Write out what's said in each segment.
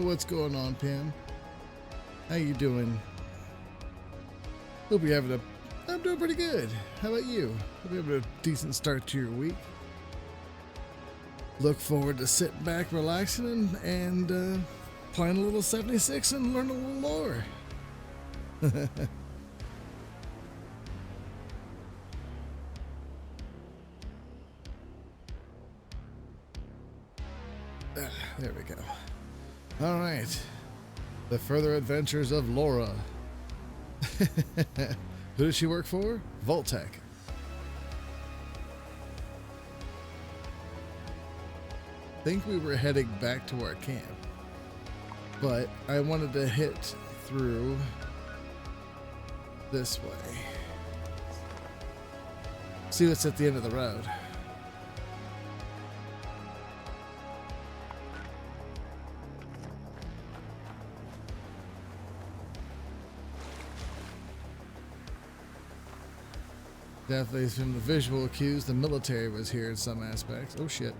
Well, what's going on, Pam? How you doing? Hope you're having a... I'm doing pretty good. How about you? Hope you're having a decent start to your week. Look forward to sitting back, relaxing, and playing a little 76 and learning a little lore. There we go. All right. The further adventures of Laura. Who does she work for? Vault-Tec. I think we were heading back to our camp, but I wanted to hit through this way. See what's at the end of the road. Definitely from the visual cues, the military was here in some aspects. Oh shit.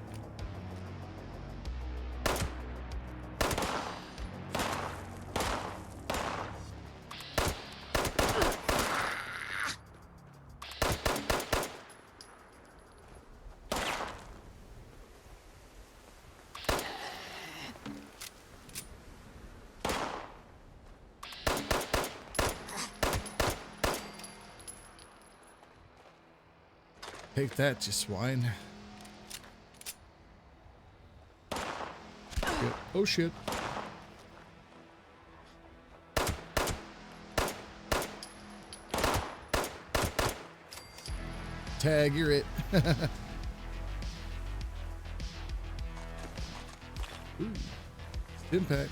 Take that, you swine. Shit. Oh shit. Tag, you're it. Ooh. Impact.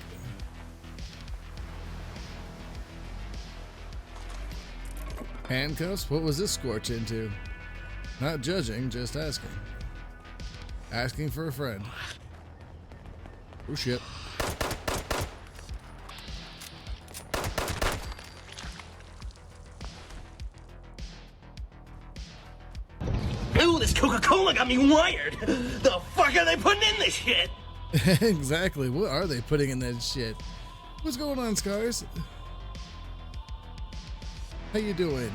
Handcuffs? What was this scorch into? Not judging, just asking. Asking for a friend. Oh shit. Ooh, this Coca-Cola got me wired. The fuck are they putting in this shit? Exactly. What are they putting in that shit? What's going on, Scars? How you doing?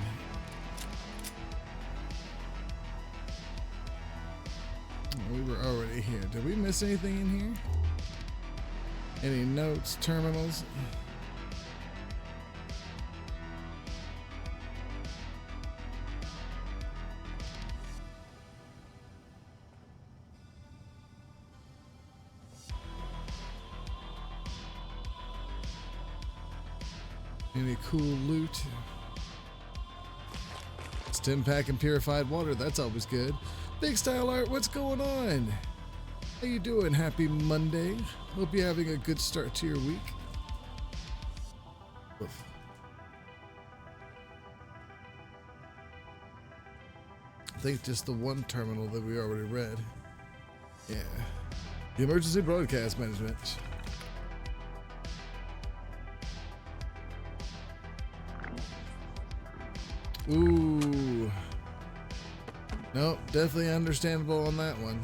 We were already here. Did we miss anything in here? Any notes, terminals? Any cool loot? Stimpak and purified water, that's always good. Big Style Art, what's going on? How you doing? Happy Monday. Hope you're having a good start to your week. Oof. I think just the one terminal that we already read. Yeah. The Emergency Broadcast Management. Ooh. Nope, definitely understandable on that one.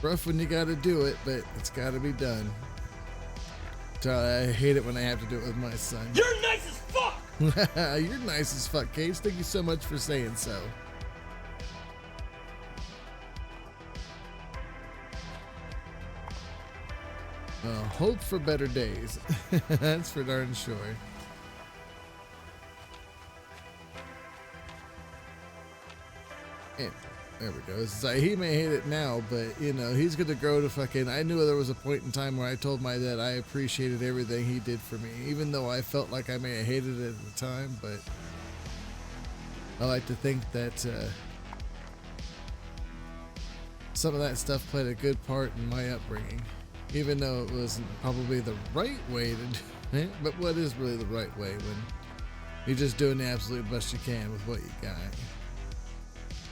Rough when you gotta do it, but it's gotta be done. I hate it when I have to do it with my son. You're nice as fuck! You're nice as fuck, Case. Thank you so much for saying so. Hope for better days. That's for darn sure. And there we go. So he may hate it now, but you know, he's gonna grow to fucking... I knew there was a point in time where I told my dad I appreciated everything he did for me, even though I felt like I may have hated it at the time, but I like to think that some of that stuff played a good part in my upbringing, even though it wasn't probably the right way to do it. But what is really the right way when you're just doing the absolute best you can with what you got?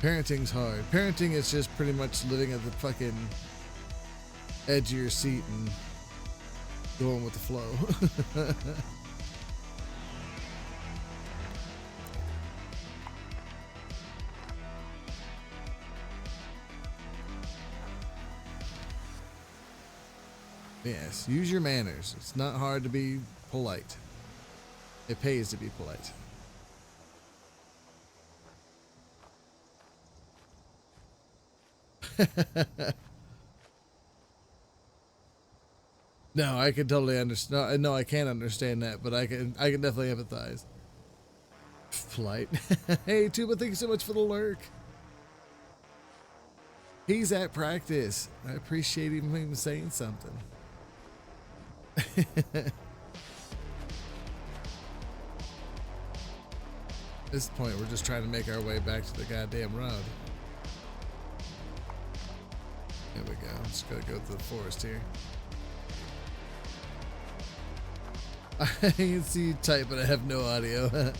Parenting's hard. Parenting is just pretty much living at the fucking edge of your seat and going with the flow. Yes, use your manners. It's not hard to be polite. It pays to be polite. No, I can totally understand. No, I can't understand that, but I can definitely empathize. Polite. Hey, Tuba, thank you so much for the lurk. He's at practice. I appreciate him even saying something. At this point, we're just trying to make our way back to the goddamn road. There we go. Just gotta go through the forest here. I can see you type, but I have no audio.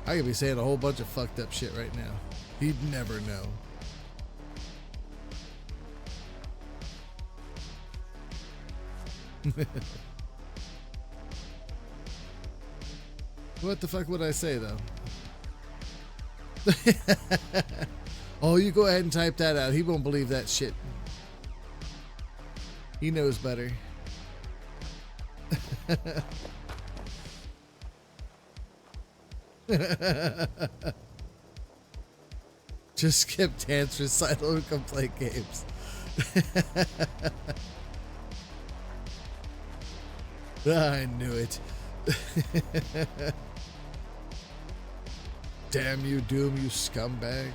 I could be saying a whole bunch of fucked up shit right now. He'd never know. What the fuck would I say, though? Oh, you go ahead and type that out. He won't believe that shit. He knows better. Just skip dance recital and come play games. I knew it. Damn you, Doom, you scumbag.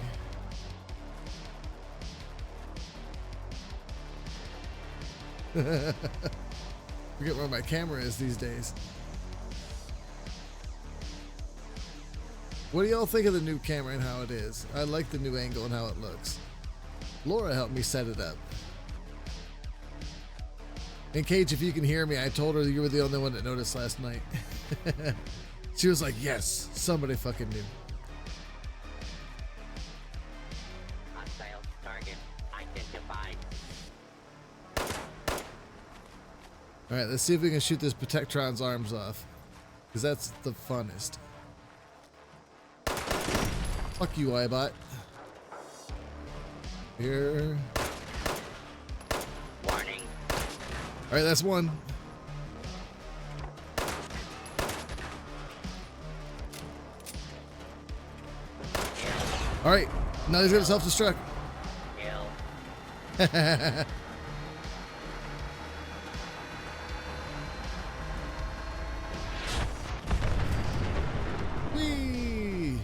Forget where my camera is these days. What do y'all think of the new camera and how it is? I like the new angle and how it looks. Laura helped me set it up. And Cage, if you can hear me, I told her you were the only one that noticed last night. She was like, yes, somebody fucking knew. Hostile target identified. Alright, let's see if we can shoot this Protectron's arms off. Because that's the funnest. Fuck you, iBot. Here. Warning. Alright, that's one. Alright, now he's gonna self-destruct. Kill. Whee!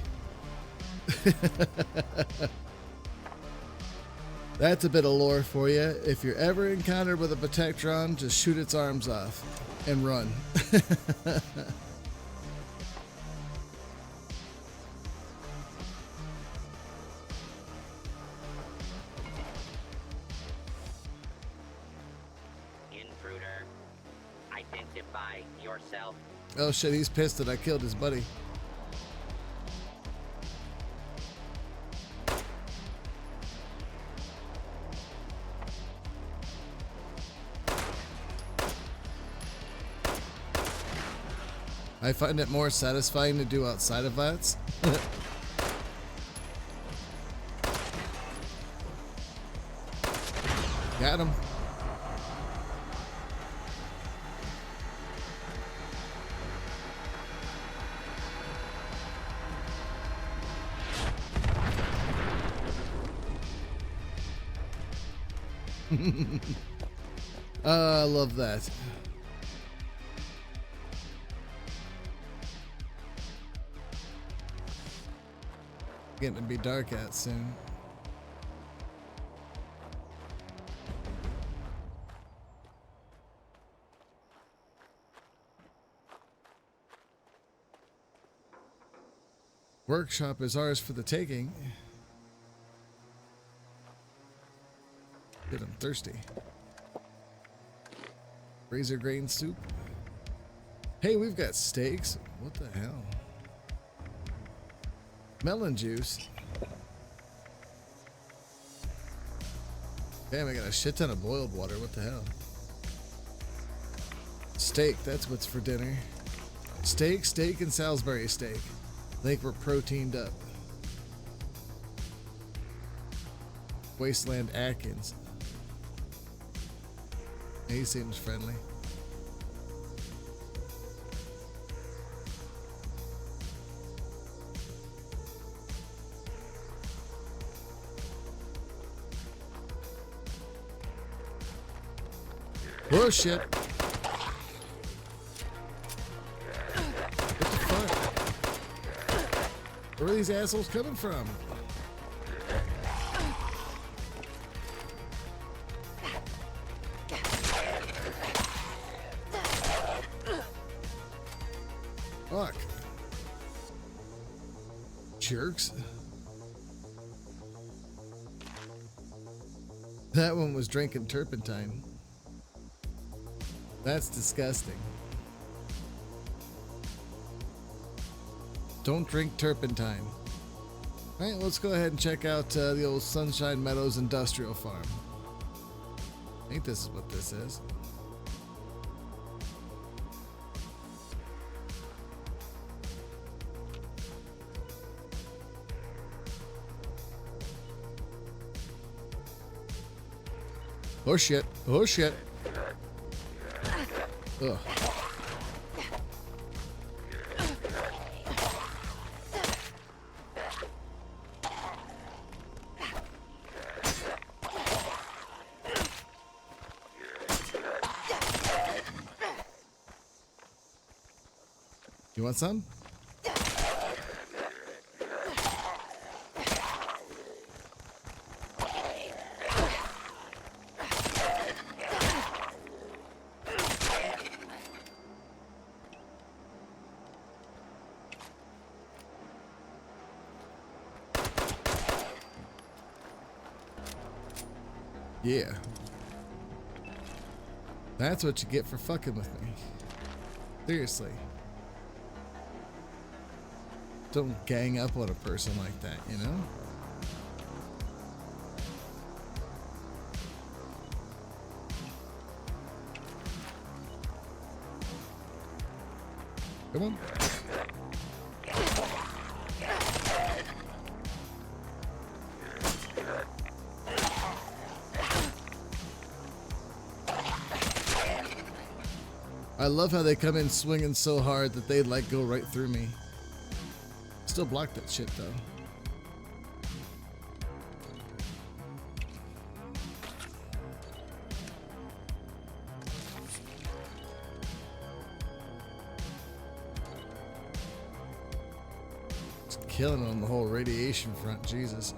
That's a bit of lore for you. If you're ever encountered with a Protectron, just shoot its arms off and run. Intruder. Identify yourself. Oh shit, he's pissed that I killed his buddy. I find it more satisfying to do outside of VATS. Got him. I love that. Getting to be dark out soon. Workshop is ours for the taking. Get, I'm thirsty. Razor grain soup. Hey, we've got steaks. What the hell? Melon juice. Damn, I got a shit ton of boiled water. What the hell? Steak, that's what's for dinner. Steak, and Salisbury steak. I think we're proteined up. Wasteland Atkins. He seems friendly. Oh shit. What the fuck? Where are these assholes coming from? Fuck. Jerks. That one was drinking turpentine. That's disgusting. Don't drink turpentine. Alright, let's go ahead and check out the old Sunshine Meadows Industrial Farm. I think this is what this is. Oh shit. Oh shit. Ugh. You want some? Yeah. That's what you get for fucking with me. Seriously. Don't gang up on a person like that, you know? Come on. I love how they come in swinging so hard that they like go right through me. Still block that shit though. It's killing on the whole radiation front, Jesus.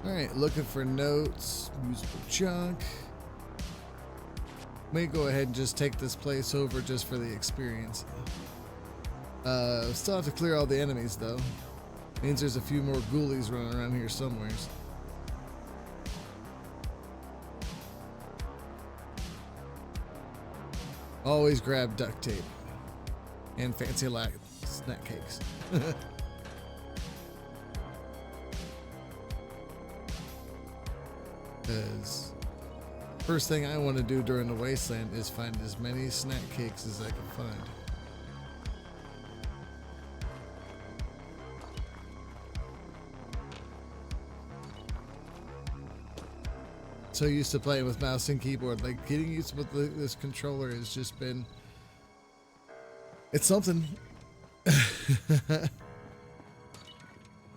Alright, looking for notes, usable junk. May go ahead and just take this place over just for the experience. Still have to clear all the enemies though. Means there's a few more ghoulies running around here somewheres. Always grab duct tape and fancy snack cakes. Because first thing I want to do during the wasteland is find as many snack cakes as I can find. So used to playing with mouse and keyboard, like getting used with this controller has just been, it's something.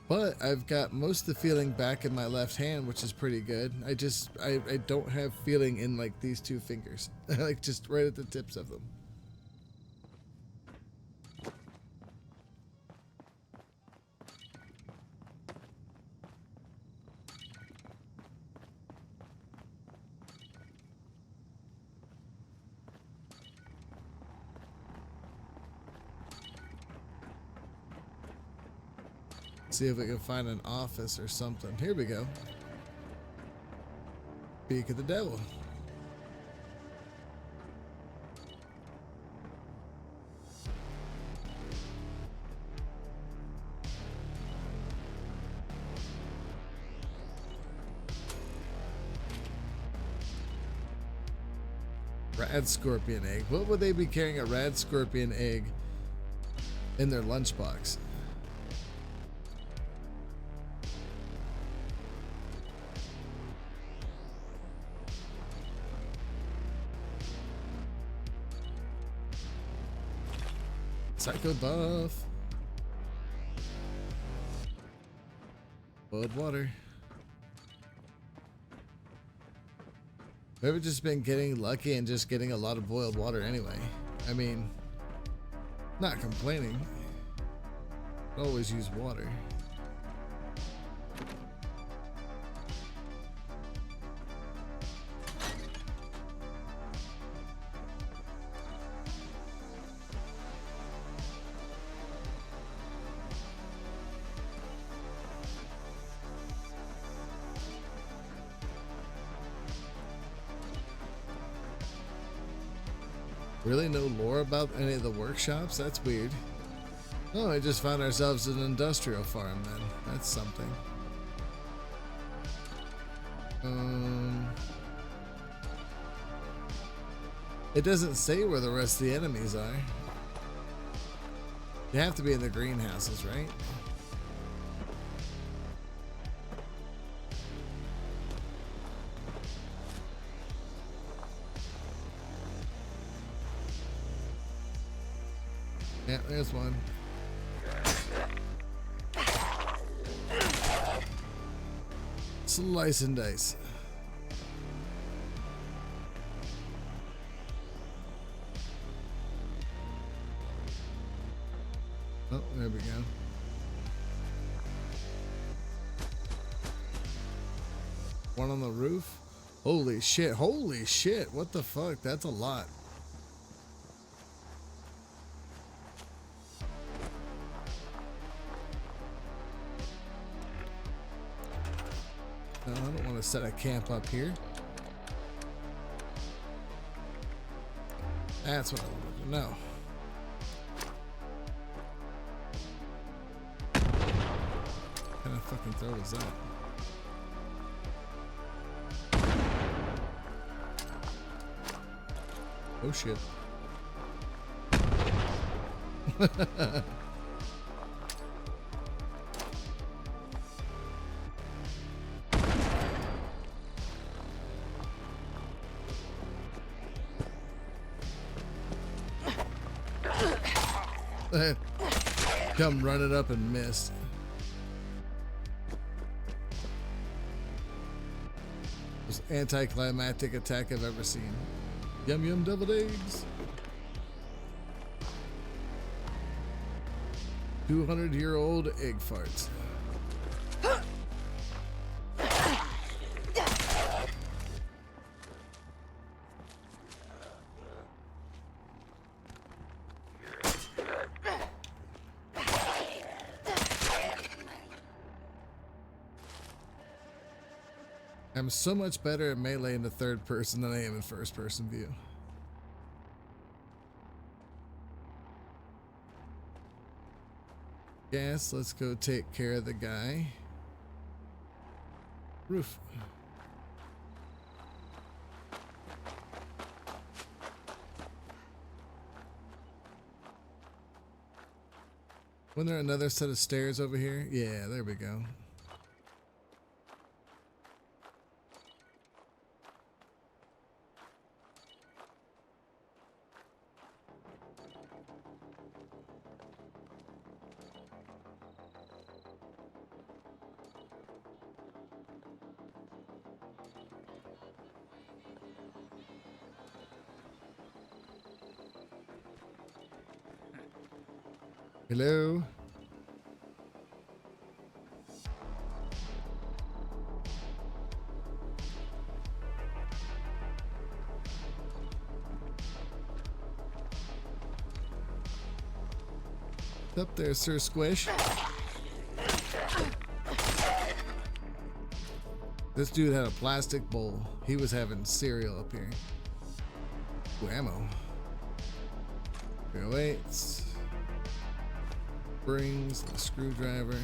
But I've got most of the feeling back in my left hand, which is pretty good. I don't have feeling in like these two fingers, like just right at the tips of them. See if we can find an office or something. Here we go. Peak of the Devil. Rad scorpion egg. What would they be carrying a rad scorpion egg in their lunchbox? Psycho buff. Boiled water. We've just been getting lucky and just getting a lot of boiled water anyway. I mean, not complaining. Always use water. Really no lore about any of the workshops? That's weird. Oh, I just found ourselves an industrial farm then. That's something. It doesn't say where the rest of the enemies are. They have to be in the greenhouses, right? Yeah, there's one. Slice and dice. Oh, there we go. One on the roof. Holy shit, holy shit. What the fuck? That's a lot. No, I don't want to set a camp up here. That's what I wanted to know. What kind of fucking throw is that? Oh shit. Come running up and missed. Most anticlimactic attack I've ever seen. Yum yum deviled eggs. 200-year-old egg farts. I'm so much better at melee in the third person than I am in first person view. Yes, let's go take care of the guy. Roof. Wasn't there another set of stairs over here? Yeah, there we go. Hello? Up there, Sir Squish. This dude had a plastic bowl. He was having cereal up here. Ooh, ammo. 308s. Springs, the screwdriver.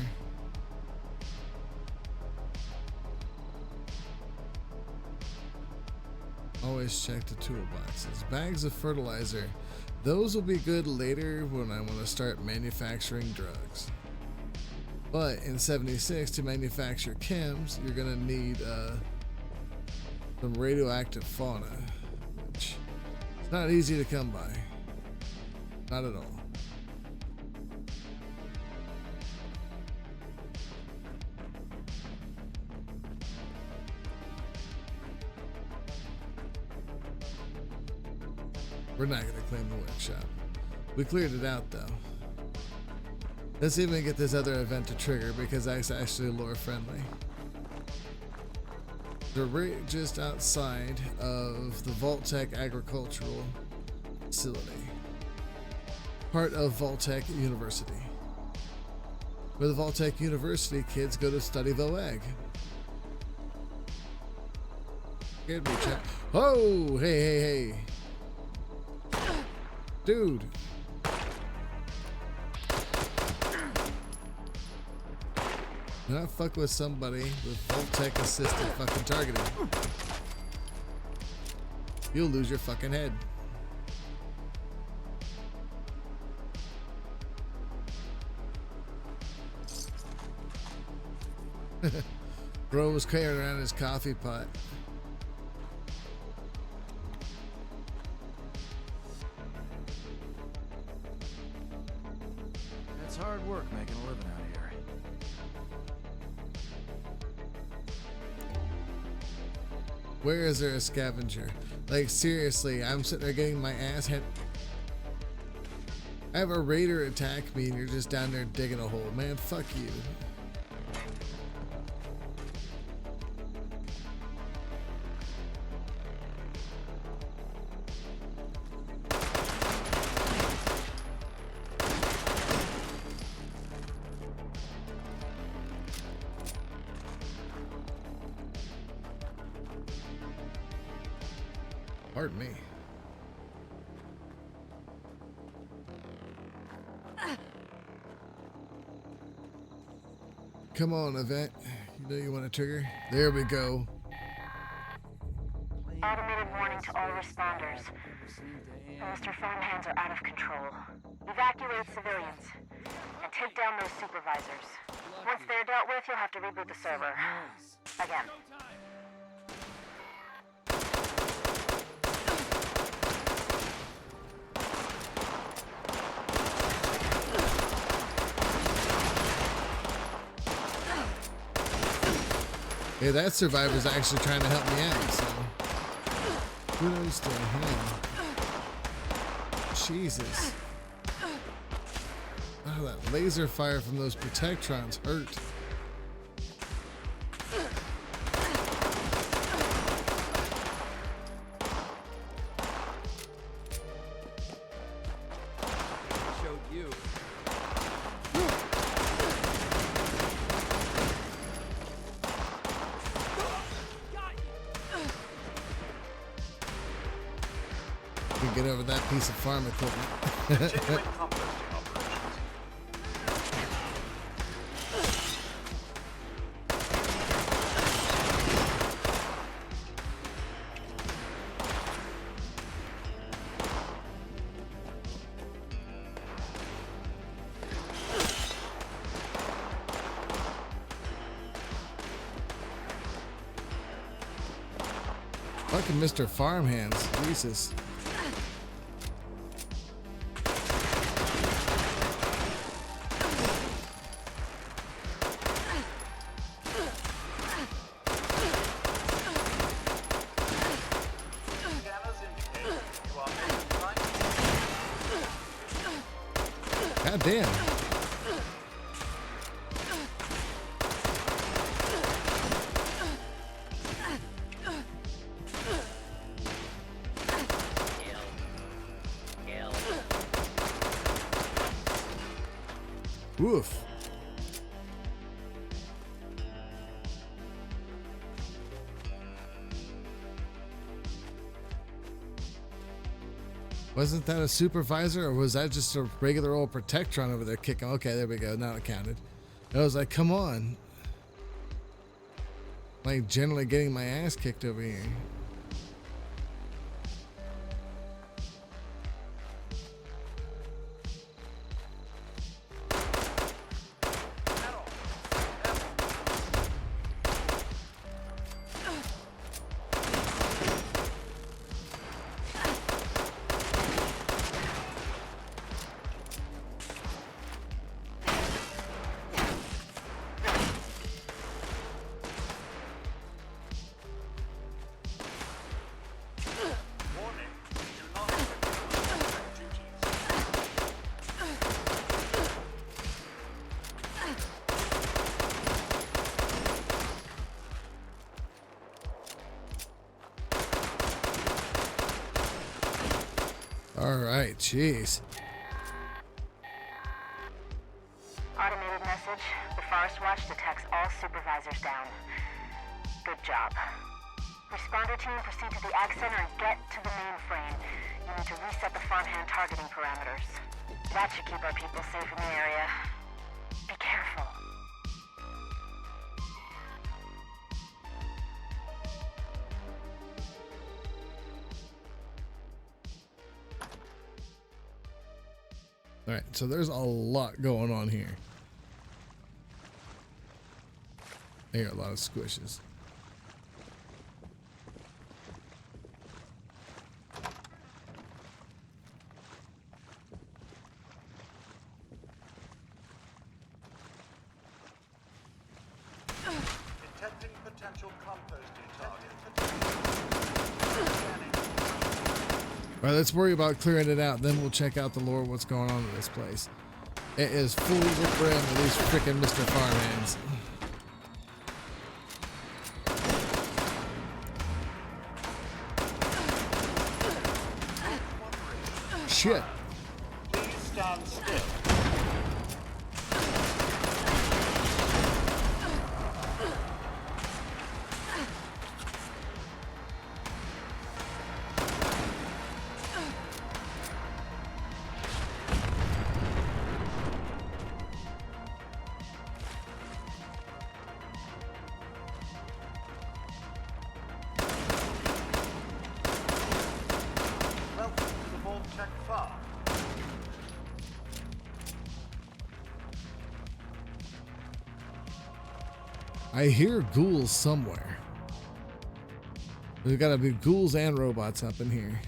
Always check the toolboxes. Bags of fertilizer. Those will be good later when I want to start manufacturing drugs. But in 76, to manufacture chems, you're going to need some radioactive fauna, which is not easy to come by. Not at all. We're not gonna claim the workshop. We cleared it out though. Let's even get this other event to trigger because that's actually lore friendly. They're right just outside of the Vault-Tec Agricultural Facility, part of Vault-Tec University, where the Vault-Tec University kids go to study VOAG. Scared me, chat. Oh, hey. Dude. Not fuck with somebody with Vault-Tec assisted fucking targeting. You'll lose your fucking head. Bro was carrying around his coffee pot. It's hard work making a living out here. Where is there a scavenger? Like seriously, I'm sitting there getting my ass hit. I have a raider attack me and you're just down there digging a hole. Man, fuck you. Pardon me. Come on, event. You know you want to trigger? There we go. Automated warning to all responders. Mr. Farmhands are out of control. Evacuate civilians and take down those supervisors. Once they're dealt with, you'll have to reboot the server. Again. Hey, that survivor's actually trying to help me out, so kudos to him. Jesus. Oh, that laser fire from those Protectrons hurt. Showed you. We can get over that piece of farm equipment. Continuing composting operations. Fucking Mr. Farmhands. Jesus. Scanners indicate you are making right. God damn. Kill. Woof. Wasn't that a supervisor or was that just a regular old Protectron over there kicking? Okay, there we go. Now it counted. I was like, come on. Like generally getting my ass kicked over here. right, jeez. Automated message. The Forest Watch detects all supervisors down. Good job. Responder team, proceed to the Ag Center and get to the mainframe. You need to reset the farmhand targeting parameters. That should keep our people safe in the area. Be careful. All right, so there's a lot going on here. I hear a lot of squishes. Detecting potential composting target. All right, let's worry about clearing it out. Then we'll check out the lore, what's going on in this place. It is full of brim with these freaking Mr. Farmhands. Shit. Please stand still. Welcome to the Vault-Tec farm. I hear ghouls somewhere. There's gotta be ghouls and robots up in here.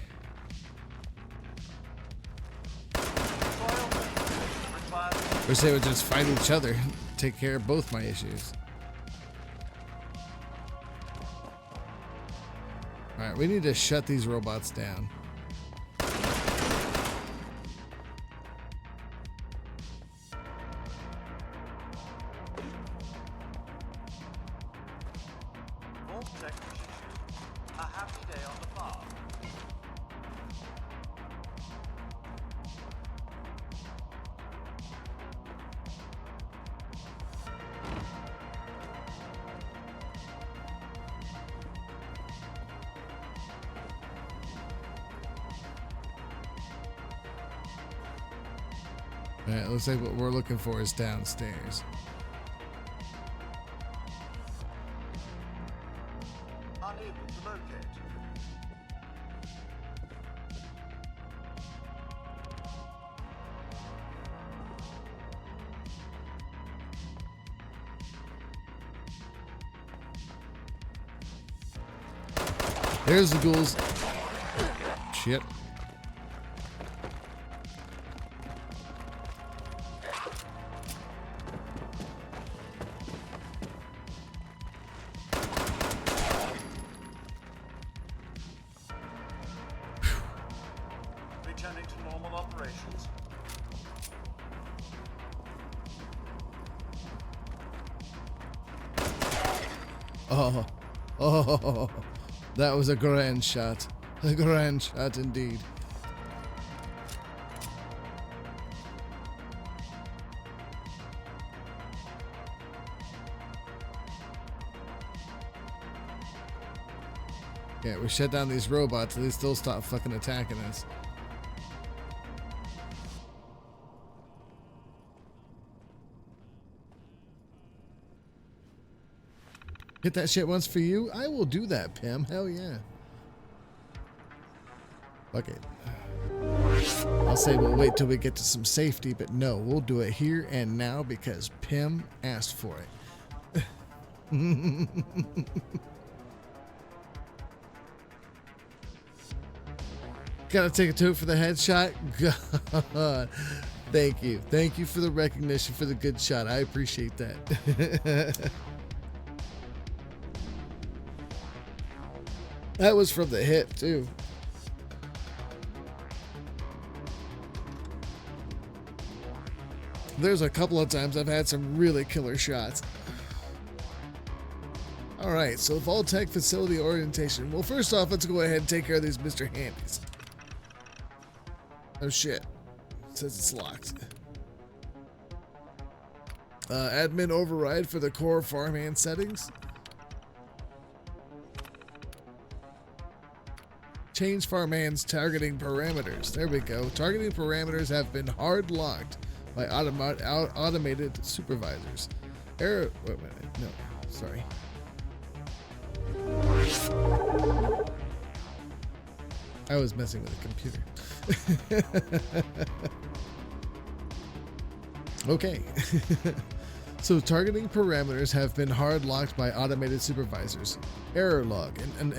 Soil maintenance requires Wish they would just fight each other, take care of both my issues. Alright, we need to shut these robots down. Vault-Tec wishes you a happy day on the farm. Alright, looks like what we're looking for is downstairs. Unable to locate. There's the ghouls. Shit. Returning to normal operations. Oh, that was a grand shot. A grand shot indeed. Yeah, we shut down these robots and they still stop fucking attacking us. Hit that shit once for you? I will do that, Pim. Hell yeah. Fuck it. I'll say we'll wait till we get to some safety, but no, we'll do it here and now because Pim asked for it. Gotta take a toot for the headshot? God. Thank you. Thank you for the recognition for the good shot. I appreciate that. That was from the hip, too. There's a couple of times I've had some really killer shots. Alright, so Vault-Tec facility orientation. Well, first off, let's go ahead and take care of these Mr. Handies. Oh shit. It says it's locked. Admin override for the core farmhand settings. Change farmhand's targeting parameters. There we go. Targeting parameters have been hard locked by automated supervisors. Error. Wait a minute. No. Sorry. I was messing with the computer. Okay. So targeting parameters have been hard locked by automated supervisors. Error log. An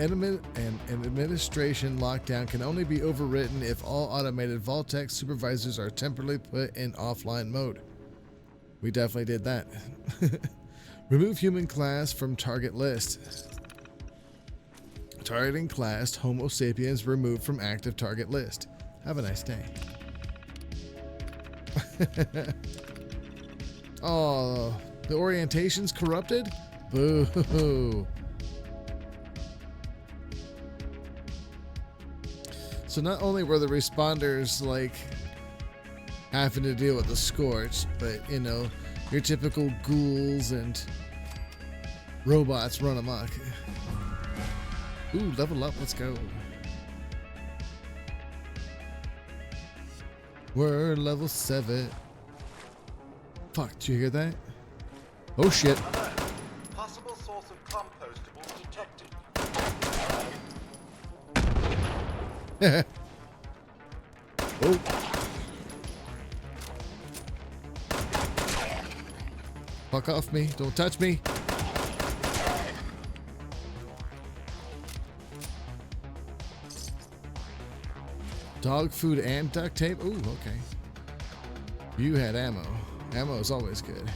administration lockdown can only be overwritten if all automated Vault-Tec supervisors are temporarily put in offline mode. We definitely did that. Remove human class from target list. Targeting class Homo sapiens removed from active target list. Have a nice day. Oh, the orientation's corrupted? Boo. So not only were the responders like having to deal with the Scorch, but you know, your typical ghouls and robots run amok. Ooh, level up, let's go. We're level 7. Fuck, did you hear that? Oh shit. Alert. Possible source of compostables detected. Oh. Fuck off me, don't touch me. Dog food and duct tape? Ooh, okay. You had ammo. Ammo is always good.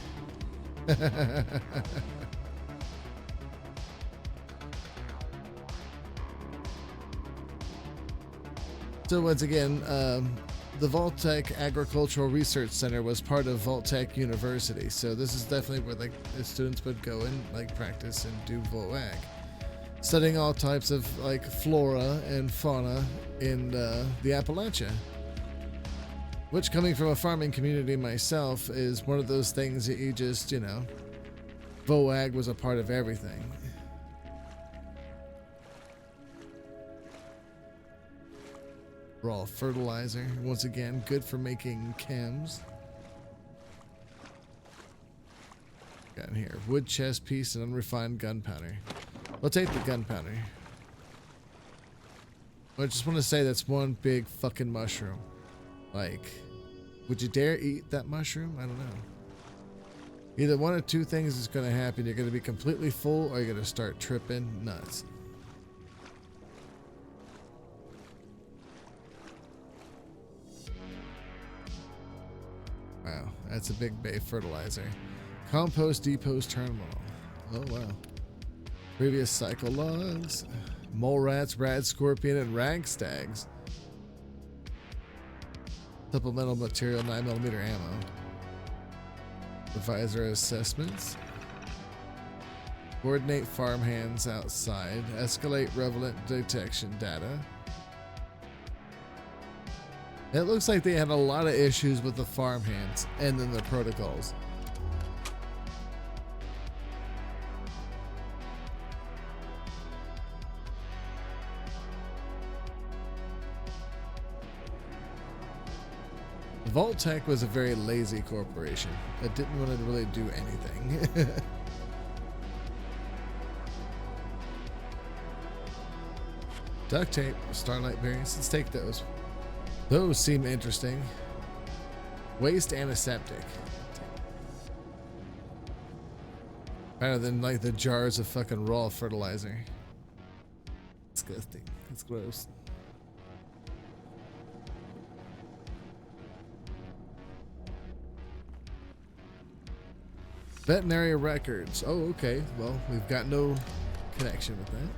So once again, the Vault-Tec Agricultural Research Center was part of Vault-Tec University. So this is definitely where like the students would go and like practice and do VOAG. Studying all types of like flora and fauna in the Appalachia. Which, coming from a farming community myself, is one of those things that you just, you know, VOAG was a part of everything. Raw fertilizer, once again, good for making chems. Got in here, wood chest piece and unrefined gunpowder. We'll take the gunpowder. I just want to say that's one big fucking mushroom. Like, would you dare eat that mushroom? I don't know. Either one of two things is going to happen. You're going to be completely full or you're going to start tripping nuts. Wow, that's a big bay fertilizer. Compost depot's terminal. Oh, wow. Previous cycle logs. Mole rats, rad scorpion, and rag stags. Supplemental material, 9mm ammo. Advisor assessments. Coordinate farmhands outside. Escalate relevant detection data. It looks like they had a lot of issues with the farmhands and then the protocols. Vault-Tec was a very lazy corporation that didn't want to really do anything. Duct tape, Starlight variants, let's take those. Those seem interesting. Waste antiseptic. Better than like the jars of fucking raw fertilizer. Disgusting. It's gross. Veterinary records. Oh, okay. Well, we've got no connection with that.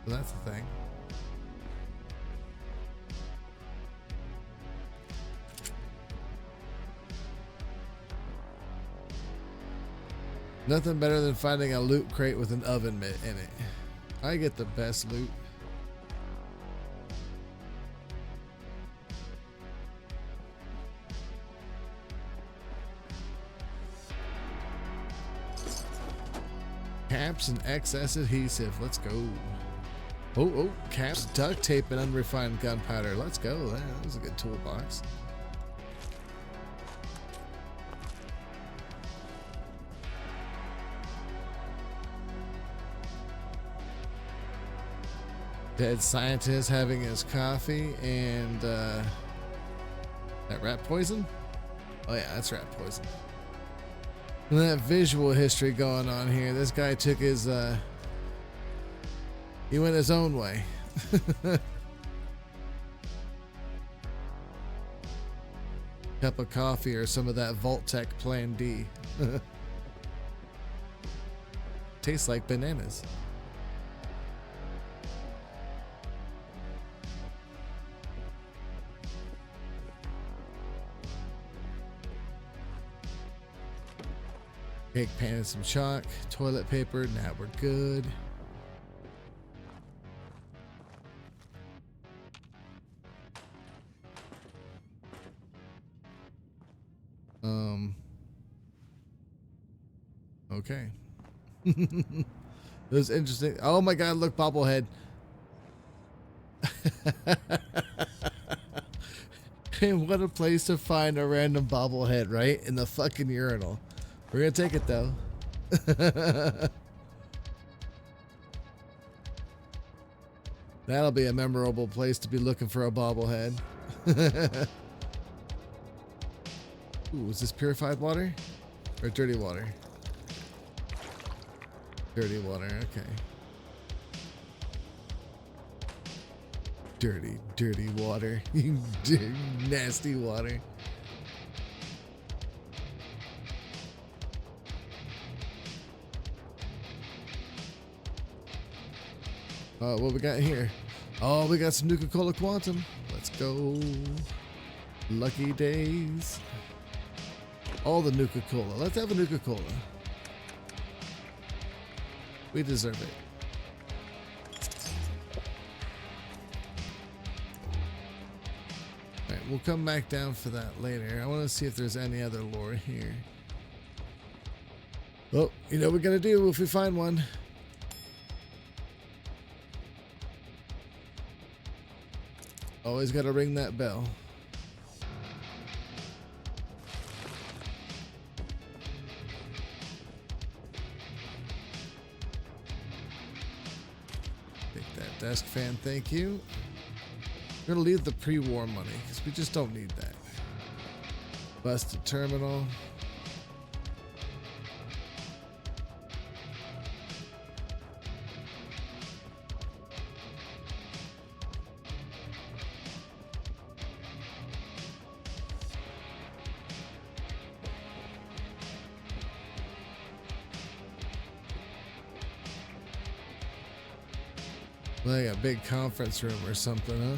So that's the thing. Nothing better than finding a loot crate with an oven mitt in it. I get the best loot. caps and excess adhesive. Let's go. Oh, caps, duct tape, and unrefined gunpowder. Let's go. That was a good toolbox. Dead scientist having his coffee and that rat poison? Oh yeah, that's rat poison. And that visual history going on here. This guy took his he went his own way. Cup of coffee or some of that Vault-Tec Plan D. Tastes like bananas. Cake pan and some chalk, toilet paper. Now we're good. Okay. It was interesting. Oh my god, look, bobblehead. And what a place to find a random bobblehead, right? In the fucking urinal. We're gonna take it though. That'll be a memorable place to be looking for a bobblehead. Ooh, is this purified water? Or dirty water? Dirty water, okay. Dirty water. Dirty, nasty water. What we got here? Oh, we got some Nuka-Cola Quantum. Let's go. Lucky days. All the Nuka-Cola. Let's have a Nuka-Cola. We deserve it. Alright, we'll come back down for that later. I want to see if there's any other lore here. Well, you know what we're going to do if we find one. Always got to ring that bell. Take that desk fan, thank you. We're going to leave the pre-war money because we just don't need that. Busted terminal. Like a big conference room or something, huh?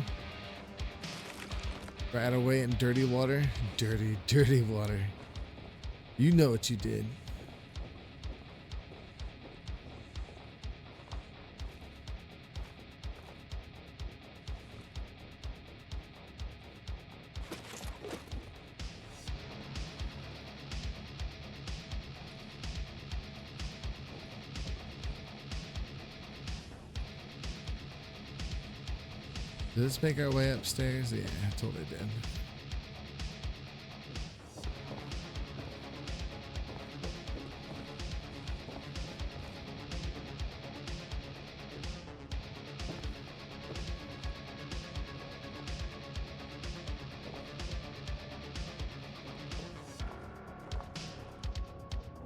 Rat away in dirty water. Dirty water. You know what you did. Did this make our way upstairs? Yeah, totally did.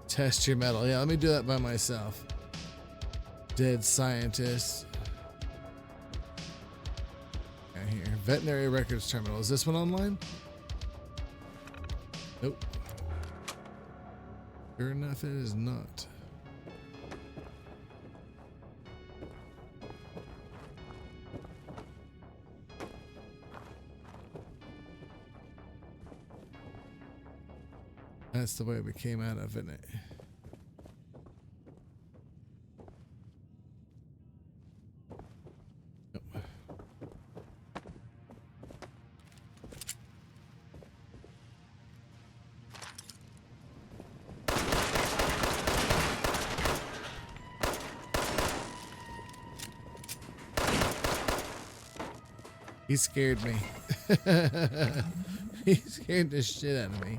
Test your metal. Yeah, let me do that by myself. Dead scientists. Here, veterinary records terminal. Is this one online? Nope. Sure enough, it is not. That's the way we came out of it. He scared me. He scared the shit out of me.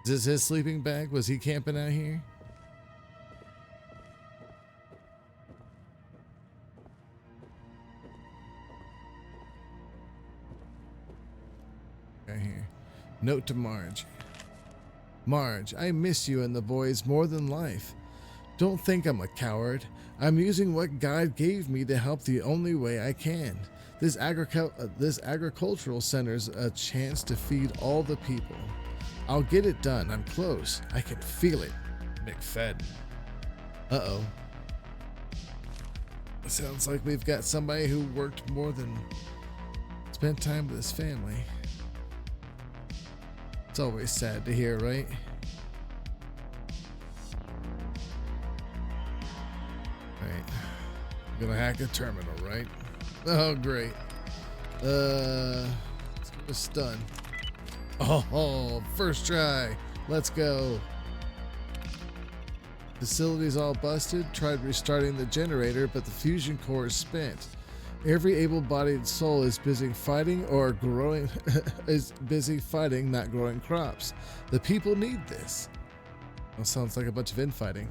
Is this his sleeping bag? Was he camping out here? Right here. Note to Marge. Marge, I miss you and the boys more than life. Don't think I'm a coward. I'm using what God gave me to help the only way I can. This agricultural center's a chance to feed all the people. I'll get it done. I'm close. I can feel it. McFadden. Uh-oh. Sounds like we've got somebody who worked more than spent time with his family. It's always sad to hear, right? Right. I'm gonna hack a terminal, right? Oh, great. Let's give it a stun. Oh, first try. Let's go. Facility's all busted. Tried restarting the generator, but the fusion core is spent. Every able-bodied soul is busy fighting or growing, not growing crops. The people need this. Well, sounds like a bunch of infighting.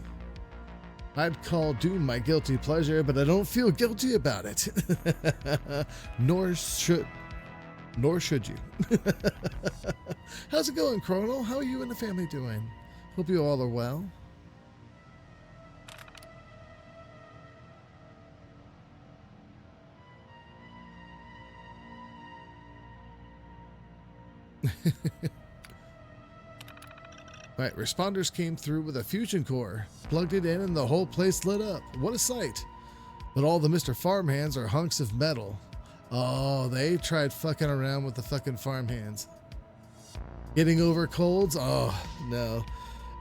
I'd call Doom my guilty pleasure, but I don't feel guilty about it. Nor should you. How's it going, Chronal? How are you and the family doing? Hope you all are well. Right, responders came through with a fusion core, plugged it in, and the whole place lit up. What a sight. But all the Mr. Farmhands are hunks of metal. Oh, they tried fucking around with the fucking farmhands. Getting over colds? Oh, no.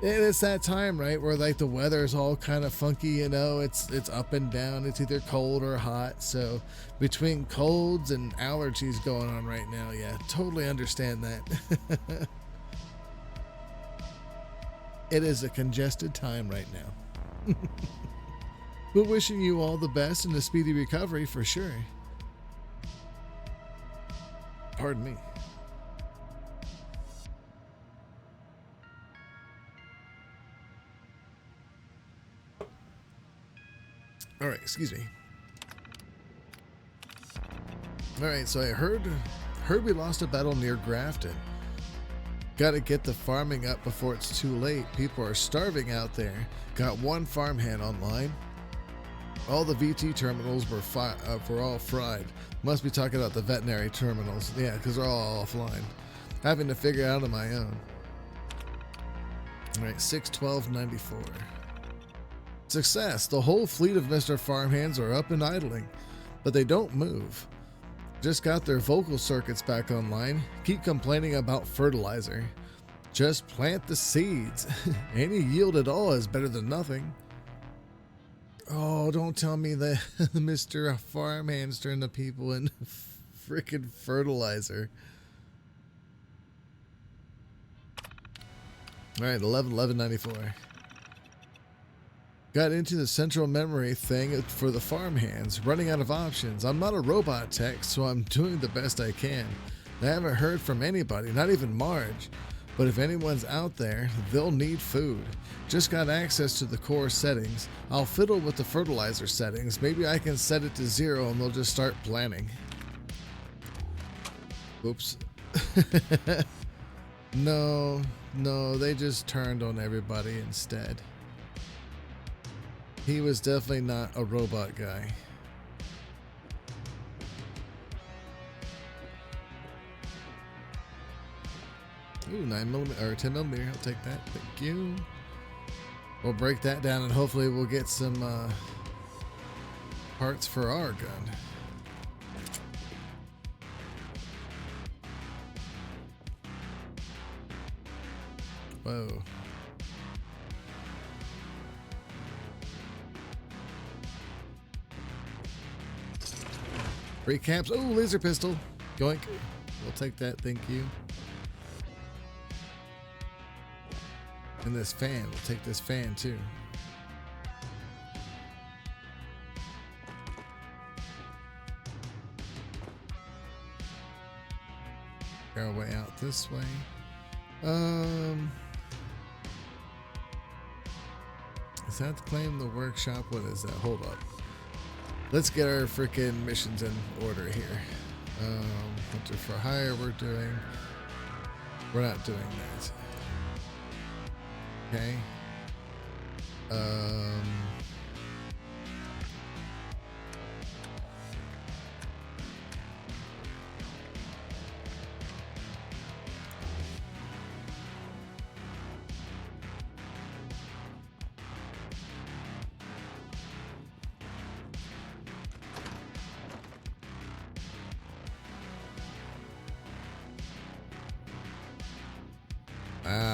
And it's that time, right, where like the weather's all kind of funky, you know, it's up and down. It's either cold or hot. So between colds and allergies going on right now, yeah, totally understand that. It is a congested time right now. But wishing you all the best and a speedy recovery for sure. Pardon me. All right, excuse me. All right, so I heard we lost a battle near Grafton. Got to get the farming up before it's too late. People are starving out there. Got one farmhand online. All the VT terminals were all fried. Must be talking about the veterinary terminals. Yeah, because they're all offline. Having to figure it out on my own. All right, 6/12/94. Success. The whole fleet of Mr. Farmhands are up and idling, but they don't move. Just got their vocal circuits back online. Keep complaining about fertilizer. Just plant the seeds. Any yield at all is better than nothing. Oh, don't tell me that Mr. Farmhands turned the people in freaking fertilizer. All right, 11/11/94. Got into the central memory thing for the farmhands, running out of options. I'm not a robot tech, so I'm doing the best I can. I haven't heard from anybody, not even Marge. But if anyone's out there, they'll need food. Just got access to the core settings. I'll fiddle with the fertilizer settings. Maybe I can set it to 0 and they'll just start planting. Oops. No, they just turned on everybody instead. He was definitely not a robot guy. Ooh, 9mm or 10mm. I'll take that. Thank you. We'll break that down and hopefully we'll get some parts for our gun. Whoa. Free caps. Oh, laser pistol. Yoink. We'll take that. Thank you. And this fan. We'll take this fan too. our way out this way. Is that to claim the workshop? What is that? Hold up. Let's get our freaking missions in order here. Hunter for hire we're doing. We're not doing that. Okay.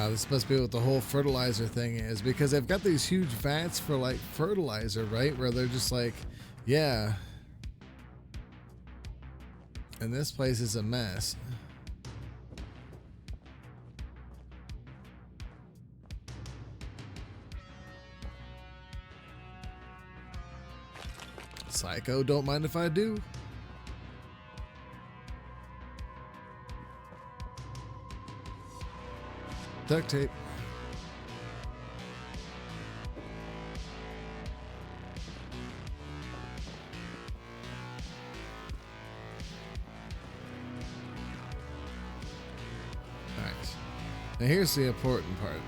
This must be what the whole fertilizer thing is, because they've got these huge vats for like fertilizer, right? Where they're just like, yeah. And this place is a mess. Psycho, don't mind if I do. Duct tape. Alright. Now here's the important part.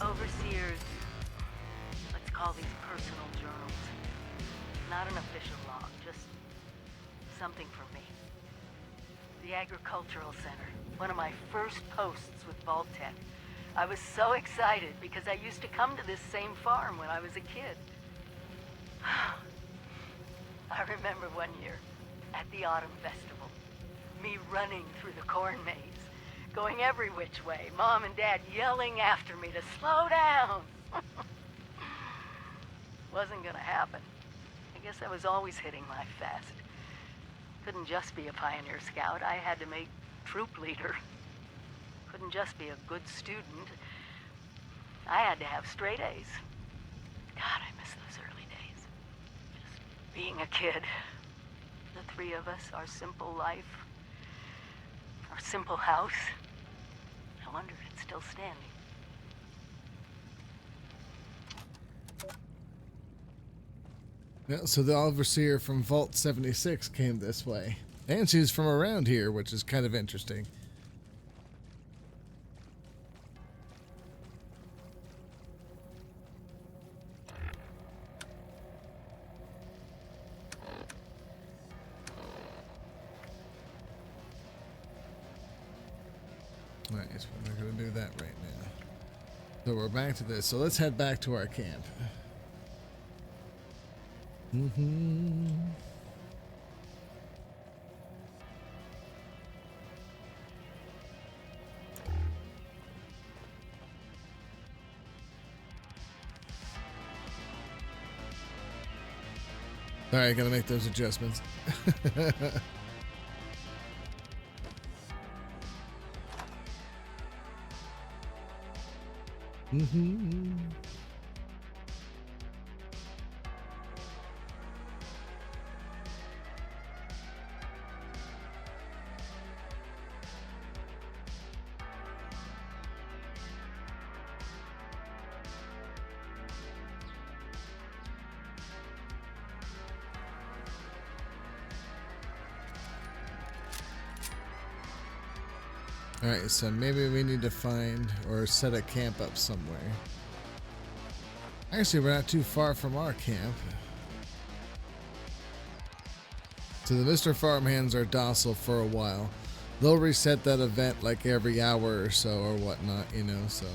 Overseers, let's call these personal journals. Not an official log, just something for me. The Agricultural Center, one of my first posts with Vault-Tec. I was so excited because I used to come to this same farm when I was a kid. I remember one year at the Autumn Festival, me running through the corn maze, going every which way, Mom and Dad yelling after me to slow down. Wasn't gonna happen. I guess I was always hitting life fast. Couldn't just be a pioneer scout. I had to make troop leader. Couldn't just be a good student. I had to have straight A's. God, I miss those early days. Just being a kid. The three of us, our simple life, our simple house. I wonder if it's still standing. Yeah, so the overseer from Vault 76 came this way. And she's from around here, which is kind of interesting. Nice, we're not going to do that right now. So we're back to this. So let's head back to our camp. Alright, gotta make those adjustments. Alright, so maybe we need to find or set a camp up somewhere. Actually, we're not too far from our camp. So the Mr. Farmhands are docile for a while. They'll reset that event like every hour or so or whatnot, you know, so.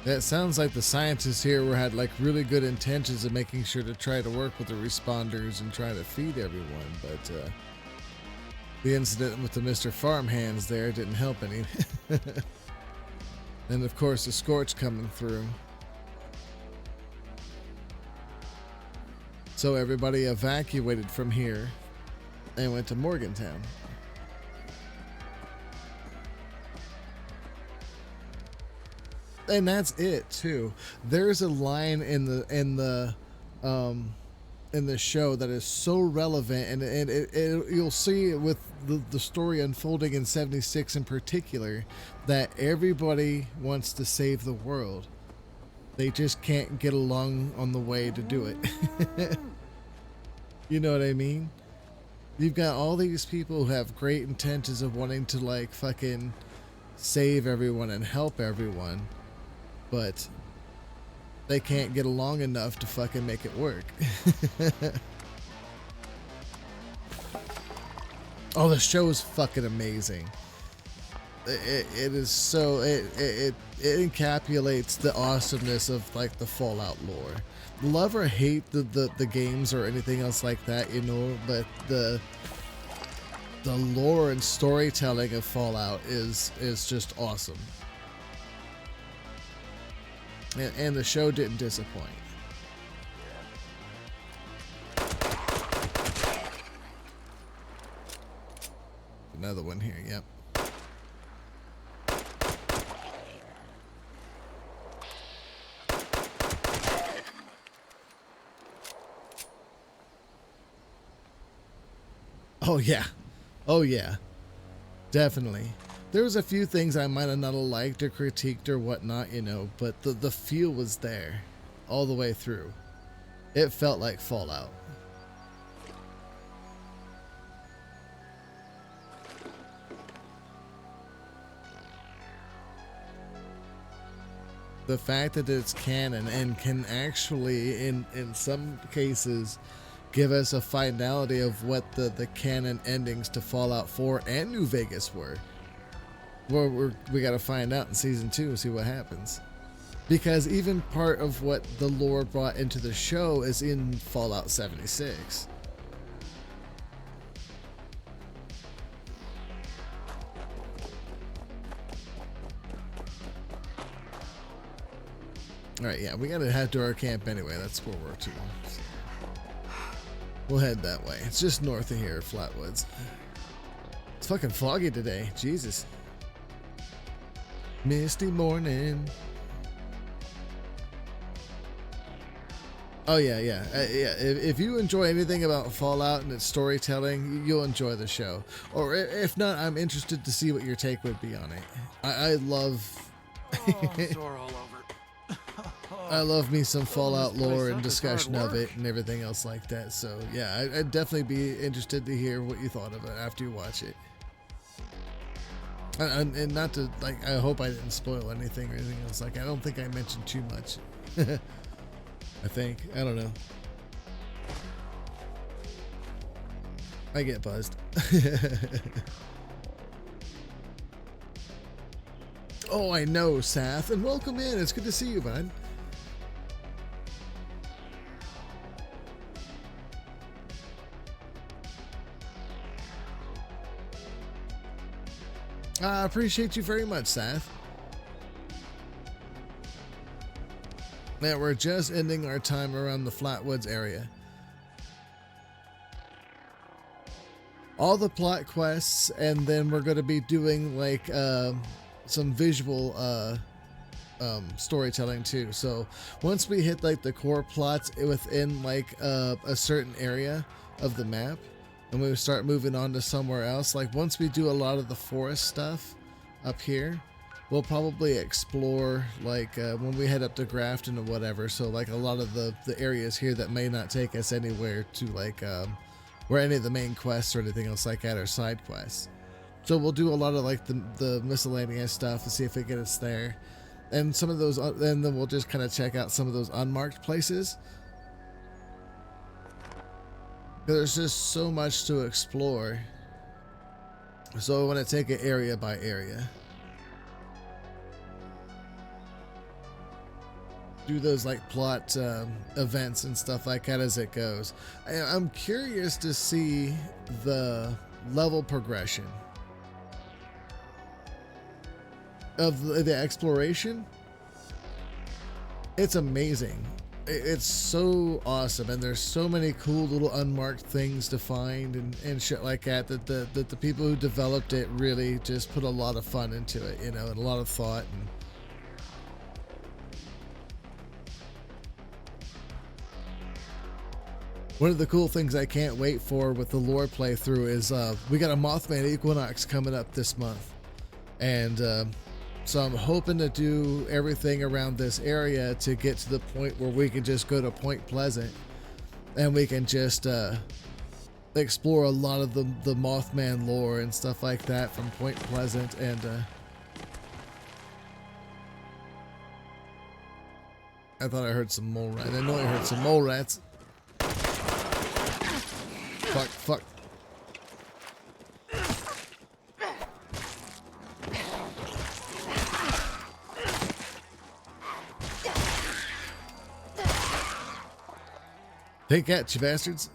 It sounds like the scientists here had like really good intentions of making sure to try to work with the responders and try to feed everyone, but the incident with the Mr. Farmhands there didn't help any. And of course the Scorch coming through. So everybody evacuated from here and went to Morgantown. And that's it too. There's a line in the in the show that is so relevant, and you'll see it with the story unfolding in 76 in particular, that everybody wants to save the world. They just can't get along on the way to do it. You know what I mean? You've got all these people who have great intentions of wanting to like fucking save everyone and help everyone, but they can't get along enough to fucking make it work. Oh, the show is fucking amazing. It is so, it encapsulates the awesomeness of like the Fallout lore. Love or hate the games or anything else like that, you know, but the lore and storytelling of Fallout is just awesome. And the show didn't disappoint. Another one here, yep. Oh yeah. Oh yeah. Definitely. There was a few things I might have not liked or critiqued or whatnot, you know, but the feel was there all the way through. It felt like Fallout. The fact that it's canon and can actually, in some cases, give us a finality of what the canon endings to Fallout 4 and New Vegas were. We got to find out in season 2 and see what happens. Because even part of what the lore brought into the show is in Fallout 76. Alright, yeah, we gotta head to our camp anyway. That's World War II. So we'll head that way. It's just north of here, Flatwoods. It's fucking foggy today. Jesus. Misty morning. Oh yeah, yeah, yeah. If you enjoy anything about Fallout and its storytelling, you'll enjoy the show. Or if not, I'm interested to see what your take would be on it. I love. Oh, I'm sore all over. I love me some Fallout lore and discussion of it and everything else like that. So yeah, I'd definitely be interested to hear what you thought of it after you watch it. And not to, like, I hope I didn't spoil anything or anything else. Like, I don't think I mentioned too much. I think. I don't know. I get buzzed. Oh, I know, Sath. And welcome in. It's good to see you, bud. I appreciate you very much, Sath. Now we're just ending our time around the Flatwoods area. All the plot quests, and then we're going to be doing like some visual storytelling too. So once we hit like the core plots within like a certain area of the map, and we start moving on to somewhere else, like once we do a lot of the forest stuff up here, we'll probably explore like when we head up to Grafton or whatever. So like a lot of the areas here that may not take us anywhere to like where any of the main quests or anything else like that are side quests. So we'll do a lot of like the miscellaneous stuff to see if it gets us there, and some of those, and then we'll just kind of check out some of those unmarked places. There's just so much to explore. So I want to take it area by area. Do those like plot events and stuff like that as it goes. I'm curious to see the level progression of the exploration. It's amazing. It's so awesome, and there's so many cool little unmarked things to find and shit like that the people who developed it really just put a lot of fun into it, you know, and a lot of thought. And One of the cool things I can't wait for with the lore playthrough is we got a Mothman Equinox coming up this month. And so I'm hoping to do everything around this area to get to the point where we can just go to Point Pleasant and we can just explore a lot of the Mothman lore and stuff like that from Point Pleasant. And I thought I heard some mole rats. I know I heard some mole rats. Fuck. Take that, you bastards.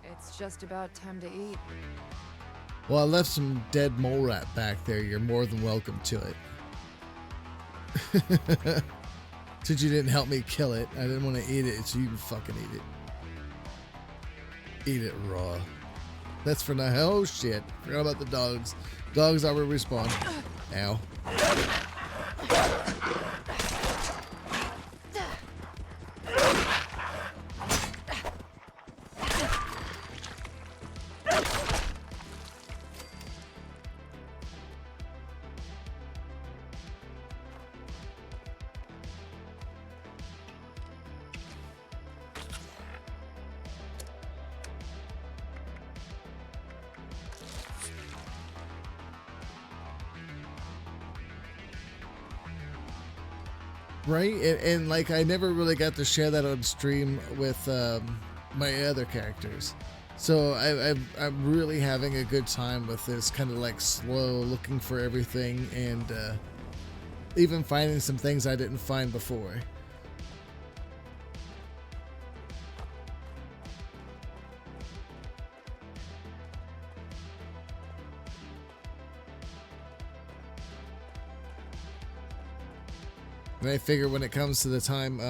It's just about time to eat. Well, I left some dead mole rat back there. You're more than welcome to it. Since you didn't help me kill it, I didn't want to eat it, so you can fucking eat it. Eat it raw. That's for now. Oh shit. Forgot about the dogs. Dogs are where we respawn. Ow. Right, and like I never really got to share that on stream with my other characters, so I'm really having a good time with this kind of like slow looking for everything and even finding some things I didn't find before. And I figure when it comes to the time,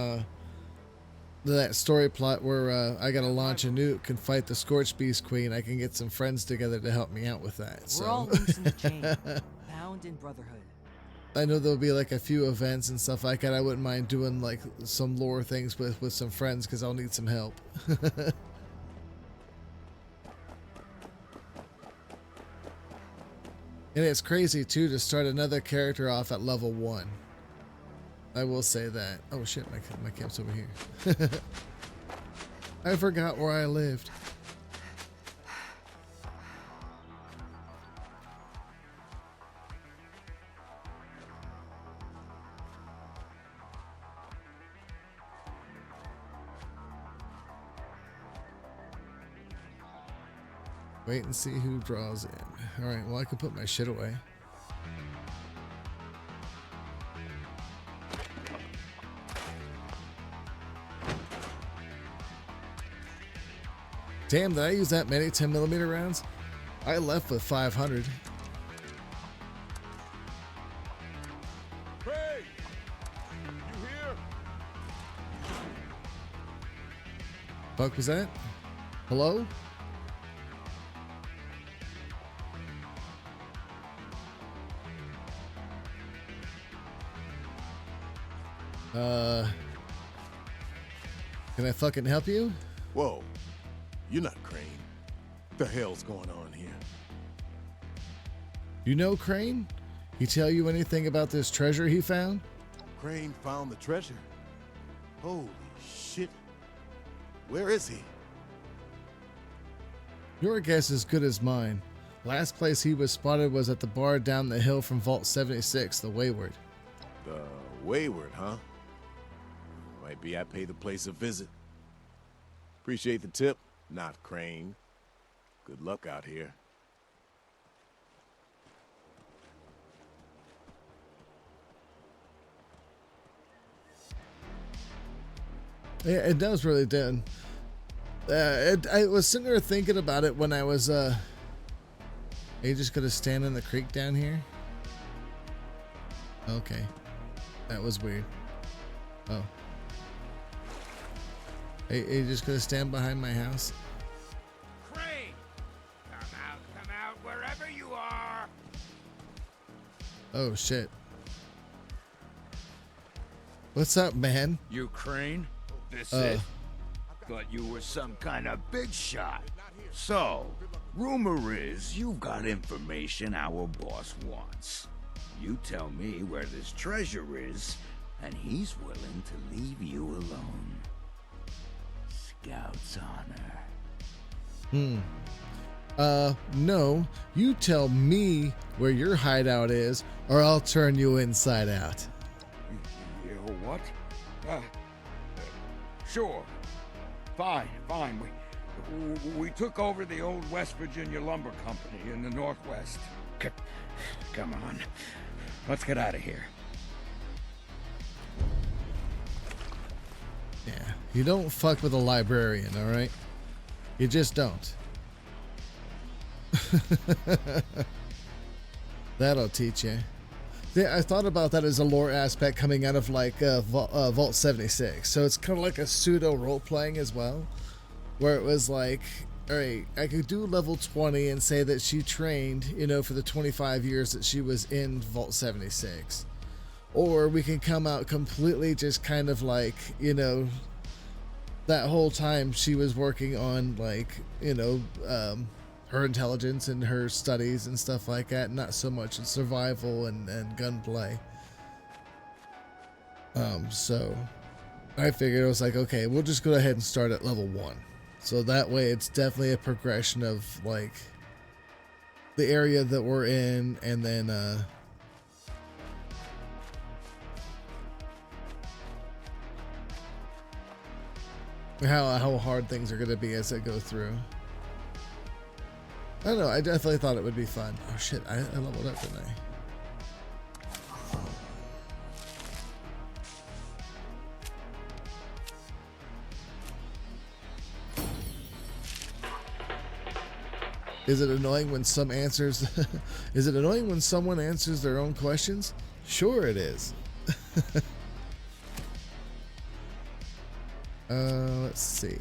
that story plot where I gotta launch a nuke and fight the Scorch Beast Queen, I can get some friends together to help me out with that. So. We're all links in the chain, bound in brotherhood. I know there'll be like a few events and stuff like that. I wouldn't mind doing like some lore things with some friends because I'll need some help. And it's crazy too to start another character off at level 1. I will say that. Oh shit, my camp's over here. I forgot where I lived. Wait and see who draws in. Alright, well I can put my shit away. Damn, did I use that many 10mm rounds? I left with 500. Craig! You here? Fuck was that? Hello? Can I fucking help you? Whoa. You're not Crane. What the hell's going on here? You know Crane? He tell you anything about this treasure he found? Crane found the treasure? Holy shit. Where is he? Your guess is good as mine. Last place he was spotted was at the bar down the hill from Vault 76, the Wayward. The Wayward, huh? Might be I pay the place a visit. Appreciate the tip. Not Crane. Good luck out here. Yeah, it does really do. I was sitting there thinking about it when I was, are you just gonna stand in the creek down here? Okay. That was weird. Oh. Hey, are you just gonna stand behind my house? Crane! Come out, wherever you are! Oh, shit. What's up, man? Ukraine? This Uh. it? Thought you were some kind of big shot. So, rumor is you've got information our boss wants. You tell me where this treasure is, and he's willing to leave you alone. Scout's honor. No. You tell me where your hideout is, or I'll turn you inside out. You what? Sure. Fine. We took over the old West Virginia Lumber Company in the Northwest. Come on. Let's get out of here. Yeah. You don't fuck with a librarian, all right? You just don't. That'll teach you. Yeah, I thought about that as a lore aspect coming out of like Vault 76. So it's kind of like a pseudo role playing as well, where it was like, all right, I could do level 20 and say that she trained, you know, for the 25 years that she was in Vault 76. Or we can come out completely just kind of like, you know, that whole time she was working on like, you know, her intelligence and her studies and stuff like that, not so much in survival and gunplay. So I figured I was like, okay, we'll just go ahead and start at level 1. So that way it's definitely a progression of like the area that we're in, and then how hard things are going to be as I go through. I don't know, I definitely thought it would be fun. Oh shit, I leveled up, didn't I? Is it annoying when some answers is it annoying when someone answers their own questions? Sure it is. Let's see.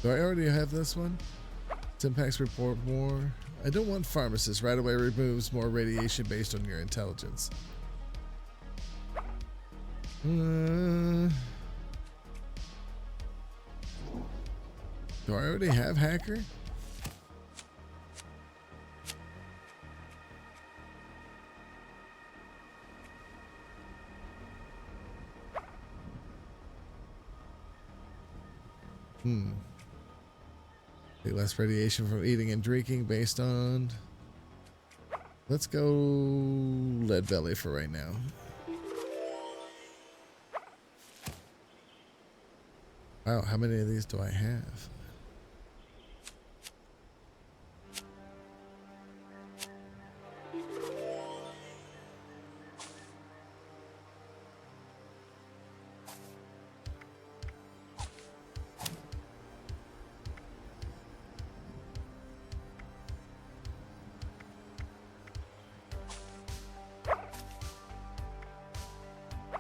Do I already have this one? Timpax report more. I don't want pharmacist. Right away removes more radiation based on your intelligence. Do I already have hacker? Take less radiation from eating and drinking based on... Let's go lead belly for right now. Wow, how many of these do I have?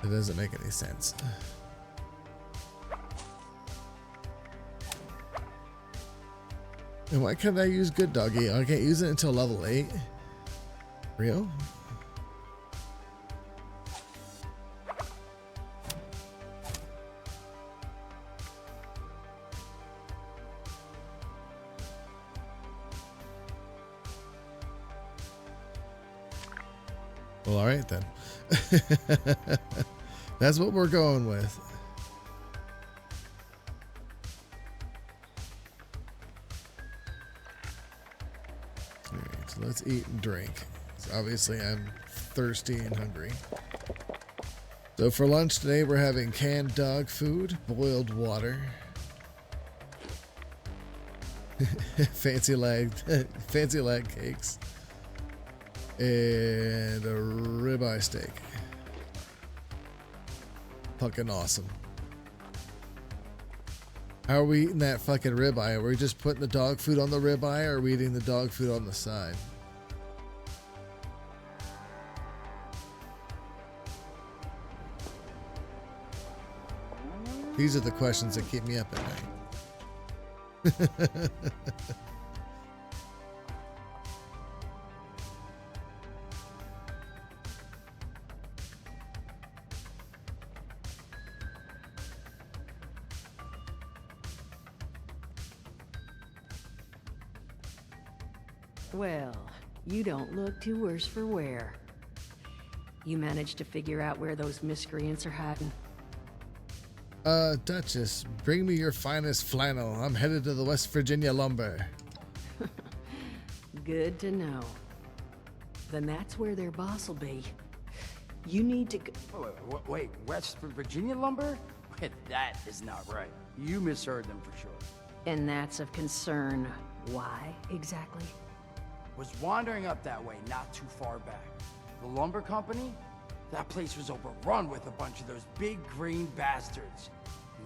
It doesn't make any sense. And why can't I use Good Doggy? I can't use it until level 8. Real? Well, all right then. That's what we're going with. All right, so let's eat and drink. Obviously, I'm thirsty and hungry. So for lunch today, we're having canned dog food, boiled water, fancy leg cakes, and a ribeye steak. Fucking awesome. How are we eating that fucking ribeye? Are we just putting the dog food on the ribeye, or are we eating the dog food on the side? These are the questions that keep me up at night. Well, you don't look too worse for wear. You managed to figure out where those miscreants are hiding? Duchess, bring me your finest flannel. I'm headed to the West Virginia lumber. Good to know. Then that's where their boss will be. You need to go. Wait, West Virginia lumber? That is not right. You misheard them for sure. And that's of concern. Why, exactly? Was wandering up that way not too far back. The lumber company? That place was overrun with a bunch of those big green bastards.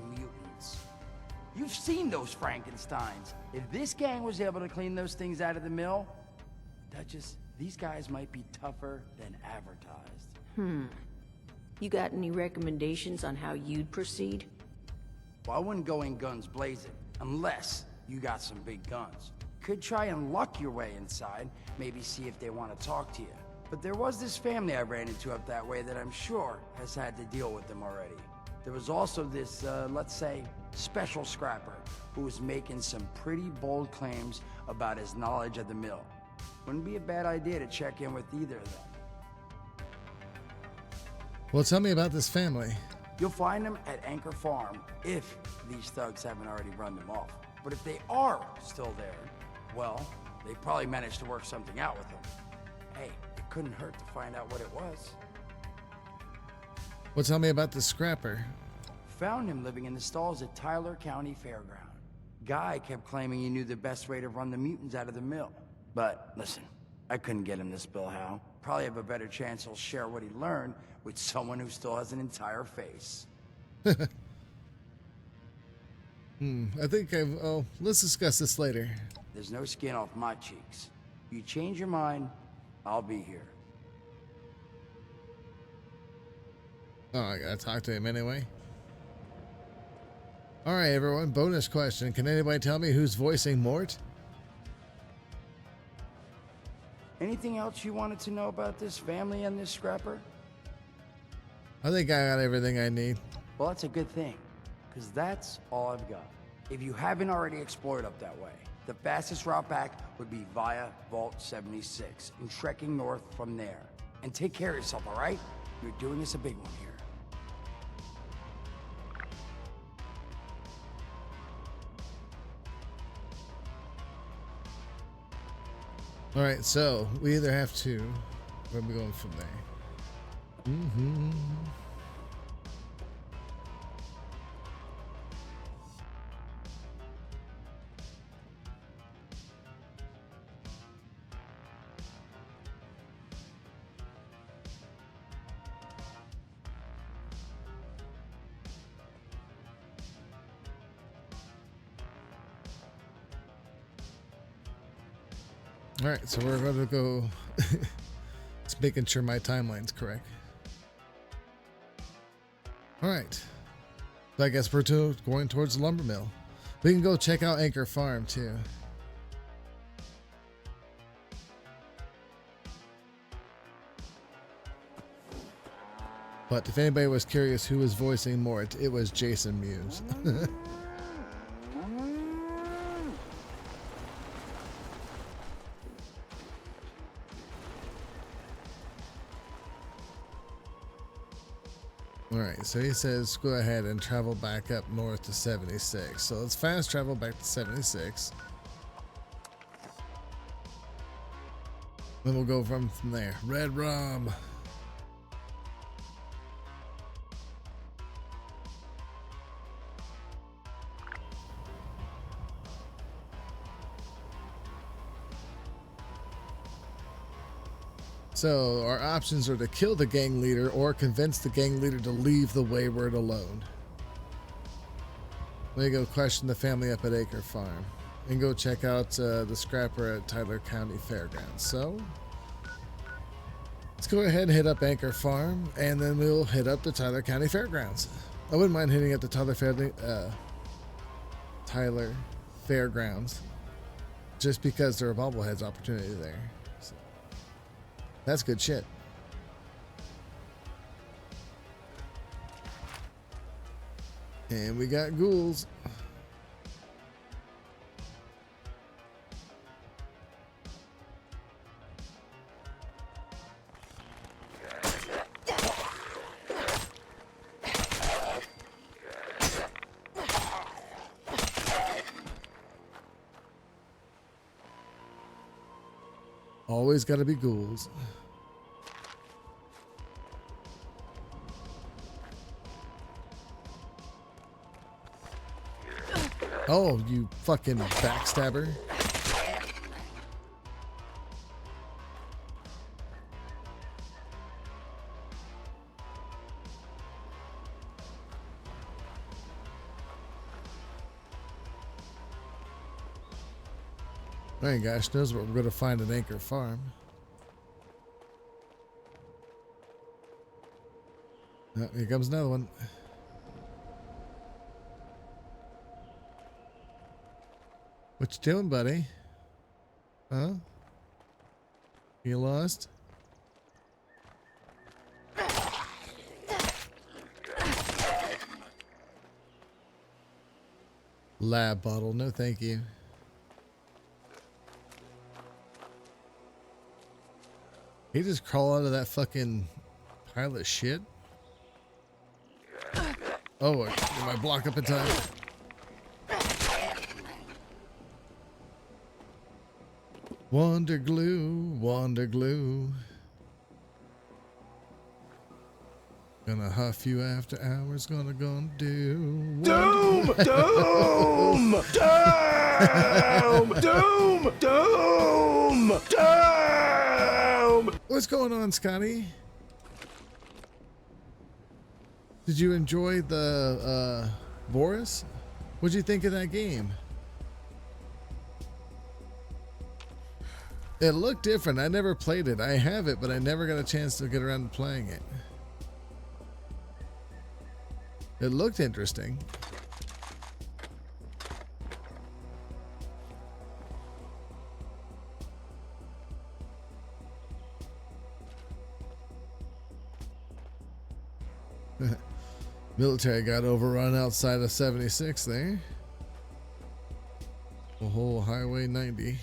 Mutants. You've seen those Frankensteins. If this gang was able to clean those things out of the mill, Duchess, these guys might be tougher than advertised. You got any recommendations on how you'd proceed? Well, I wouldn't go in guns blazing, unless you got some big guns. Could try and luck your way inside, maybe see if they want to talk to you. But there was this family I ran into up that way that I'm sure has had to deal with them already. There was also this, let's say, special scrapper who was making some pretty bold claims about his knowledge of the mill. Wouldn't be a bad idea to check in with either of them. Well, tell me about this family. You'll find them at Anchor Farm, if these thugs haven't already run them off. But if they are still there, well, they probably managed to work something out with them. Hey, it couldn't hurt to find out what it was. Well, tell me about the scrapper. Found him living in the stalls at Tyler County Fairground. Guy kept claiming he knew the best way to run the mutants out of the mill. But listen, I couldn't get him to spill how. Probably have a better chance he'll share what he learned with someone who still has an entire face. I think let's discuss this later. There's no skin off my cheeks. You change your mind, I'll be here. Oh, I gotta talk to him anyway. Alright, everyone, bonus question. Can anybody tell me who's voicing Mort? Anything else you wanted to know about this family and this scrapper? I think I got everything I need. Well, that's a good thing, because that's all I've got. If you haven't already explored up that way, the fastest route back would be via Vault 76 and trekking north from there. And take care of yourself, all right? You're doing us a big one here. All right, so we either have to. Where are we going from there? All right, so we're going to go. Just making sure my timeline's correct. All right. So I guess we're going towards the lumber mill. We can go check out Anchor Farm too. But if anybody was curious who was voicing Mort, it was Jason Mewes. Alright, so he says go ahead and travel back up north to 76. So let's fast travel back to 76. Then we'll go from there. Red Rum. So our options are to kill the gang leader or convince the gang leader to leave the Wayward alone. Let me go question the family up at Anchor Farm and go check out the scrapper at Tyler County Fairgrounds. So let's go ahead and hit up Anchor Farm and then we'll hit up the Tyler County Fairgrounds. I wouldn't mind hitting up the Tyler Fairgrounds just because there are bobbleheads opportunity there. So that's good shit. And we got ghouls. Always gotta be ghouls. Oh, you fucking backstabber. Alright, gosh knows what we're going to find at Anchor Farm. Oh, here comes another one. What you doing, buddy? Huh? You lost? Lab bottle, no thank you. He just crawl out of that fucking pile of shit. Oh, am I block up in time? Wonder glue, wonder glue. Gonna huff you after hours, gonna do. Doom! Doom! Doom! Doom! Doom! Doom! What's going on, Scotty? Did you enjoy the Boris? What'd you think of that game? It looked different. I never played it. I have it, but I never got a chance to get around to playing it. It looked interesting. Military got overrun outside of 76 there. The whole Highway 90.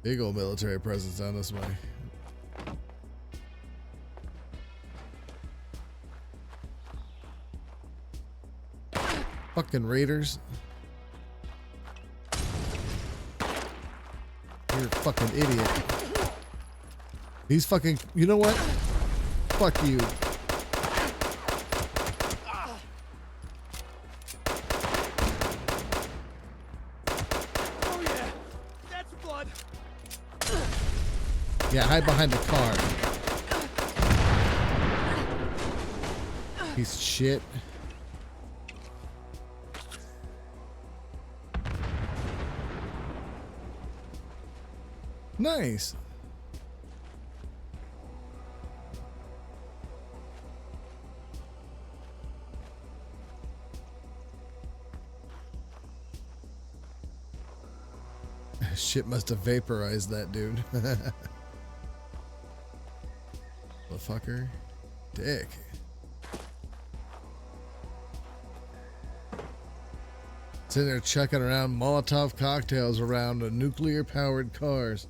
Big old military presence down this way. Fucking raiders. You're a fucking idiot. These fucking, you know what? Fuck you. Oh yeah, that's blood. Yeah, hide behind the car. Piece of shit. Nice. Shit must have vaporized that dude. Motherfucker. Dick. Sitting there chucking around Molotov cocktails around nuclear powered cars.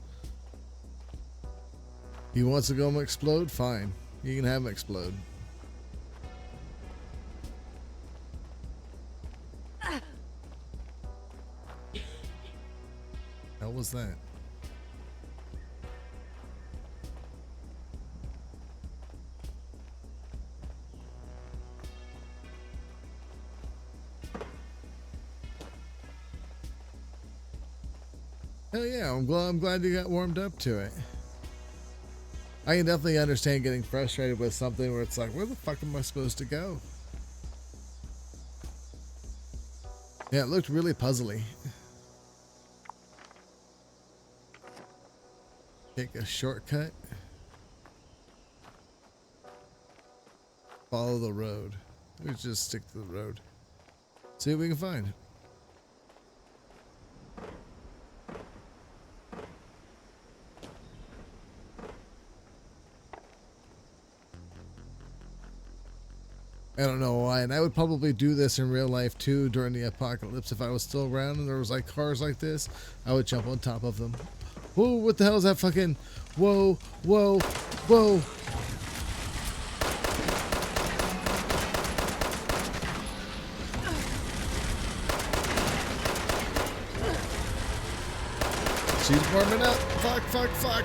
He wants to go and explode? Fine. You can have him explode. Hell was that? Hell yeah, I'm glad you got warmed up to it. I can definitely understand getting frustrated with something where it's like, where the fuck am I supposed to go? Yeah, it looked really puzzly. Take a shortcut. Follow the road. Let's just stick to the road. See what we can find. I don't know why, and I would probably do this in real life too during the apocalypse. If I was still around and there was like cars like this, I would jump on top of them. Whoa, what the hell is that fucking, whoa, whoa, whoa. She's warming up. Fuck, fuck, fuck.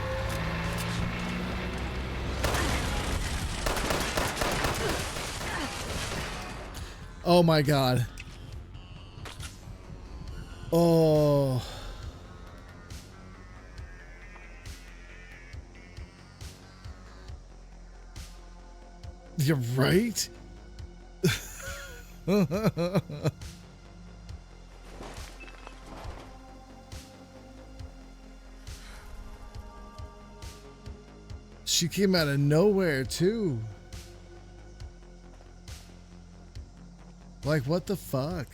Oh my god. Oh. You're right. She came out of nowhere too. Like, what the fuck?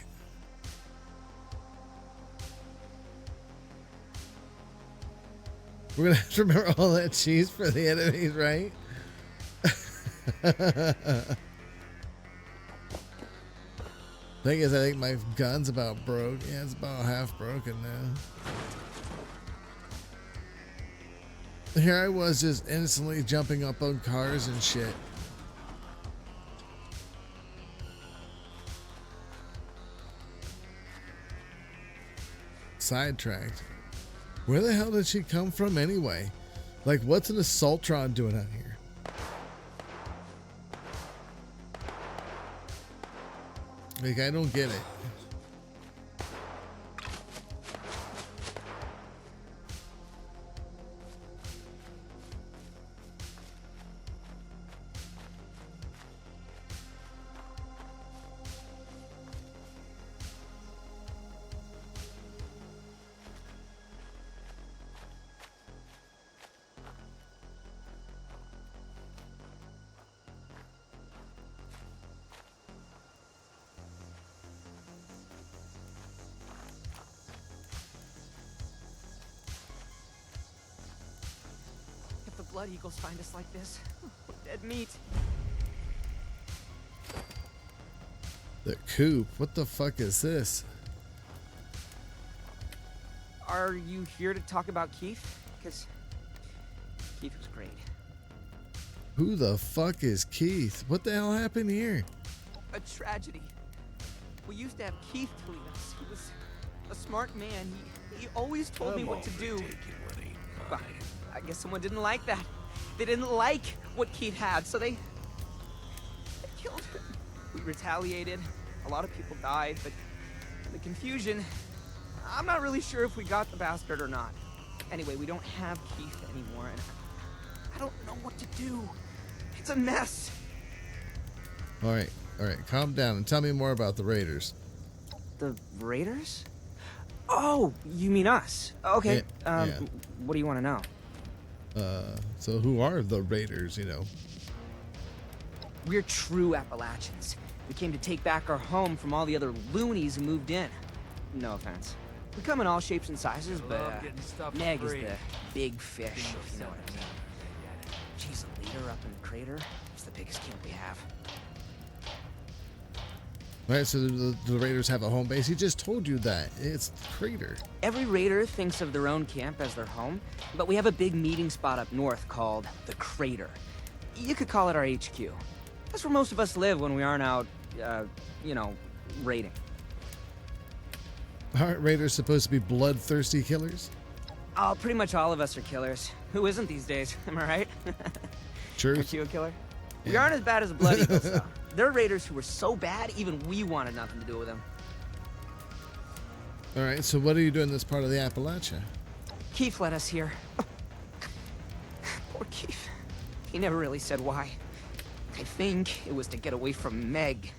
We're gonna have to remember all that cheese for the enemies, right? Thing is, I think my gun's about broke. Yeah, it's about half broken now. Here I was just instantly jumping up on cars and shit. Sidetracked. Where the hell did she come from anyway? Like, what's an Assaultron doing out here? Like, I don't get it. Blood Eagles find us like this. We're dead meat. The coop. What the fuck is this? Are you here to talk about Keith? Because Keith was great. Who the fuck is Keith? What the hell happened here? A tragedy. We used to have Keith to lead us. He was a smart man. He always told me what to do. But I guess someone didn't like that. They didn't like what Keith had, so they killed him. We retaliated. A lot of people died, but in the confusion, I'm not really sure if we got the bastard or not. Anyway, we don't have Keith anymore, and I don't know what to do. It's a mess. All right, calm down and tell me more about the Raiders. The Raiders? Oh, you mean us? Okay. Yeah. What do you want to know? So who are the Raiders, you know? We're true Appalachians. We came to take back our home from all the other loonies who moved in. No offense. We come in all shapes and sizes, but Meg is the big fish, if you know what I mean. She's a leader up in the crater. It's the biggest camp we have. Right, so the Raiders have a home base. He just told you that. It's the crater. Every Raider thinks of their own camp as their home, but we have a big meeting spot up north called the Crater. You could call it our HQ. That's where most of us live when we aren't out, you know, raiding. Aren't Raiders supposed to be bloodthirsty killers? Oh, pretty much all of us are killers. Who isn't these days? Am I right? True. Aren't you a killer? Yeah. We aren't as bad as the Blood Eagles, though. They're Raiders who were so bad, even we wanted nothing to do with them. All right, so what are you doing in this part of the Appalachia? Keith led us here. Poor Keith. He never really said why. I think it was to get away from Meg.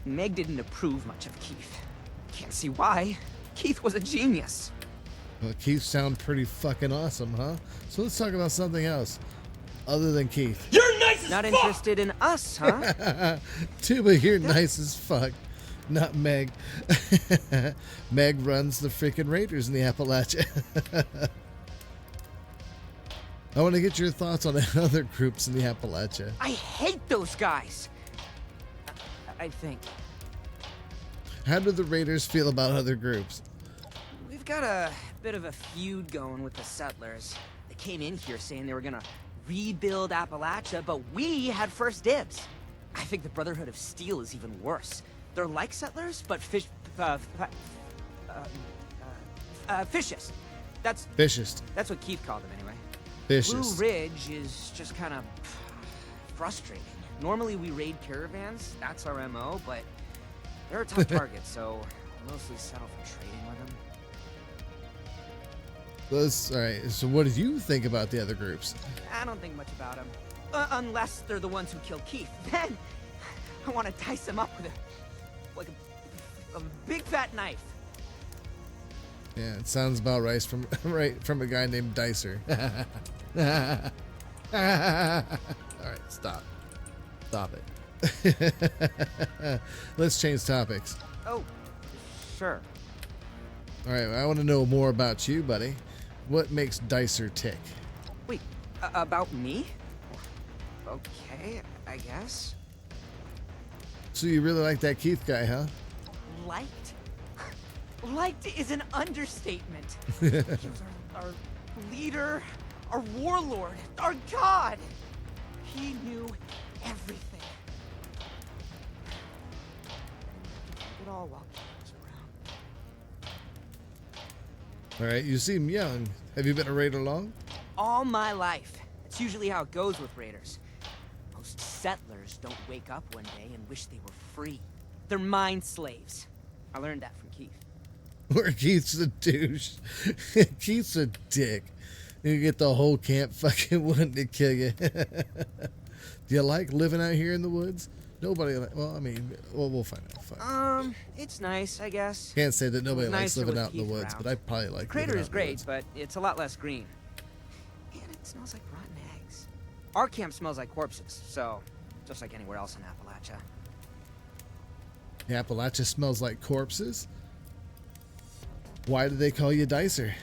Meg didn't approve much of Keith. Can't see why. Keith was a genius. Well, Keith sounds pretty fucking awesome, huh? So let's talk about something else. Other than Keith. You're nice as Not fuck! interested in us, huh? Tuba, you're nice as fuck. Not Meg. Meg runs the freaking Raiders in the Appalachia. I want to get your thoughts on other groups in the Appalachia. I hate those guys. I think. How do the Raiders feel about other groups? We've got a bit of a feud going with the settlers. They came in here saying they were gonna rebuild Appalachia, but we had first dibs. I think the Brotherhood of Steel is even worse. They're like settlers, but fishes. That's Vicious. That's what Keith called him anyway. Vicious. Blue Ridge is just kind of frustrating. Normally we raid caravans, that's our MO, but they're a tough target, so I mostly settle for trading with them. All right. So, what did you think about the other groups? I don't think much about them. Unless they're the ones who killed Keith. Then I want to dice them up with a big fat knife. Yeah, it sounds about right from a guy named Dicer. All right, stop it. Let's change topics. Oh, sure. All right, I want to know more about you, buddy. What makes Dicer tick? Wait, about me? Okay, I guess. So you really like that Keith guy, huh? Liked? Liked is an understatement. He was our leader, our warlord, our god. He knew everything. It all while Keith was around. All right, you seem young. Have you been a raider long? All my life. That's usually how it goes with raiders. Most settlers don't wake up one day and wish they were free. They're mind slaves. I learned that from Keith. Where Keith's a douche. Keith's a dick. You get the whole camp fucking wanting to kill you. Do you like living out here in the woods? Nobody, well, I mean, we'll find out. Fuck. It's nice, I guess. Can't say that nobody likes Nicer living with out in the Keith woods, around. but I probably like Crater living is out in the great, woods. but it's a lot less green. And it smells like rotten eggs. Our camp smells like corpses, so just like anywhere else in Appalachia. Appalachia smells like corpses? Why do they call you Dicer?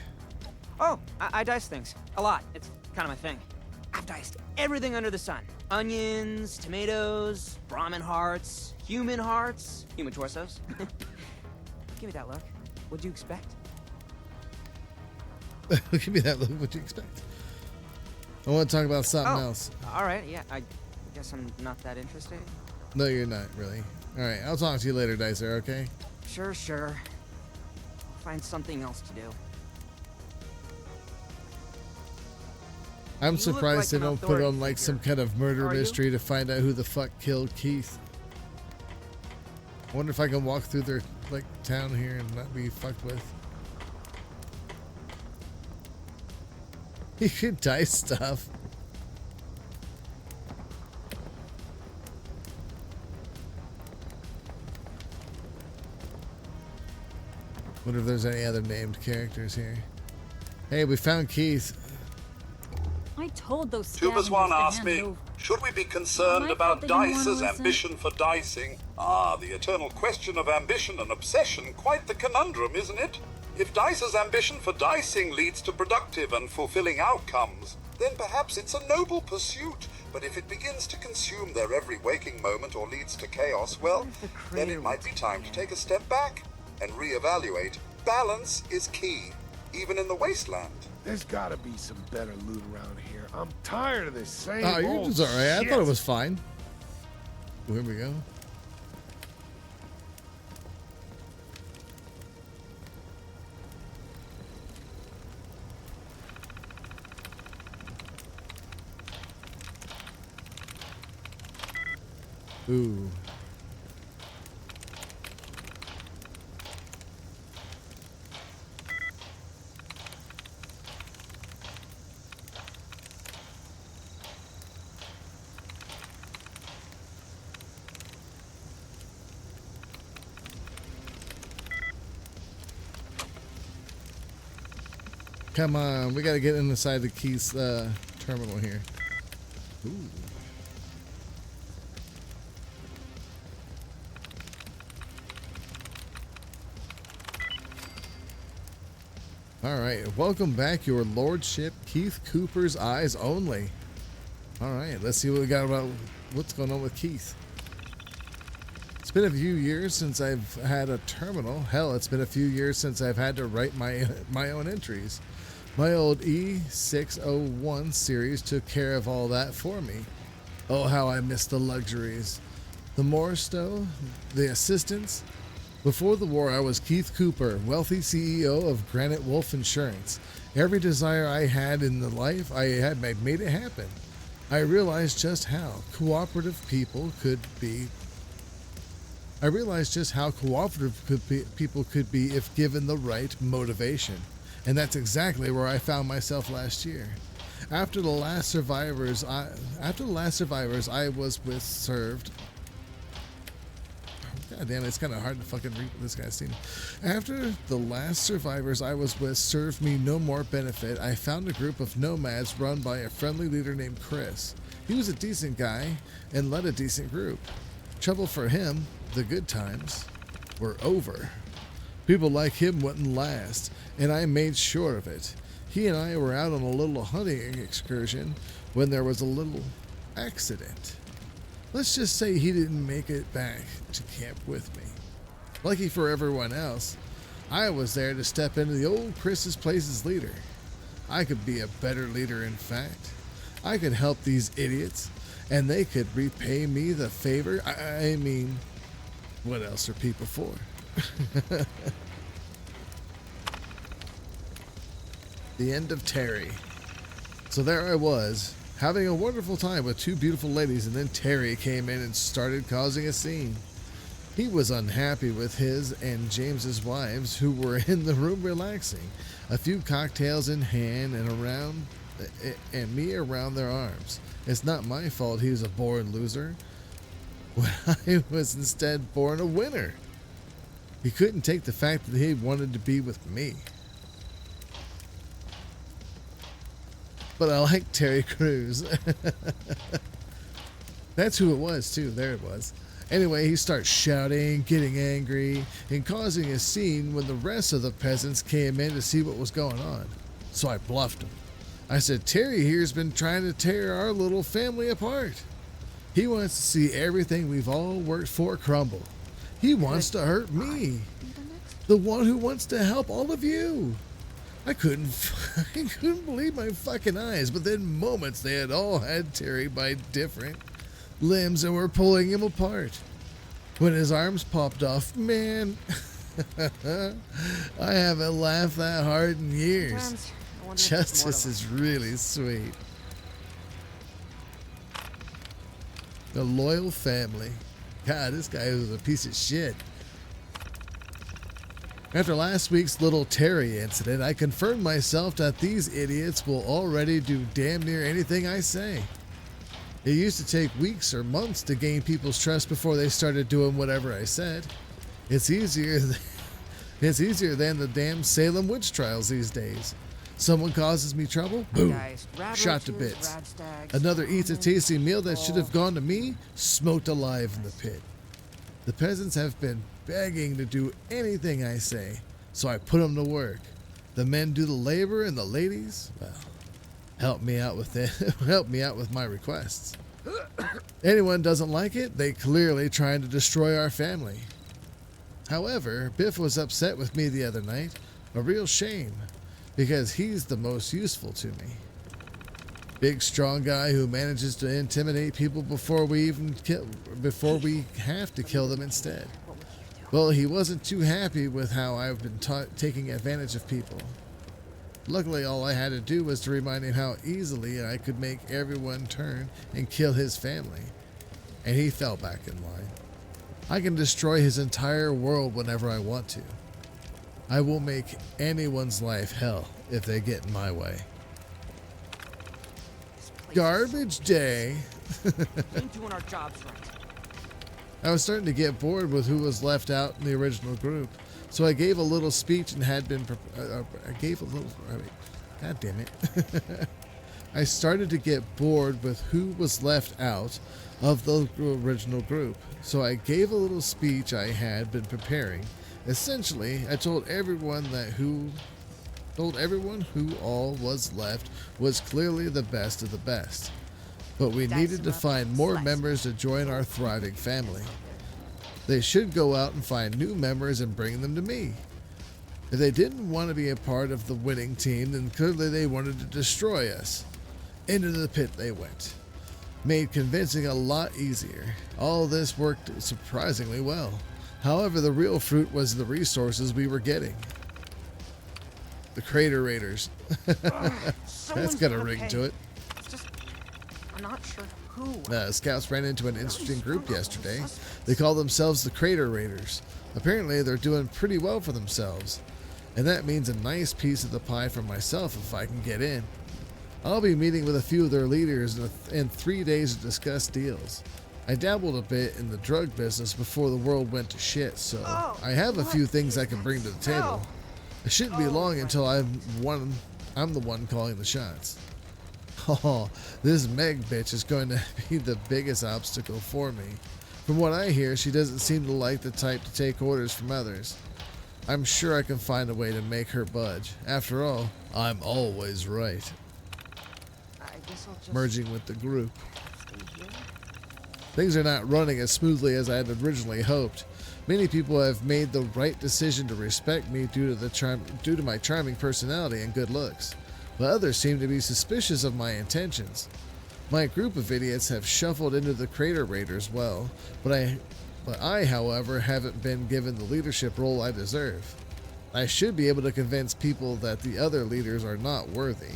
Oh, I dice things. A lot. It's kind of my thing. I've diced everything under the sun. Onions, tomatoes, Brahmin hearts, human torsos. Give me that look. What'd you expect? Give me that look. What you expect? I want to talk about something else. All right, yeah, I guess I'm not that interested. No, you're not, really. All right, I'll talk to you later, Dicer, okay? Sure. I'll find something else to do. I'm You look surprised like they an don't put on authority like some figure. kind of murder Are you? mystery to find out who the fuck killed Keith. I wonder if I can walk through their like town here and not be fucked with. You could dice stuff. Wonder if there's any other named characters here. Hey, we found Keith. I told those Tubers scavengers One to asked hand me, it over. should we be concerned My about fault they didn't wanna Dice's listen. ambition for dicing? Ah, the eternal question of ambition and obsession. Quite the conundrum, isn't it? If Dice's ambition for dicing leads to productive and fulfilling outcomes, then perhaps it's a noble pursuit. But if it begins to consume their every waking moment or leads to chaos, well, then it might be time to take a step back and reevaluate. Balance is key, even in the wasteland. There's gotta be some better loot around here. I'm tired of this same Oh, old yours is alright. I shit. thought it was fine. Oh, here we go. Ooh. Come on, we gotta get inside the Keith's terminal here. Ooh. All right, welcome back, your lordship, Keith Cooper's eyes only. All right, let's see what we got about what's going on with Keith. It's been a few years since I've had a terminal. Hell, it's been a few years since I've had to write my own entries. My old E601 series took care of all that for me. Oh, how I miss the luxuries. The Morristow, the assistants, Before the war, I was Keith Cooper, wealthy CEO of Granite Wolf Insurance. Every desire I had in the life, I made it happen. I realized just how cooperative people could be. People could be if given the right motivation. And that's exactly where I found myself last year. After the last survivors I was with served. God damn it, it's kind of hard to fucking read what this guy's seen. After the last survivors I was with served me no more benefit, I found a group of nomads run by a friendly leader named Chris. He was a decent guy and led a decent group. Trouble for him, the good times were over. People like him wouldn't last, and I made sure of it. He and I were out on a little hunting excursion when there was a little accident. Let's just say he didn't make it back to camp with me. Lucky for everyone else, I was there to step into the old Chris's place as leader. I could be a better leader, in fact. I could help these idiots, and they could repay me the favor. I mean, what else are people for? The end of Terry. So there I was, having a wonderful time with two beautiful ladies, and then Terry came in and started causing a scene. He was unhappy with his and James's wives, who were in the room relaxing, a few cocktails in hand and me around their arms. It's not my fault he was a born loser, when I was instead born a winner. He couldn't take the fact that he wanted to be with me. But I like Terry Crews. That's who it was, too. There it was. Anyway, he starts shouting, getting angry, and causing a scene when the rest of the peasants came in to see what was going on. So I bluffed him. I said, Terry here's been trying to tear our little family apart. He wants to see everything we've all worked for crumble. He wants to hurt me, the one who wants to help all of you. I couldn't believe my fucking eyes, but then moments they had all had Terry by different limbs and were pulling him apart. When his arms popped off, man, I haven't laughed that hard in years. Justice is really sweet. The loyal family. God, this guy was a piece of shit. After last week's little Terry incident, I confirmed myself that these idiots will already do damn near anything I say. It used to take weeks or months to gain people's trust before they started doing whatever I said. It's easier than the damn Salem witch trials these days. Someone causes me trouble, boom, shot to bits. Another eats a tasty meal that should have gone to me, smoked alive in the pit. The peasants have been begging to do anything I say, so I put them to work. The men do the labor, and the ladies, well, help me out with it. Help me out with my requests. Anyone doesn't like it, they clearly trying to destroy our family. However, Biff was upset with me the other night, a real shame, because he's the most useful to me. Big, strong guy who manages to intimidate people before we have to kill them instead. Well, he wasn't too happy with how I've been taking advantage of people. Luckily, all I had to do was to remind him how easily I could make everyone turn and kill his family. And he fell back in line. I can destroy his entire world whenever I want to. I will make anyone's life hell if they get in my way. Garbage day. Ain't doing our jobs right. I was starting to get bored with who was left out in the original group, so I gave a little speech and had been. God damn it! I started to get bored with who was left out of the original group, so I gave a little speech I had been preparing. Essentially, I told everyone who all was left was clearly the best of the best. But we needed to find more members to join our thriving family. They should go out and find new members and bring them to me. If they didn't want to be a part of the winning team, then clearly they wanted to destroy us. Into the pit they went. Made convincing a lot easier. All this worked surprisingly well. However, the real fruit was the resources we were getting. The Crater Raiders. That's got a ring to it. Just, I'm not sure who. Scouts ran into an interesting group yesterday. They call themselves the Crater Raiders. Apparently, they're doing pretty well for themselves. And that means a nice piece of the pie for myself if I can get in. I'll be meeting with a few of their leaders in 3 days to discuss deals. I dabbled a bit in the drug business before the world went to shit, so I have a few things I can bring to the table. It shouldn't be long until I'm the one calling the shots. Oh, this Meg bitch is going to be the biggest obstacle for me. From what I hear, she doesn't seem to like the type to take orders from others. I'm sure I can find a way to make her budge. After all, I'm always right. I guess I'll just Merging with the group. Things are not running as smoothly as I had originally hoped. Many people have made the right decision to respect me due to my charming personality and good looks, but others seem to be suspicious of my intentions. My group of idiots have shuffled into the Crater Raiders well, but I, however, haven't been given the leadership role I deserve. I should be able to convince people that the other leaders are not worthy.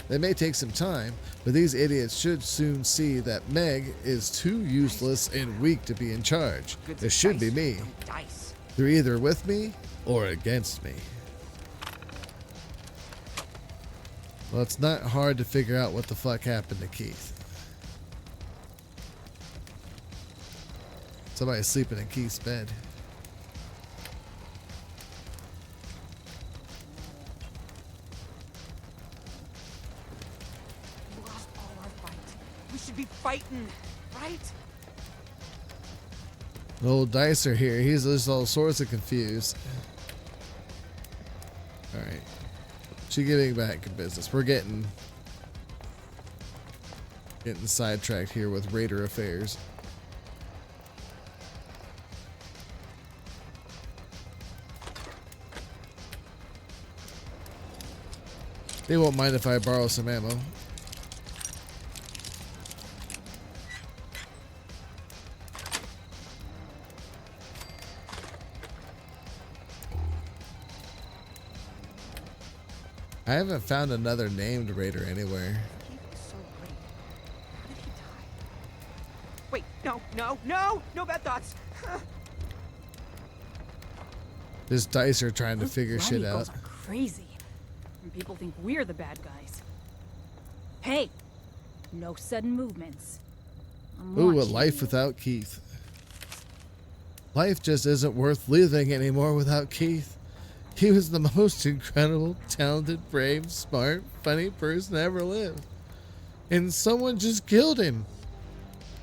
It may take some time, but these idiots should soon see that Meg is too useless and weak to be in charge. It should be me. They're either with me or against me. Well, it's not hard to figure out what the fuck happened to Keith. Somebody's sleeping in Keith's bed. We lost all our fight. We should be fighting, right? Old Dicer here, he's just all sorts of confused. Alright. She getting back in business. We're getting sidetracked here with Raider affairs. They won't mind if I borrow some ammo. I haven't found another named Raider anywhere. Wait, no bad thoughts. This Dicer trying to figure shit out. Eagles are crazy. And people think we're the bad guys. Hey, no sudden movements. Ooh, a life without Keith. Life just isn't worth living anymore without Keith. He was the most incredible, talented, brave, smart, funny person to ever live. And someone just killed him.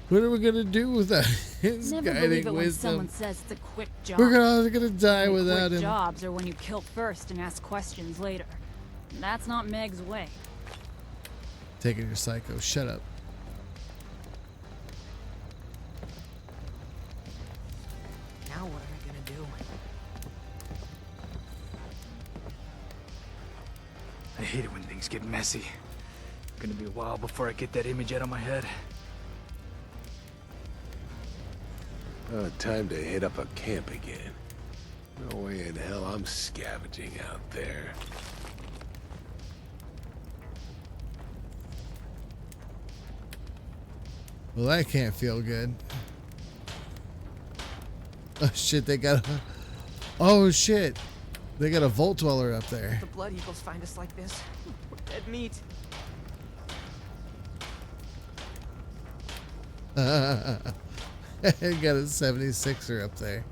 What are we gonna do with that? His Never guiding believe it when wisdom. someone says it's a quick job. We're gonna die without quick him. Jobs are when you kill first and ask questions later. That's not Meg's way. Taking your psycho. Shut up. Now what am I gonna do? I hate it when things get messy. Gonna be a while before I get that image out of my head. Time to hit up a camp again. No way in hell I'm scavenging out there. Well, that can't feel good. Oh shit, they got a... Oh shit. They got a Vault Dweller up there. The Blood Eagles find us like this. We're dead meat. Got a 76er up there.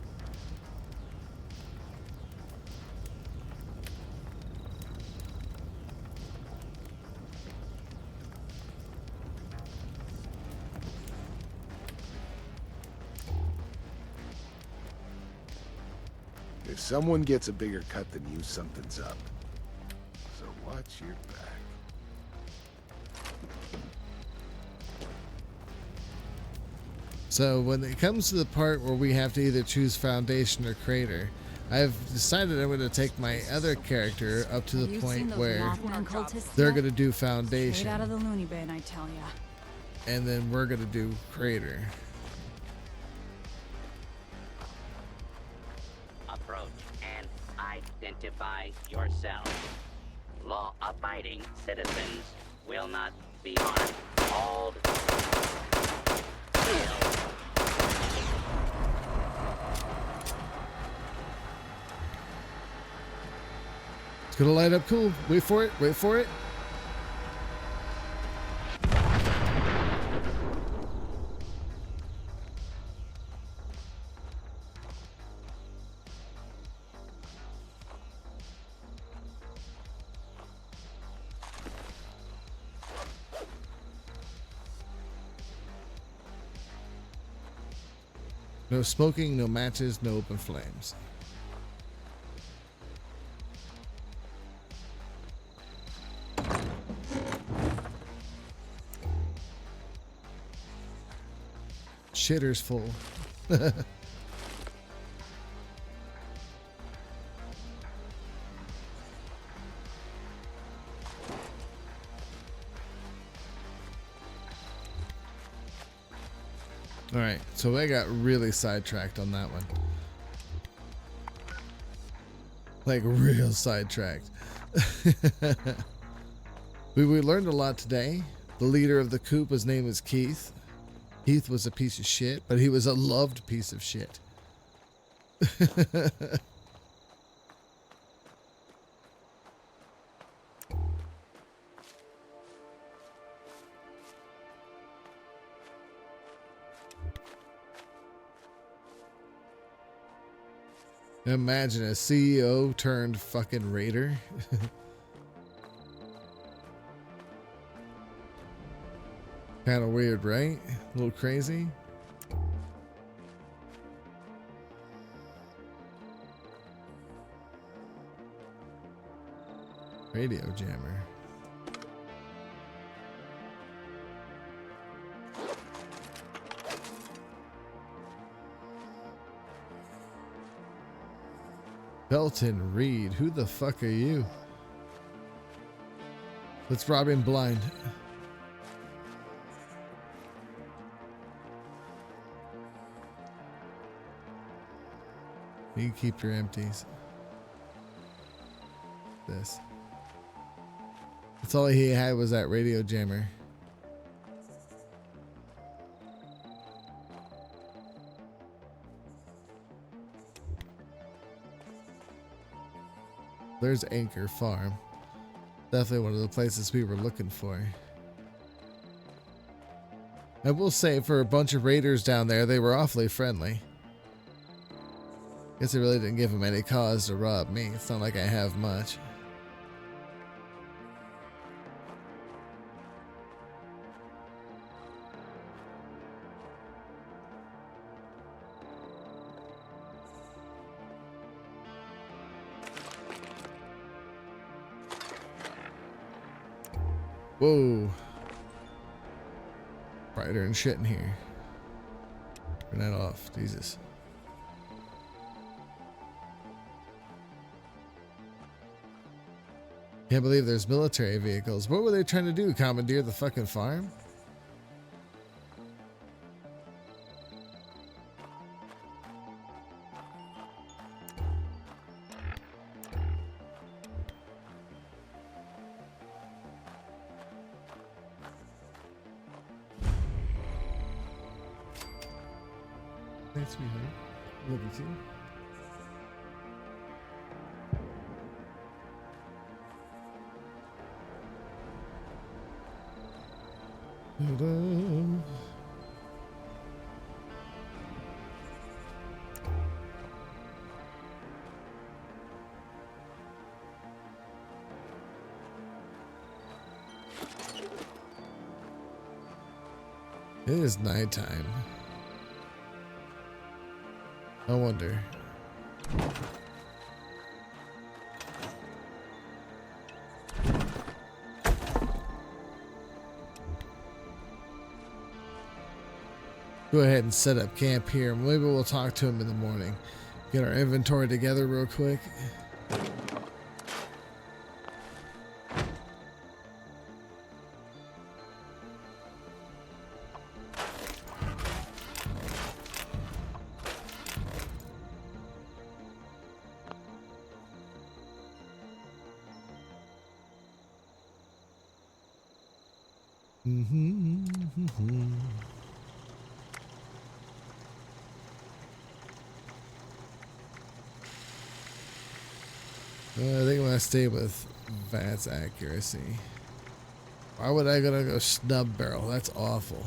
If someone gets a bigger cut than you, something's up. So watch your back. So when it comes to the part where we have to either choose Foundation or Crater, I've decided I'm going to take my other character up to the point where they're going to do Foundation. Straight out of the loony bin, I tell ya. And then we're going to do Crater. Identify yourself. Law-abiding citizens will not be harmed. Hold. It's gonna light up cool. Wait for it. Wait for it. No smoking, no matches, no open flames. Shitter's full. All right, so I got really sidetracked on that one. Like real sidetracked. We learned a lot today. The leader of the coup, his name is Keith. Keith was a piece of shit, but he was a loved piece of shit. Imagine a CEO turned fucking raider. Kind of weird, right? A little crazy. Radio jammer. Belton Reed, who the fuck are you? Let's rob him blind. You can keep your empties. This. That's all he had was that radio jammer. There's Anchor Farm. Definitely one of the places we were looking for. I will say, for a bunch of raiders down there, they were awfully friendly. Guess I really didn't give him any cause to rob me. It's not like I have much. Whoa. Brighter and shit in here. Turn that off. Jesus. Can't believe there's military vehicles. What were they trying to do? Commandeer the fucking farm? Thanks, sweetheart. Love you too. It is nighttime. I wonder. Go ahead and set up camp here. Maybe we'll talk to him in the morning. Get our inventory together real quick. I think I'm gonna stay with Vat's accuracy. Why would I gonna go snub barrel? That's awful.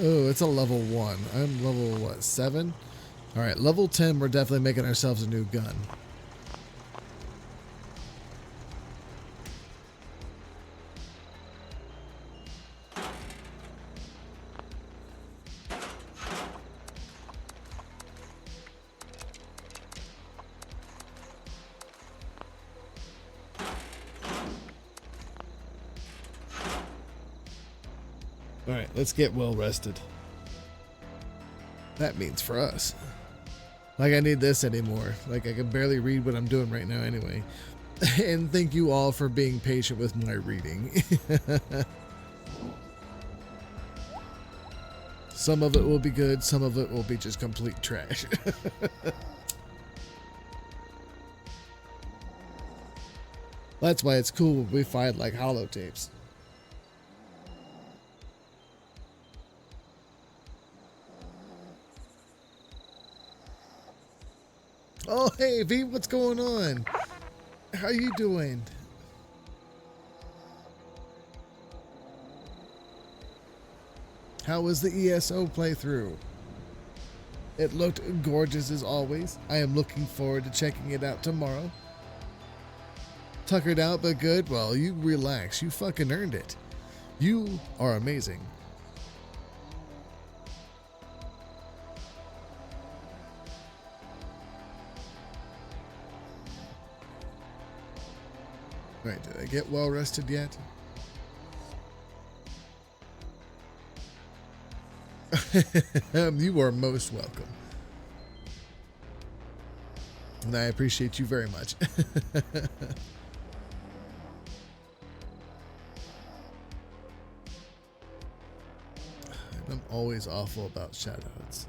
Oh, it's a level 1. I'm level, what, 7? Alright, level 10, we're definitely making ourselves a new gun. Alright, let's get well rested. That means for us. Like I need this anymore. Like I can barely read what I'm doing right now anyway. And thank you all for being patient with my reading. Some of it will be good, some of it will be just complete trash. That's why it's cool when we find like holotapes. Oh, hey, V, what's going on? How you doing? How was the ESO playthrough? It looked gorgeous as always. I am looking forward to checking it out tomorrow. Tuckered out but good? Well, you relax. You fucking earned it. You are amazing. Right, did I get well rested yet? You are most welcome. And I appreciate you very much. I'm always awful about shoutouts.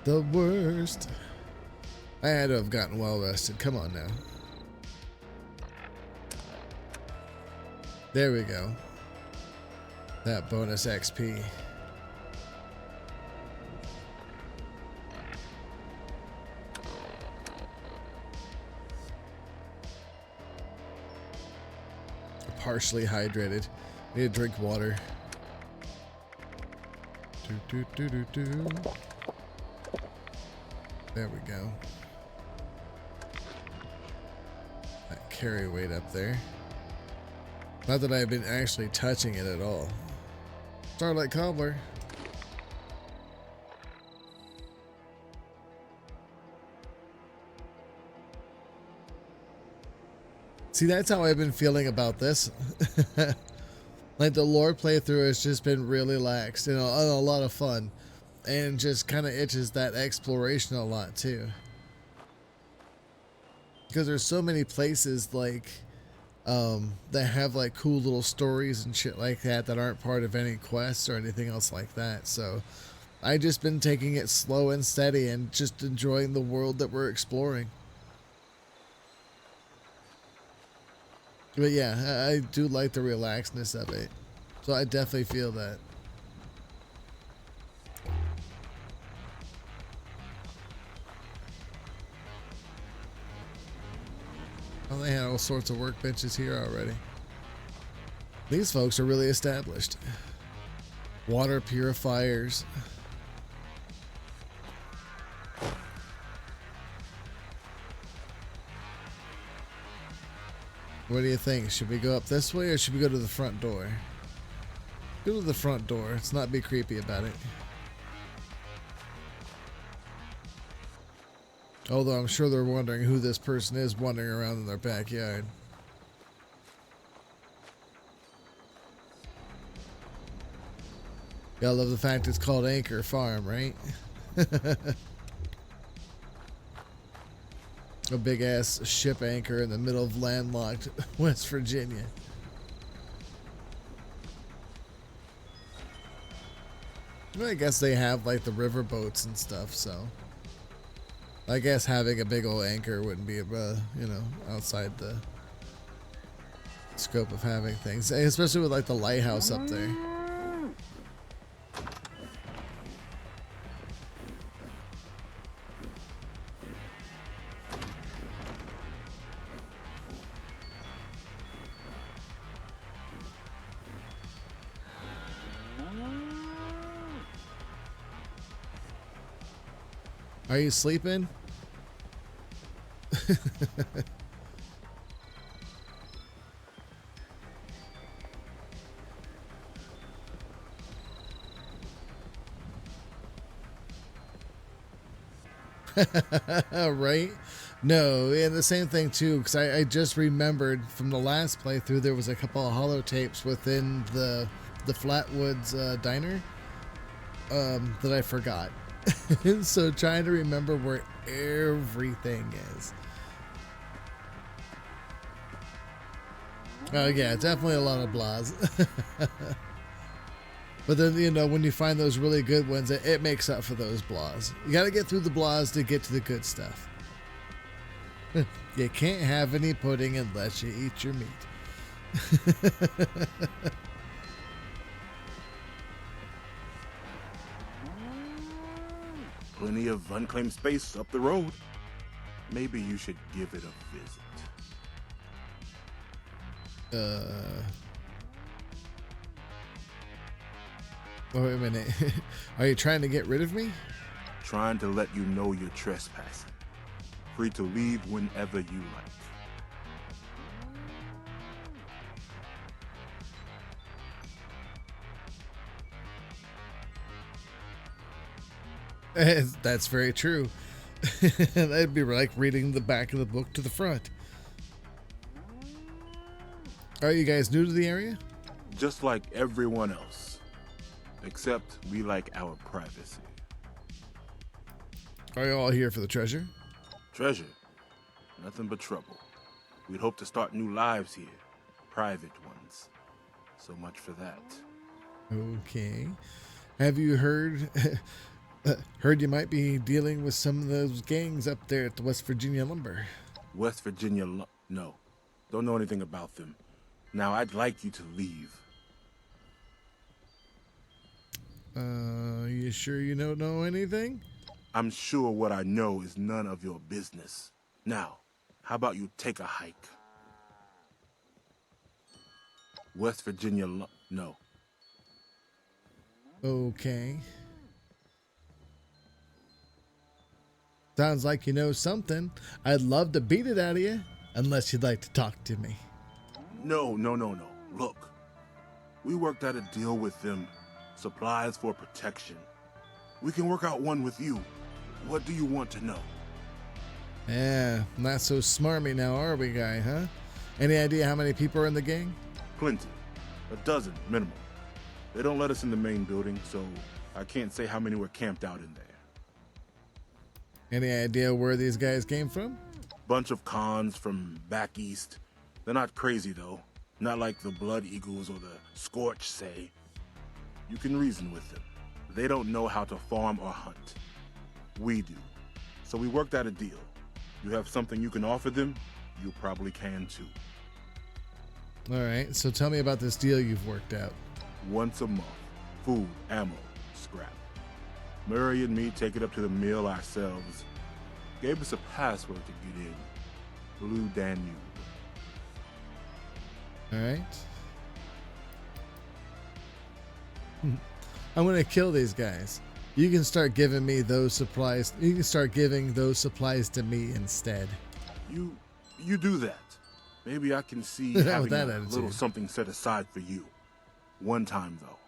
The worst. I had to have gotten well rested. Come on now. There we go. That bonus XP. Partially hydrated. Need to drink water. There we go. That carry weight up there. Not that I've been actually touching it at all. Starlight Cobbler. See, that's how I've been feeling about this. Like the lore playthrough has just been really lax, you know, a lot of fun. And just kind of itches that exploration a lot too. Because there's so many places like that have like cool little stories and shit like that that aren't part of any quests or anything else like that. So I just been taking it slow and steady and just enjoying the world that we're exploring. But yeah, I do like the relaxedness of it. So I definitely feel that. Well, they had all sorts of workbenches here already. These folks are really established. Water purifiers. What do you think? Should we go up this way or should we go to the front door? Go to the front door. Let's not be creepy about it. Although I'm sure they're wondering who this person is wandering around in their backyard. Yeah, I love the fact it's called Anchor Farm, right? A big ass ship anchor in the middle of landlocked West Virginia. Well, I guess they have like the river boats and stuff, so I guess having a big old anchor wouldn't be, you know, outside the scope of having things, especially with like the lighthouse up there. Are you sleeping? Right? No, and the same thing too, because I just remembered from the last playthrough there was a couple of holotapes within the Flatwoods diner that I forgot. So trying to remember where everything is. Oh yeah, definitely a lot of blahs. But then, you know, when you find those really good ones, it makes up for those blahs. You got to get through the blahs to get to the good stuff. You can't have any pudding unless you eat your meat. Plenty of unclaimed space up the road. Maybe you should give it a visit. Oh, wait a minute. Are you trying to get rid of me? Trying to let you know you're trespassing. Free to leave whenever you like. That's very true. That'd be like reading the back of the book to the front. Are you guys new to the area? Just like everyone else. Except we like our privacy. Are you all here for the treasure? Treasure? Nothing but trouble. We'd hope to start new lives here. Private ones. So much for that. Okay. Have you heard you might be dealing with some of those gangs up there at the West Virginia Lumber? West Virginia no. Don't know anything about them. Now, I'd like you to leave. You sure you don't know anything? I'm sure what I know is none of your business. Now, how about you take a hike? West Virginia no. Okay. Sounds like you know something. I'd love to beat it out of you, unless you'd like to talk to me. No. Look, we worked out a deal with them. Supplies for protection. We can work out one with you. What do you want to know? Yeah, not so smarmy now, are we, guy, huh? Any idea how many people are in the gang? Plenty. 12 minimum. They don't let us in the main building, so I can't say how many were camped out in there. Any idea where these guys came from? Bunch of cons from back east. They're not crazy, though. Not like the Blood Eagles or the Scorch, say. You can reason with them. They don't know how to farm or hunt. We do. So we worked out a deal. You have something you can offer them, you probably can too. All right, so tell me about this deal you've worked out. Once a month. Food, ammo, scrap. Murray and me take it up to the mill ourselves. Gave us a password to get in. Blue Danube. All right. I'm gonna kill these guys. You can start giving me those supplies. You can start giving those supplies to me instead. You do that. Maybe I can see With having that a attitude. little something set aside for you. One time, though.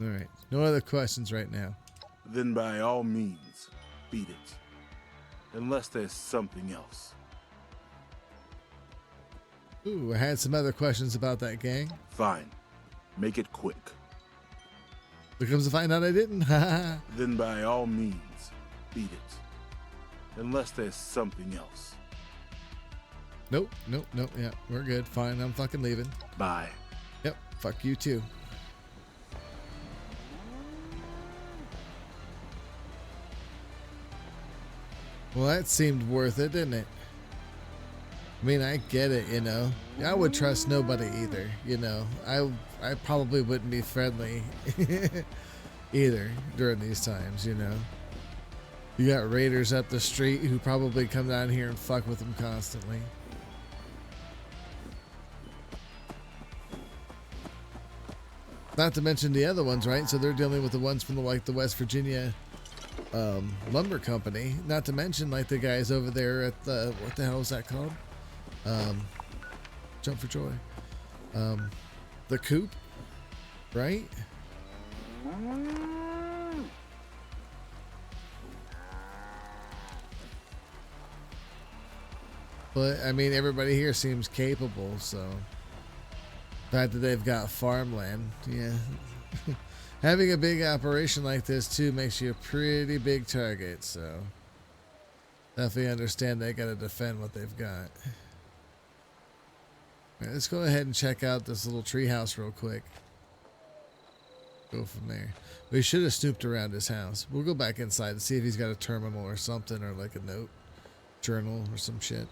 All right. No other questions right now. Then by all means, beat it. Unless there's something else. Ooh, I had some other questions about that gang. Fine. Make it quick. But comes to find out I didn't. Then by all means, beat it. Unless there's something else. Nope. Yeah, we're good. Fine, I'm fucking leaving. Bye. Yep, fuck you too. Well, that seemed worth it, didn't it? I mean, I get it, you know. I would trust nobody either, you know. I probably wouldn't be friendly either during these times, you know. You got raiders up the street who probably come down here and fuck with them constantly. Not to mention the other ones, right? So they're dealing with the ones from the West Virginia lumber company. Not to mention like the guys over there at the, what the hell is that called? Jump for joy. The Coop, right? But I mean, everybody here seems capable, so the fact that they've got farmland, yeah. Having a big operation like this too makes you a pretty big target, so definitely understand they gotta defend what they've got. All right, let's go ahead and check out this little treehouse real quick. Go from there. We should have snooped around his house. We'll go back inside and see if he's got a terminal or something, or like a note journal or some shit.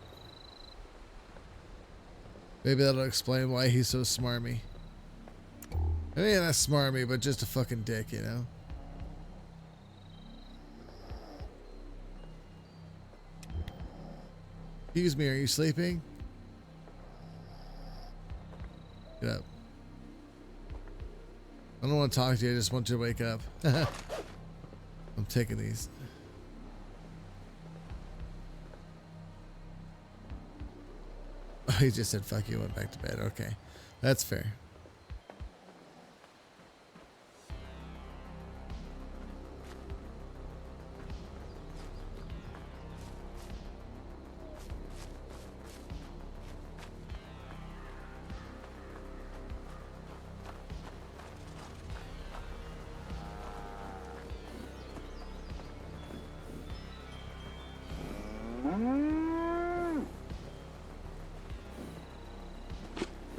Maybe that'll explain why he's so smarmy. I mean, not smarmy, but just a fucking dick, you know? Excuse me, are you sleeping? Get up. I don't want to talk to you, I just want you to wake up. I'm taking these. Oh, he just said fuck you, went back to bed. Okay, that's fair.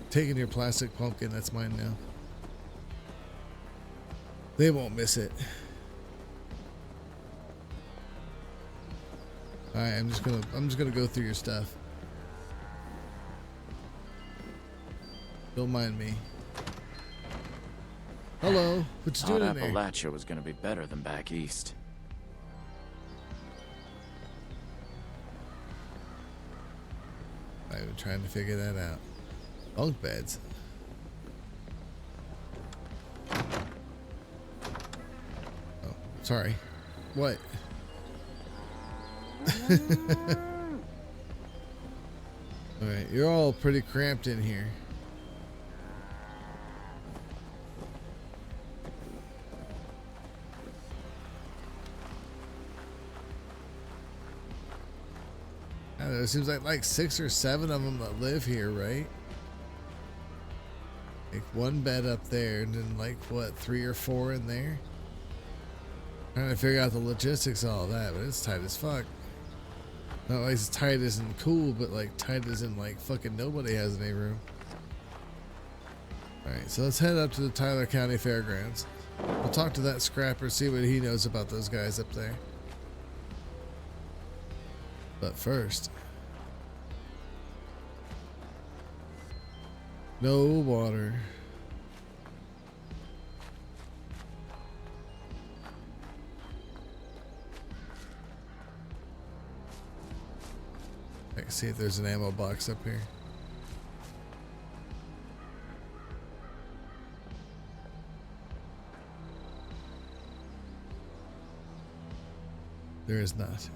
Taking your plastic pumpkin, that's mine now. They won't miss it. Alright, I'm just gonna go through your stuff. Don't mind me. Hello, what you doing in there? Appalachia was gonna be better than back east. I've been trying to figure that out. Bunk beds. Oh, sorry. What? Alright, you're all pretty cramped in here. I don't know, it seems like 6 or 7 of them that live here, right? Like one bed up there, and then like what, 3 or 4 in there? Trying to figure out the logistics of all that, but it's tight as fuck. Not like it's tight as in cool, but like tight as in like fucking nobody has any room. Alright, so let's head up to the Tyler County Fairgrounds. We'll talk to that scrapper, see what he knows about those guys up there. But first, no water. I can see if there's an ammo box up here. There is not.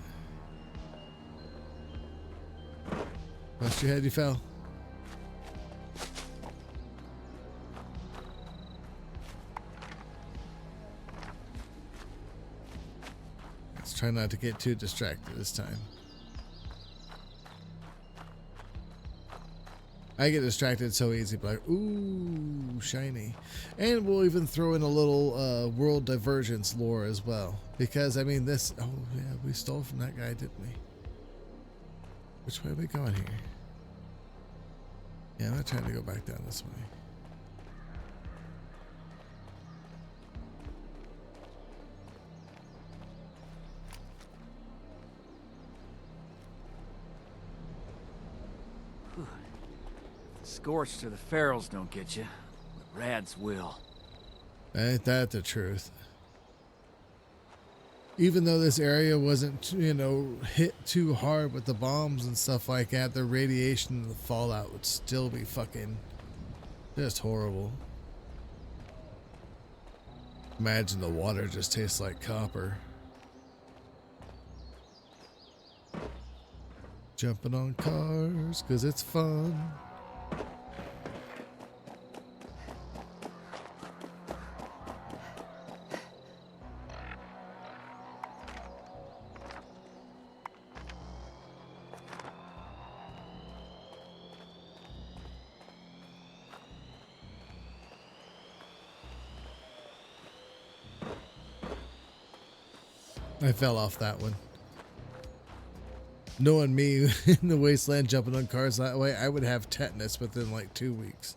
Rest your head, you fell. Let's try not to get too distracted this time. I get distracted so easy, but like, ooh, shiny. And we'll even throw in a little world divergence lore as well. Because, I mean, this... Oh, yeah, we stole from that guy, didn't we? Which way are we going here? Yeah, I'm not trying to go back down this way. Scorched or the ferals don't get you, but rads will. Ain't that the truth? Even though this area wasn't, you know, hit too hard with the bombs and stuff like that, the radiation and the fallout would still be fucking just horrible. Imagine the water just tastes like copper. Jumping on cars, 'cause it's fun. I fell off that one. Knowing me in the wasteland jumping on cars that way, I would have tetanus within like 2 weeks.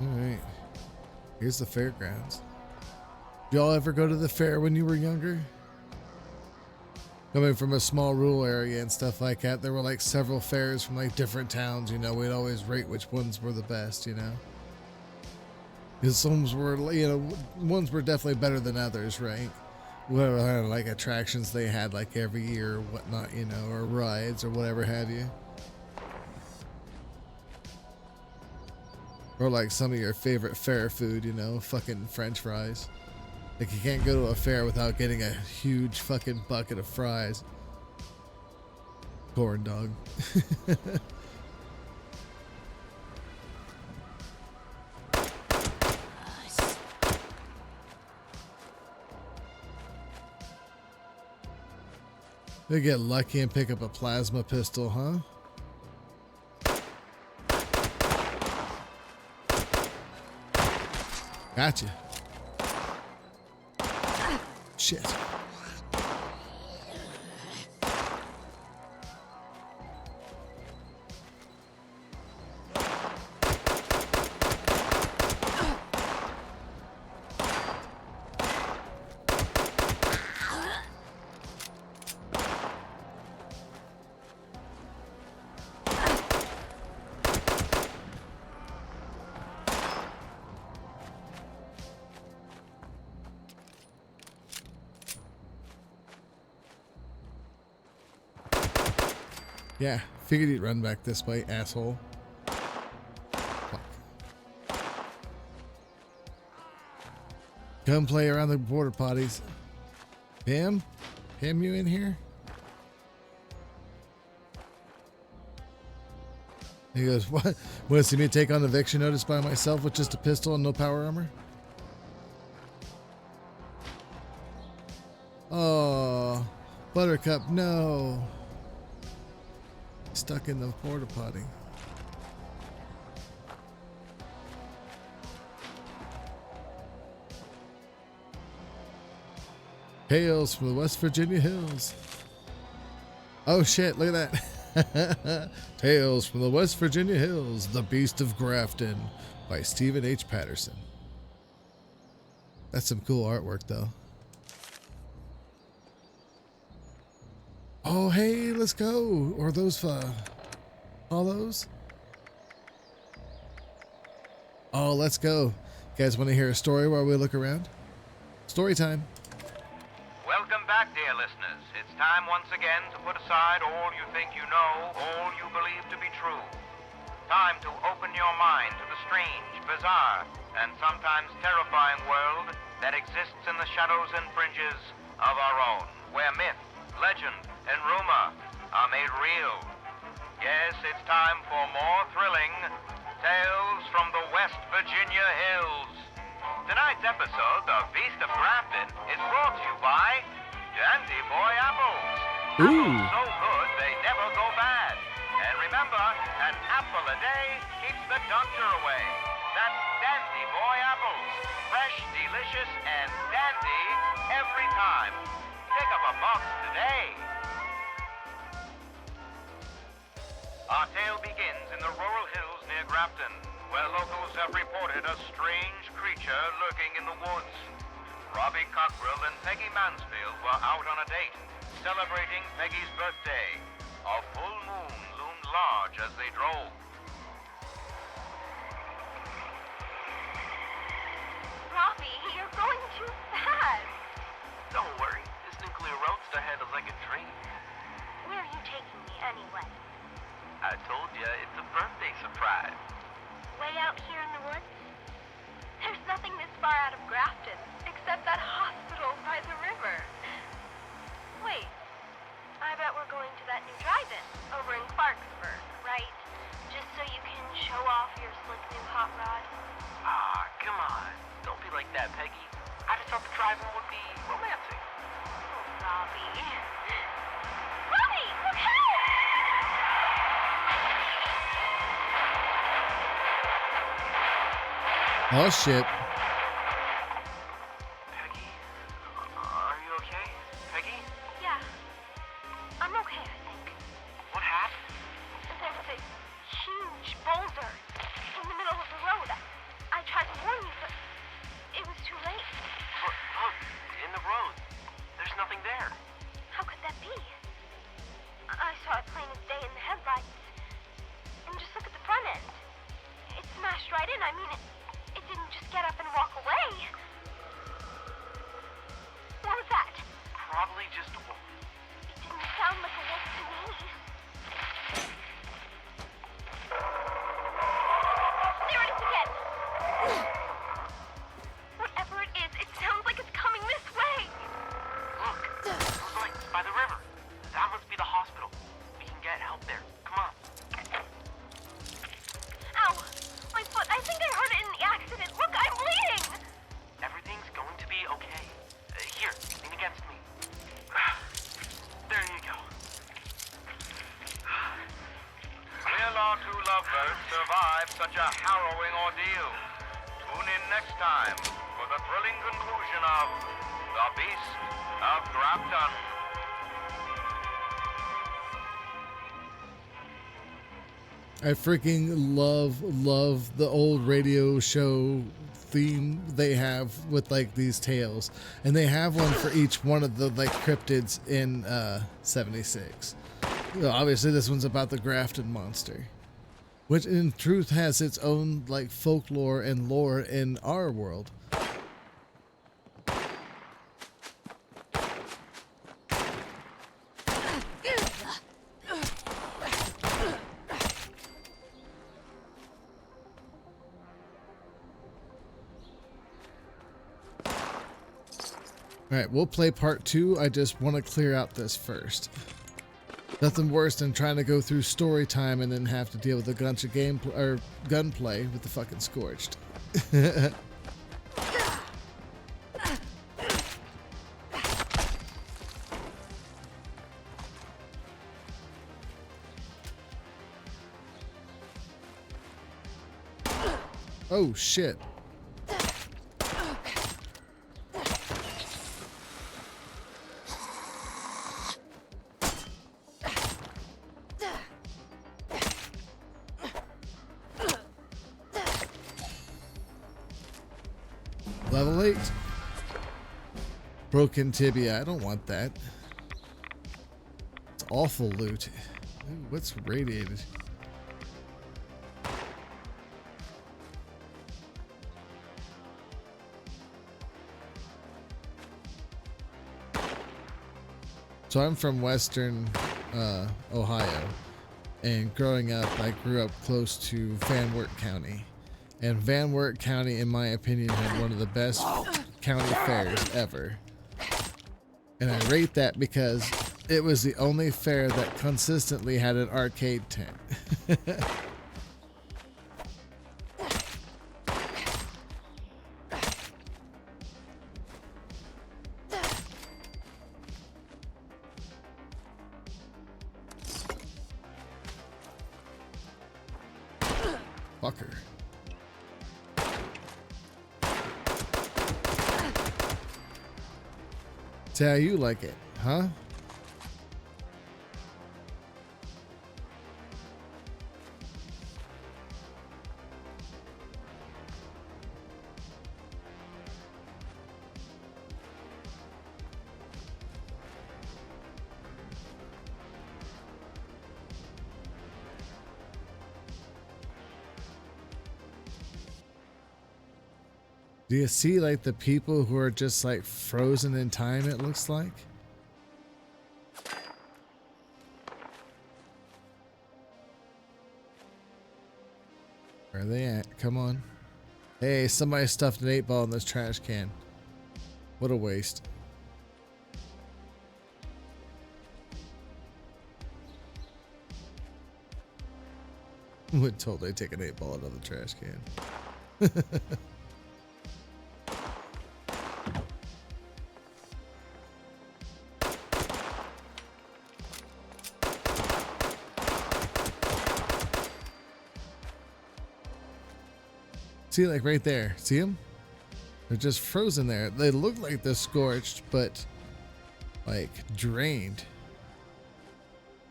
Alright. Here's the fairgrounds. Did y'all ever go to the fair when you were younger? Coming from a small rural area and stuff like that, there were like several fairs from like different towns, you know, we'd always rate which ones were the best, you know. Because some were, you know, ones were definitely better than others, right? Whatever kind of like attractions they had like every year or whatnot, you know, or rides or whatever have you. Or like some of your favorite fair food, you know, fucking French fries. Like you can't go to a fair without getting a huge fucking bucket of fries. Corn dog. They get lucky and pick up a plasma pistol, huh? Gotcha. Shit. Yeah, figured he'd run back this way, asshole. Fuck. Come play around the border potties. Pim? Pim, you in here? He goes, what? Want to see me take on eviction notice by myself with just a pistol and no power armor? Oh, Buttercup, no. Stuck in the porta potty. Hails from the West Virginia hills. Oh shit, look at that. Tales from the West Virginia hills, The Beast of Grafton by Stephen H. Patterson. That's some cool artwork though. Oh, hey, let's go. Or those, all those? Oh, let's go. You guys want to hear a story while we look around? Story time. Welcome back, dear listeners. It's time once again to put aside all you think you know, all you believe to be true. Time to open your mind to the strange, bizarre, and sometimes terrifying world that exists in the shadows and fringes of our own, where myth, legend, and rumor are made real. Yes, it's time for more thrilling Tales from the West Virginia hills. Tonight's episode of Beast of Grafton is brought to you by Dandy Boy Apples. Apples so good they never go bad. And remember, an apple a day keeps the doctor away. That's Dandy Boy Apples. Fresh, delicious, and dandy every time. Pick up a box today. Our tale begins in the rural hills near Grafton, where locals have reported a strange creature lurking in the woods. Robbie Cockrell and Peggy Mansfield were out on a date, celebrating Peggy's birthday. A full moon loomed large as they drove. Robbie, you're going too fast. Don't worry, this nuclear roadster handles like a dream. Where are you taking me anyway? I told you, it's a birthday surprise. Way out here in the woods? There's nothing this far out of Grafton, except that hospital by the river. Wait, I bet we're going to that new drive-in over in Clarksburg, right? Just so you can show off your slick new hot rod? Ah, come on. Don't be like that, Peggy. I just thought the driving would be romantic. Oh, Robbie. Robbie, look out! Oh shit. Peggy? Are you okay? Peggy? Yeah. I'm okay, I think. What happened? There was a huge boulder in the middle of the road. I tried to warn you, but it was too late. Look, in the road. There's nothing there. How could that be? I saw it plain as day in the headlights. And just look at the front end. It smashed right in. I mean, it didn't just get up and walk away. What was that? Probably just a wolf. It didn't sound like a wolf to me. There it is again. Whatever it is, it sounds like it's coming this way. Look, those lights by the river. That must be the hospital. We can get help there. Come on. Ow! My foot. I think I hurt it in the accident. Look, I'm bleeding! Everything's going to be okay. Here, lean against me. There you go. Will our two lovebirds survive such a harrowing ordeal? Tune in next time for the thrilling conclusion of The Beast of Grafton. I freaking love the old radio show theme they have with like these tales, and they have one for each one of the like cryptids in 76. Obviously this one's about the Grafton monster, which in truth has its own like folklore and lore in our world. Alright, we'll play part 2. I just want to clear out this first. Nothing worse than trying to go through story time and then have to deal with a bunch of gunplay with the fucking Scorched. Oh shit. Level 8. Broken tibia. I don't want that. It's awful loot. Ooh, what's radiated? So I'm from Western Ohio, and growing up, I grew up close to Van Wert County. And Van Wert County, in my opinion, had one of the best county fairs ever. And I rate that because it was the only fair that consistently had an arcade tent. Fucker. See how you like it, huh? Do you see like the people who are just like frozen in time, it looks like? Where are they at? Come on. Hey, somebody stuffed an 8-ball in this trash can. What a waste. Would totally take an 8-ball out of the trash can. See, like right there. See them? They're just frozen there. They look like they're scorched, but like drained.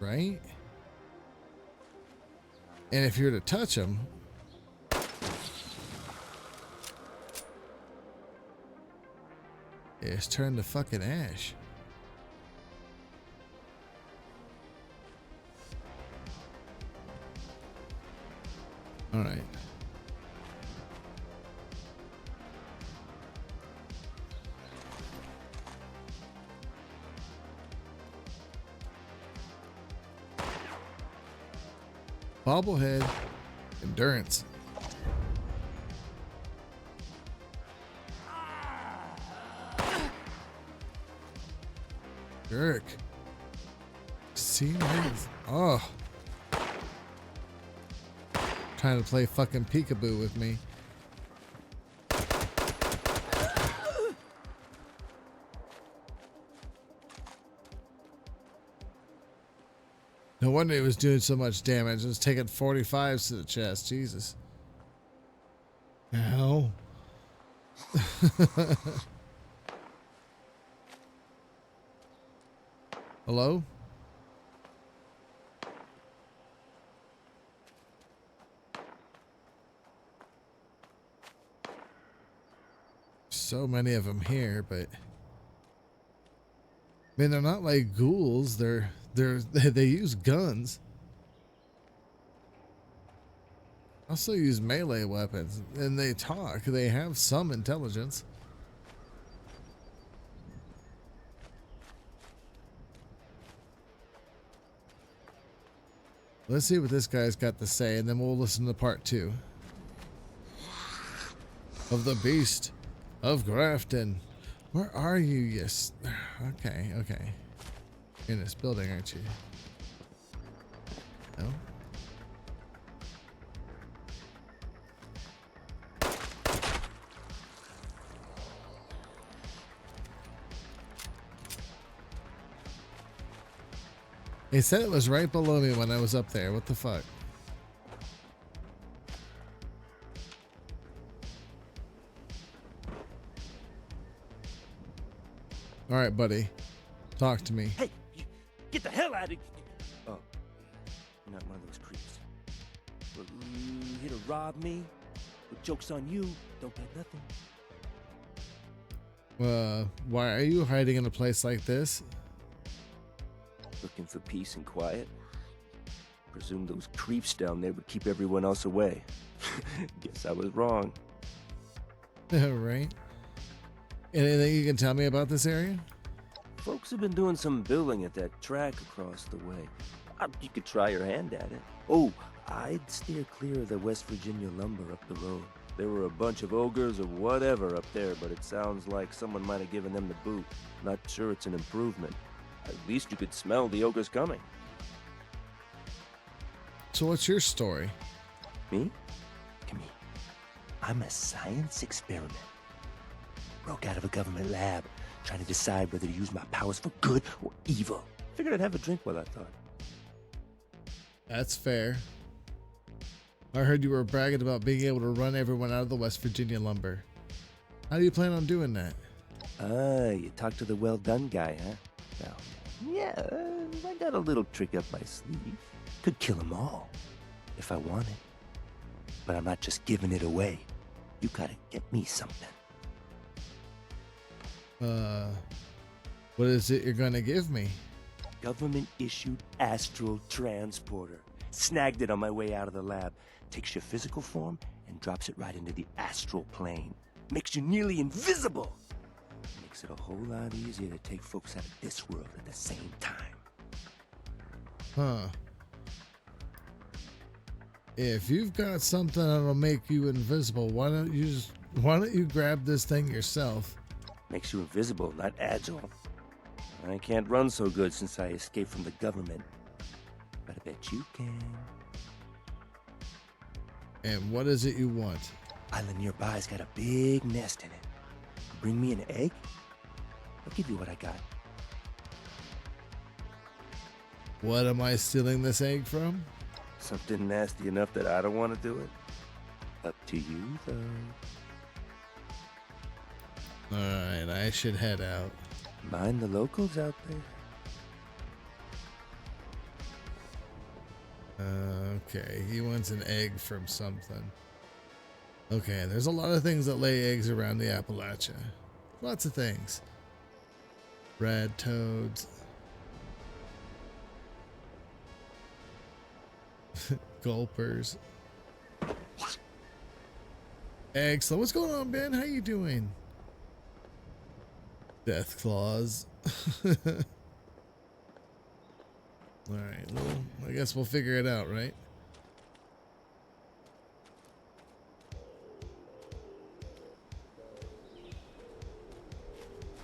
Right? And if you were to touch them, it's turned to fucking ash. All right. Bobblehead endurance. Jerk. See? Oh. Trying to play fucking peekaboo with me. No wonder he was doing so much damage. It was taking 45s to the chest. Jesus. Ow. Hello? So many of them here, but I mean, they're not like ghouls. They use guns. Also use melee weapons, and they talk. They have some intelligence. Let's see what this guy's got to say, and then we'll listen to part 2 of the Beast of Grafton. Where are you? Yes. Okay, okay. In this building, aren't you? No? He said it was right below me when I was up there. What the fuck? All right, buddy. Talk to me. Hey, get the hell out of here. Oh, you're not one of those creeps. Well, you here to rob me? But joke's on you. Don't get nothing. Why are you hiding in a place like this? Looking for peace and quiet. Presume those creeps down there would keep everyone else away. Guess I was wrong. Right. Anything you can tell me about this area? Folks have been doing some building at that track across the way. You could try your hand at it. Oh, I'd steer clear of the West Virginia lumber up the road. There were a bunch of ogres or whatever up there, but it sounds like someone might have given them the boot. Not sure it's an improvement. At least you could smell the ogres coming. So what's your story? Me? Come here. I'm a science experiment. Broke out of a government lab, trying to decide whether to use my powers for good or evil. Figured I'd have a drink while I thought. That's fair. I heard you were bragging about being able to run everyone out of the West Virginia lumber. How do you plan on doing that? You talked to the well done guy, huh? Well, yeah, I got a little trick up my sleeve. Could kill them all, if I wanted. But I'm not just giving it away. You gotta get me something. What is it you're gonna give me? Government-issued astral transporter. Snagged it on my way out of the lab. Takes your physical form and drops it right into the astral plane. Makes you nearly invisible. Makes it a whole lot easier to take folks out of this world at the same time. Huh. If you've got something that'll make you invisible, why don't you grab this thing yourself? Makes you invisible, not agile. I can't run so good since I escaped from the government. But I bet you can. And what is it you want? Island nearby's got a big nest in it. Bring me an egg? I'll give you what I got. What am I stealing this egg from? Something nasty enough that I don't want to do it? Up to you, though. Alright, I should head out. Mind the locals out there. Okay, he wants an egg from something. Okay, there's a lot of things that lay eggs around the Appalachia. Lots of things. Red toads. Gulpers. Excellent. What's going on, Ben? How you doing? Death claws. Alright, well, I guess we'll figure it out, right?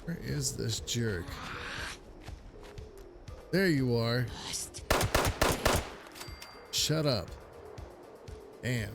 Where is this jerk? There you are. Shut up. Damn.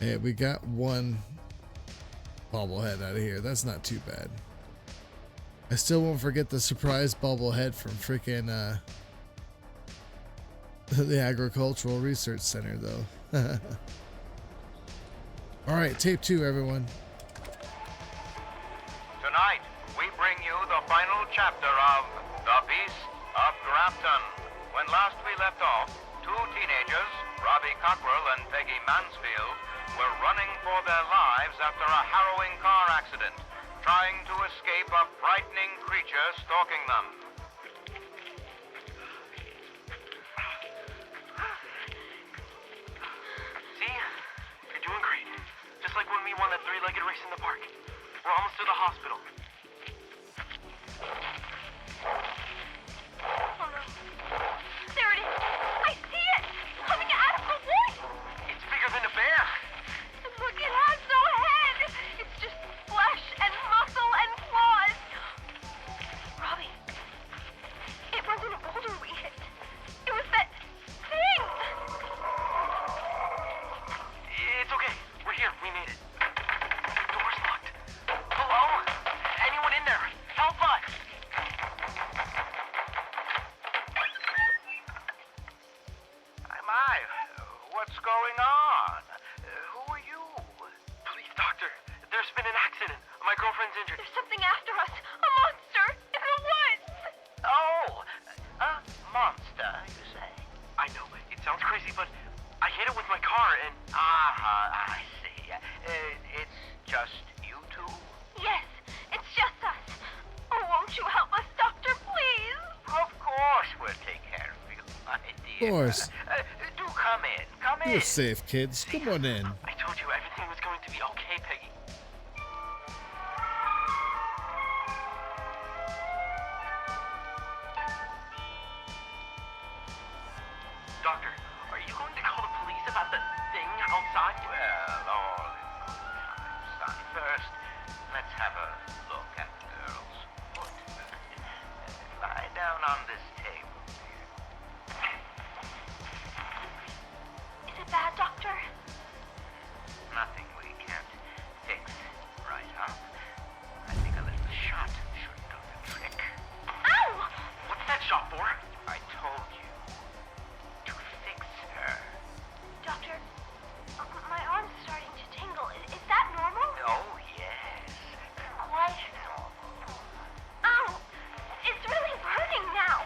Hey, we got one bobblehead out of here. That's not too bad. I still won't forget the surprise bobblehead from freaking the Agricultural Research Center, though. All right, tape 2, everyone. Tonight, we bring you the final chapter of The Beast of Grafton. When last we left off, 2 teenagers, Robbie Cockrell and Peggy Mansfield, were running for their lives after a harrowing car accident, trying to escape a frightening creature stalking them. See? You're doing great. Just like when we won that 3-legged race in the park. We're almost to the hospital. Oh no. There it is. I see it! Coming out of the woods! It's bigger than a bear. And look, it has no head! It's just flesh and muscle and claws! Robbie, it wasn't a boulder we hit. It was that thing! It's okay. We're here. We made it. Door's locked. Hello? Anyone in there? Help us! My, what's going on? Who are you? Please, doctor. There's been an accident. My girlfriend's injured. There's something after us! A monster! In the woods! Oh, a monster, you say? I know. It sounds crazy, but I hit it with my car and... I see. It's just you two? Yes, it's just us. Oh, won't you help us, doctor, please? Of course we'll take care of you, my dear. Of course. Do come in. Come in. You're safe, kids. Come on in. I told you everything was going to be okay, Peggy. Doctor, are you going to call the police about the thing outside? Well, all in good time, son. First, let's have a look at the girls. down on this table, dear. Is it bad, Doctor? Nothing we can't fix right up. I think a little shot should do the trick. Ow! What's that shot for? I told you to fix her. Doctor, my arm's starting to tingle. Is that normal? Oh, yes. Quite normal. Ow! It's really burning now.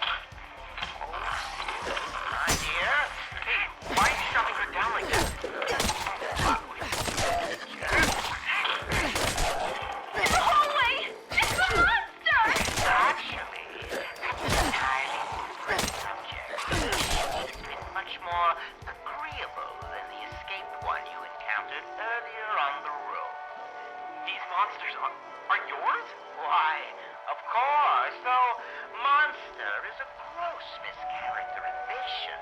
My dear. Hey, why are you shoving her down like that? In the hallway! It's the monster! Actually, that's an entirely different subject. It's been much more agreeable than the escaped one you encountered earlier on the road. These monsters are yours? Why, of course, though monster is a gross mischaracterization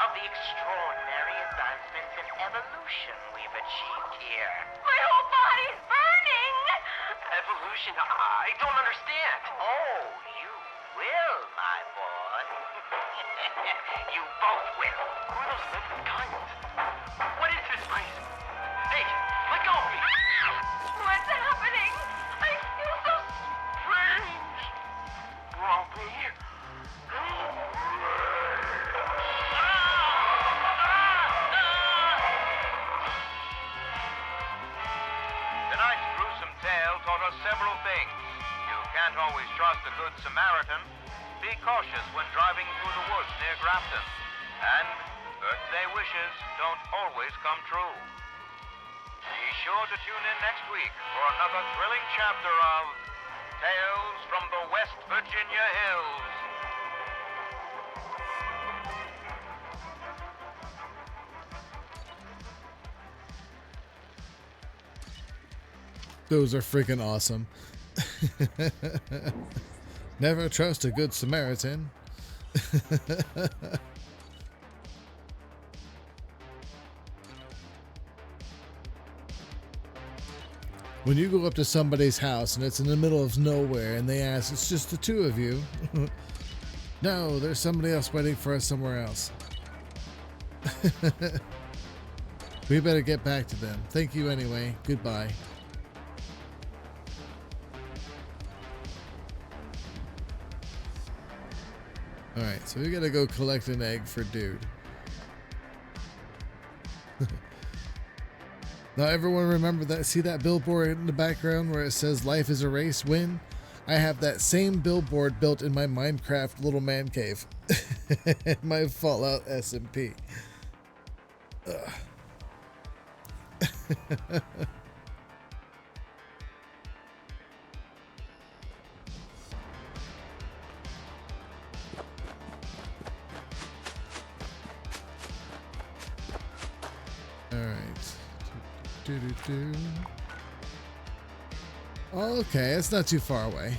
of the extraordinary advancements in evolution we've achieved here. My whole body's burning! Evolution? I don't understand. Oh, you will, my boy. You both will. Who are those living guns? What is this place? Hey, let go of me! What's happening? I feel so Strange! Grumpy. Tonight's gruesome tale taught us several things. You can't always trust a good Samaritan. Be cautious when driving through the woods near Grafton. And birthday wishes don't always come true. Be sure to tune in next week for another thrilling chapter of Tales from the West Virginia Hills. Those are freaking awesome. Never trust a good Samaritan. When you go up to somebody's house and it's in the middle of nowhere and they ask, it's just the two of you. No, there's somebody else waiting for us somewhere else. We better get back to them. Thank you anyway. Goodbye. Alright, so we gotta go collect an egg for dude. Now everyone remember that, see that billboard in the background where it says life is a race, win? I have that same billboard built in my Minecraft little man cave. My Fallout SMP. Okay, it's not too far away.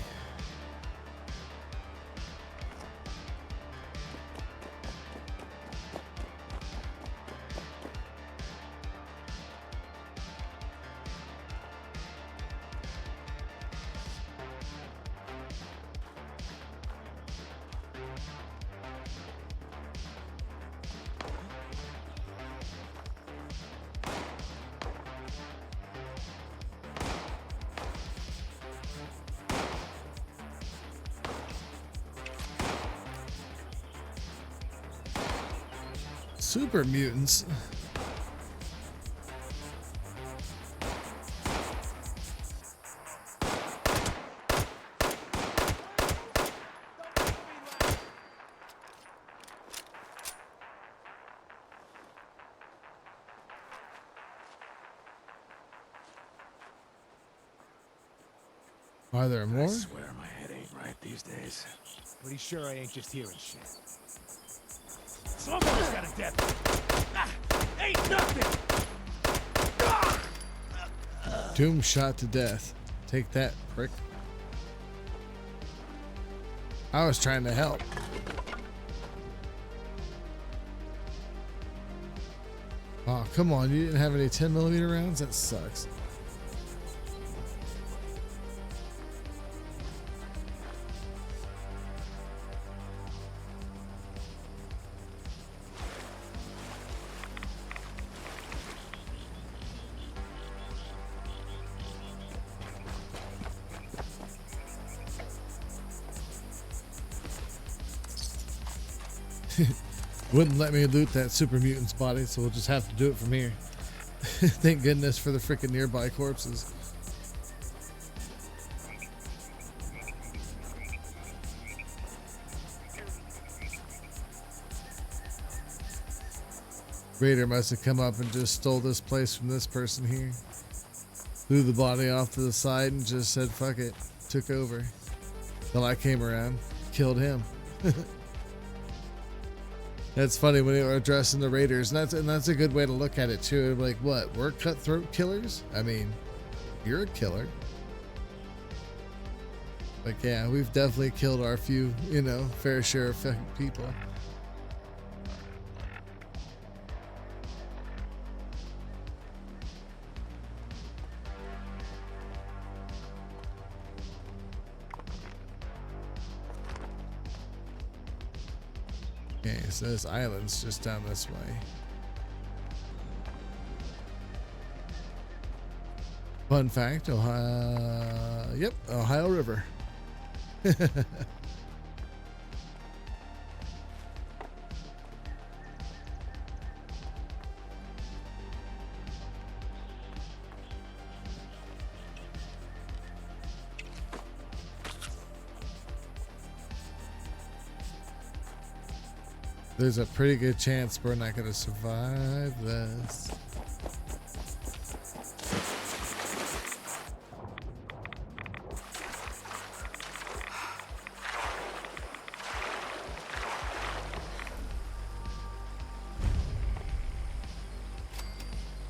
Super mutants. Are there more? I swear my head ain't right these days. Pretty sure I ain't just hearing shit. Someone's got a death. Ain't nothing. Doom shot to death. Take that, prick. I was trying to help. Oh, come on. You didn't have any 10mm rounds? That sucks. Wouldn't let me loot that super mutant's body, so we'll just have to do it from here. Thank goodness for the freaking nearby corpses. Raider must have come up and just stole this place from this person here. Threw the body off to the side and just said, fuck it. Took over. Till I came around. Killed him. That's funny when they were addressing the Raiders. And that's a good way to look at it too. Like, what? We're cutthroat killers? I mean, you're a killer. Like, yeah, we've definitely killed our few, fair share of people. Okay, so this island's just down this way. Fun fact, Ohio River. There's a pretty good chance we're not going to survive this.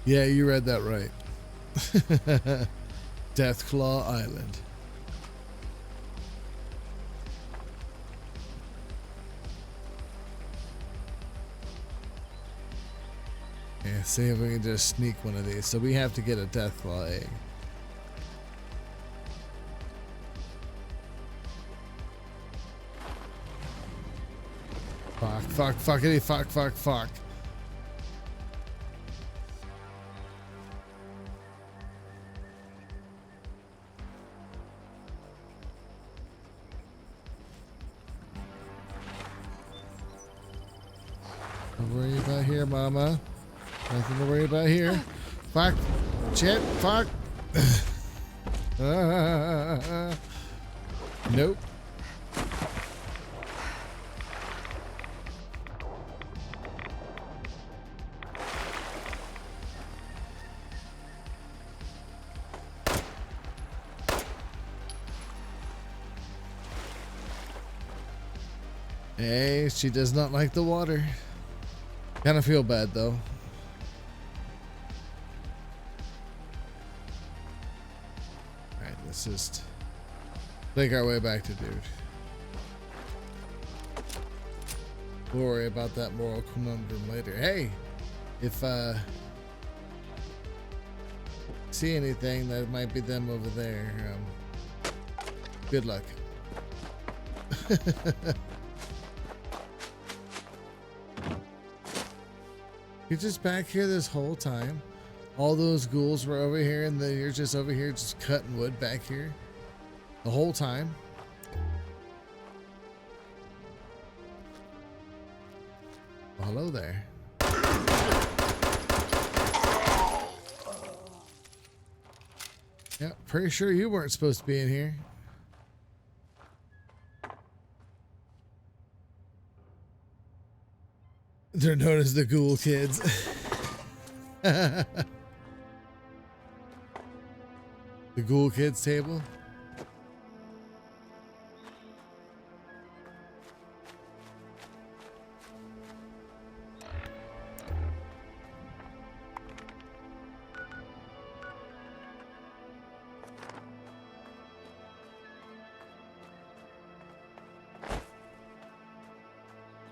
Yeah, you read that right. Deathclaw Island. Yeah, see if we can just sneak one of these. So we have to get a Deathclaw egg. Fuck, fuckity, fuck. Don't worry about here, mama. Nothing to worry about here. Fuck. Shit. Fuck. Nope. Hey, she does not like the water. Kind of feel bad though. Alright, let's just make our way back to dude. We'll worry about that moral conundrum later. Hey, if see anything that might be them over there, good luck. You're just back here this whole time. All those ghouls were over here, and then you're just over here just cutting wood back here the whole time. Well, hello there. Yeah, pretty sure you weren't supposed to be in here. They're known as the Ghoul Kids. The Ghoul Kids table.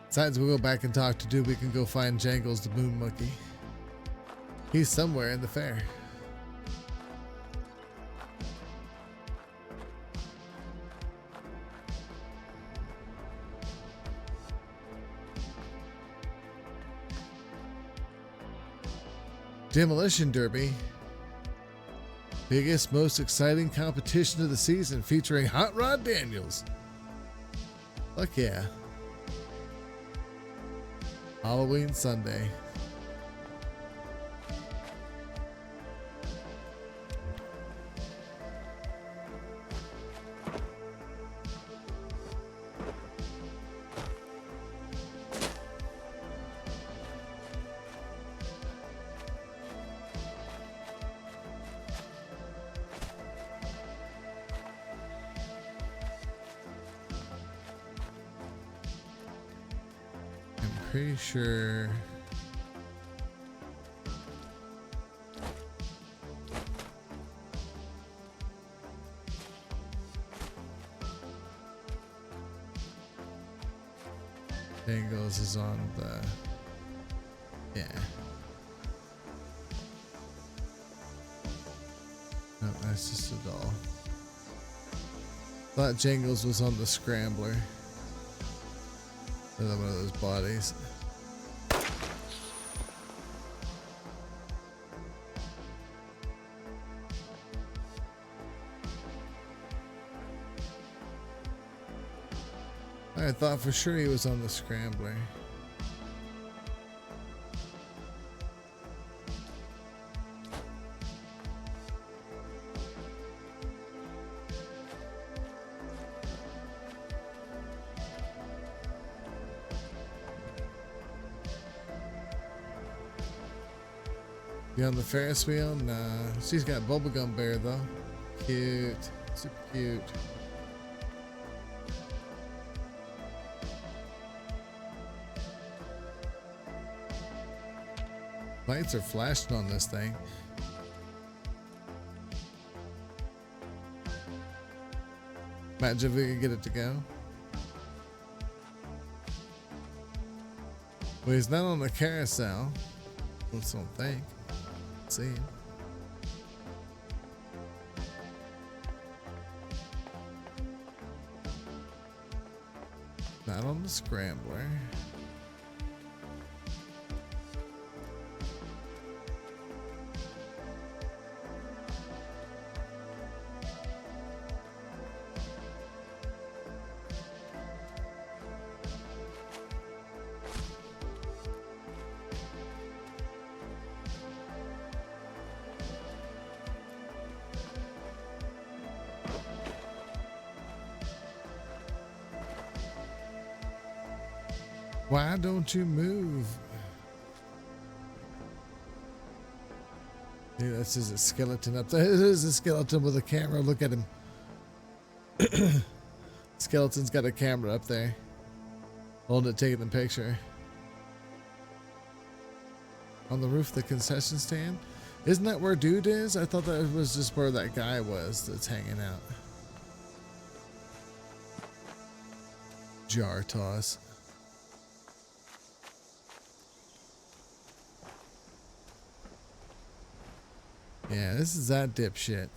Besides, we'll go back and talk to dude. We can go find Jangles the Moon Monkey. He's somewhere in the fair. Demolition Derby. Biggest, most exciting competition of the season featuring Hot Rod Daniels. Fuck yeah. Halloween Sunday. Pretty sure Dangles is on the, yeah. No, that's just a doll. Thought Jangles was on the Scrambler. Another one of those bodies. I thought for sure he was on the Scrambler. You on the Ferris wheel? Nah. She's got Bubblegum Bear though. Cute. Super cute. Lights are flashing on this thing. Imagine if we could get it to go. Well, he's not on the carousel. I don't think. Let's see. Not on the Scrambler. Why don't you move? Dude, this is a skeleton up there. It is a skeleton with a camera. Look at him. Skeleton's got a camera up there. Holding it, taking the picture. On the roof of the concession stand? Isn't that where Dude is? I thought that was just where that guy was that's hanging out. Jar toss. Yeah, this is that dipshit.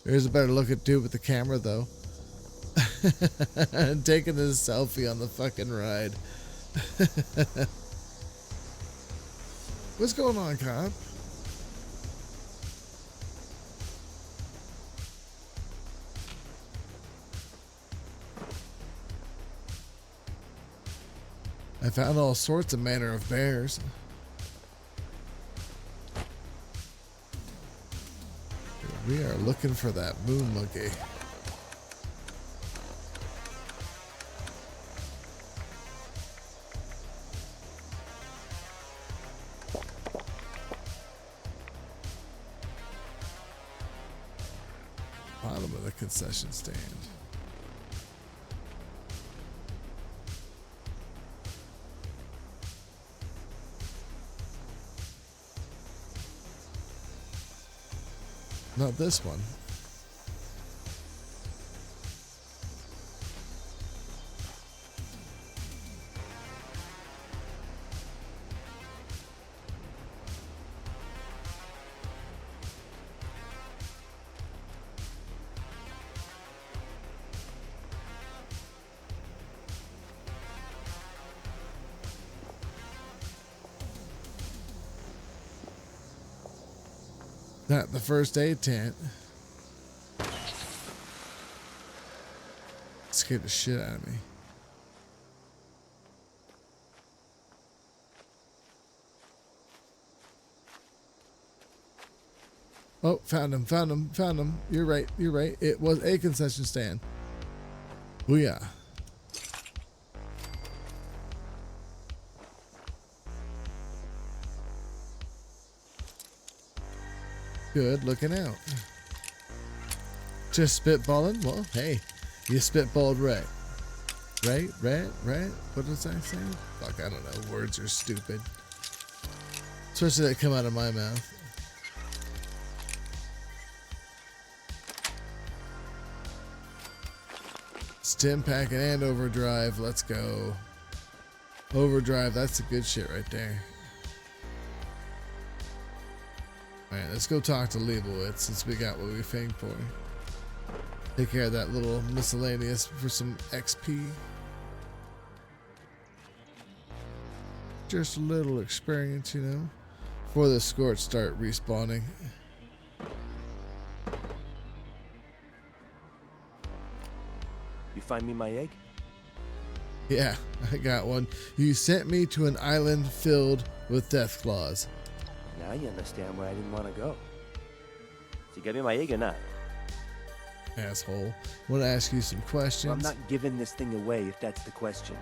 There's a better look at Dude with the camera, though. Taking his selfie on the fucking ride. What's going on, cop? I found all sorts of manner of bears. We are looking for that moon monkey. Bottom of the concession stand. Not this one. Not the first aid tent. scared the shit out of me. Oh, found him. You're right. It was a concession stand. Booyah. Good looking out. Just spitballing? Well, hey, you spitballed right. Right? What does I say? Fuck, I don't know. Words are stupid. Especially that come out of my mouth. Stim packing and overdrive. Let's go. Overdrive, that's the good shit right there. Alright, let's go talk to Leibowitz since we got what we fanged for. Take care of that little miscellaneous for some XP. Just a little experience, you know, before the Scorch start respawning. You find me my egg? Yeah, I got one. You sent me to an island filled with death claws. Now you understand why I didn't want to go. So you got me my egg or not? Asshole. Want to ask you some questions? Well, I'm not giving this thing away if that's the question.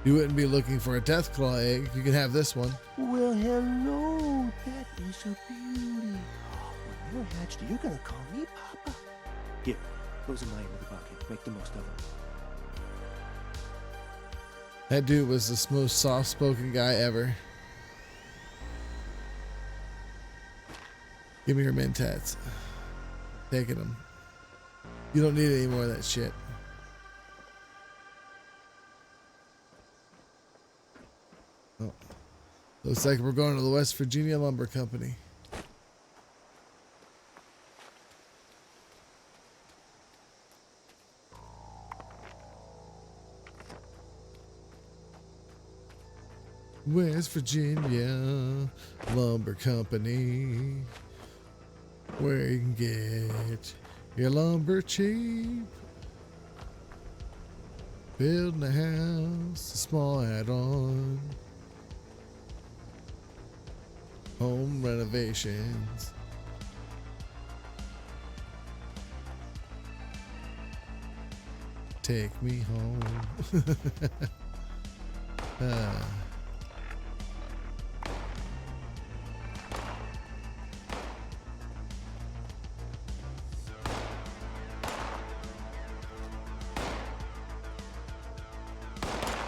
You wouldn't be looking for a death claw egg. You can have this one. Well, hello. That is a beauty. When you're hatched, you're gonna call me Papa. Here, those are mine in the bucket. Make the most of them. That dude was the most soft-spoken guy ever. Give me your mentats. Taking them. You don't need any more of that shit. Oh. Looks like we're going to the West Virginia Lumber Company. West Virginia Lumber Company, where you can get your lumber cheap. Building a house, a small add-on, home renovations. Take me home.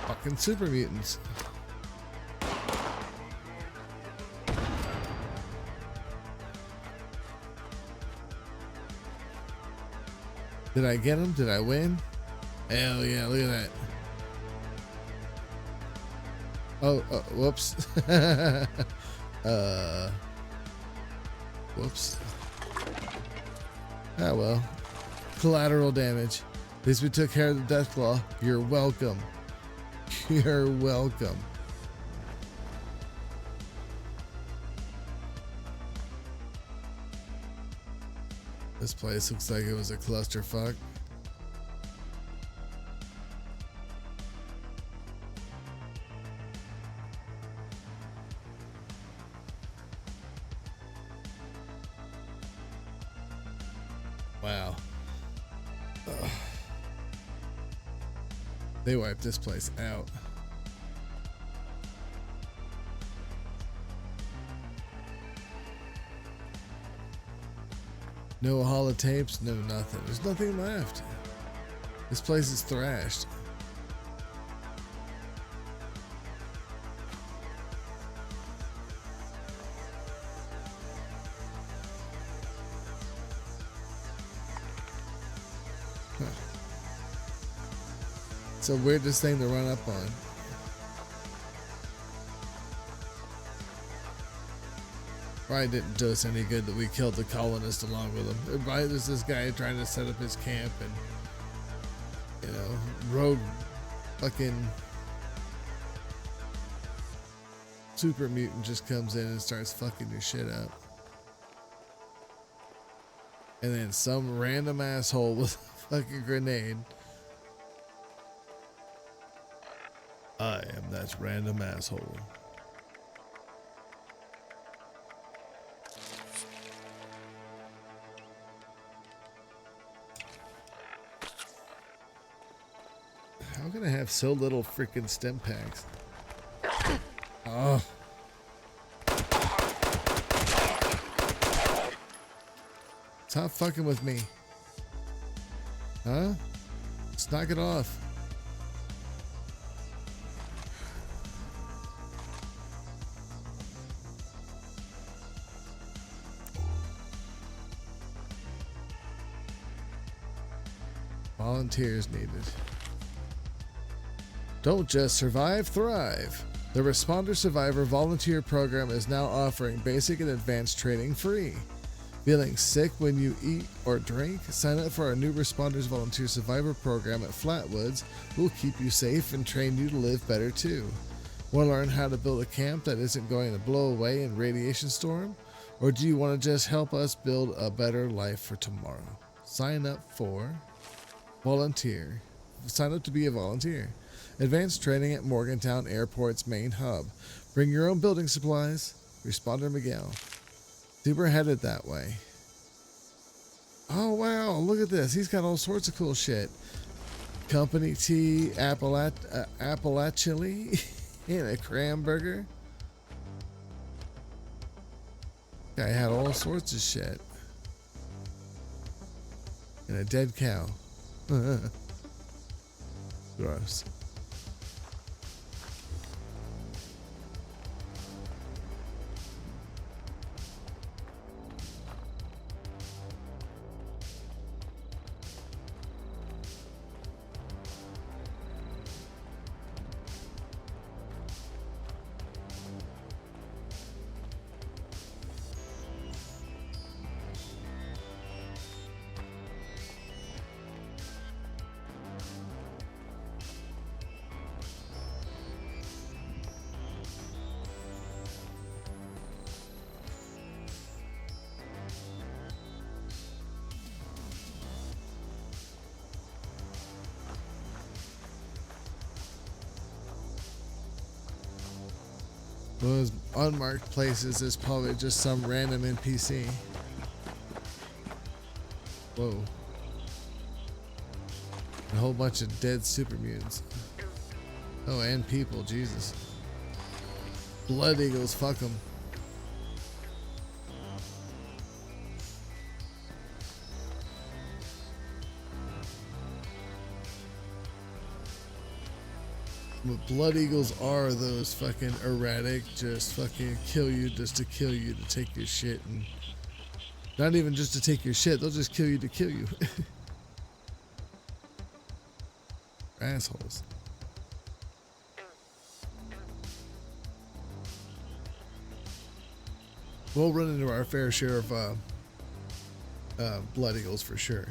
Fucking super mutants. Did I get him? Did I win? Hell yeah, look at that. Oh, whoops. Whoops. Ah, well. Collateral damage. At least we took care of the Deathclaw. You're welcome. You're welcome. This place looks like it was a clusterfuck. Wow. Ugh. They wiped this place out. No holotapes, no nothing. There's nothing left. This place is thrashed. Huh. It's the weirdest thing to run up on. Probably didn't do us any good that we killed the colonist along with him. Probably there's this guy trying to set up his camp and, you know, rogue fucking super mutant just comes in and starts fucking your shit up. And then some random asshole with a fucking grenade. I am that random asshole. How can I have so little freaking stim packs? Oh. Stop fucking with me. Huh? Let's knock it off. Volunteers needed. Don't just survive, thrive. The Responder Survivor Volunteer Program is now offering basic and advanced training free. Feeling sick when you eat or drink? Sign up for our new Responders Volunteer Survivor Program at Flatwoods. We'll keep you safe and train you to live better too. Want to learn how to build a camp that isn't going to blow away in radiation storm? Or do you want to just help us build a better life for tomorrow? Sign up for volunteer. Sign up to be a volunteer. Advanced training at Morgantown Airport's main hub. Bring your own building supplies. Responder Miguel. Super headed that way. Oh wow, look at this. He's got all sorts of cool shit. Company tea, Appalachili, and a cranberger. Guy had all sorts of shit. And a dead cow. Gross. Those unmarked places is probably just some random NPC. Whoa. A whole bunch of dead super mutants. Oh, and people, Jesus. Blood eagles, fuck them. What blood eagles are those fucking erratic, just fucking kill you just to kill you to take your shit, and not even just to take your shit, they'll just kill you to kill you. Assholes. We'll run into our fair share of blood eagles for sure.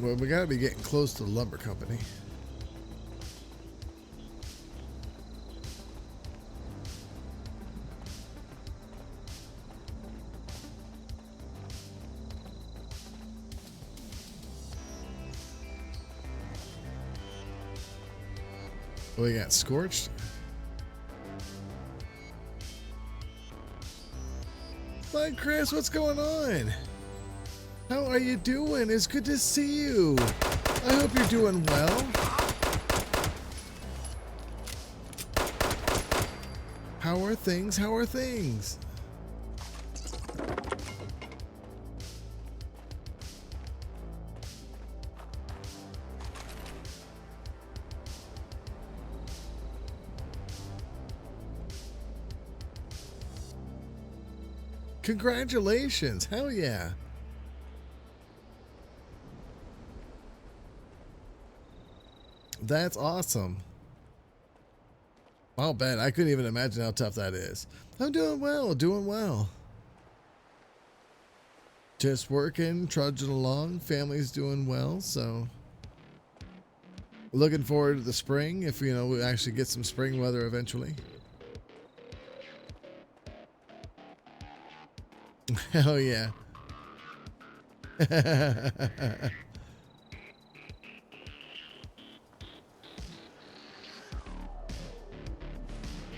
Well, we gotta be getting close to the lumber company. We got Scorched. Hi, Chris, what's going on? How are you doing? It's good to see you. I hope you're doing well. How are things? How are things? Congratulations. Hell yeah. That's awesome. I'll bet. I couldn't even imagine how tough that is. I'm doing well, doing well. Just working, trudging along. Family's doing well, so looking forward to the spring. If you know we actually get some spring weather eventually. Hell yeah.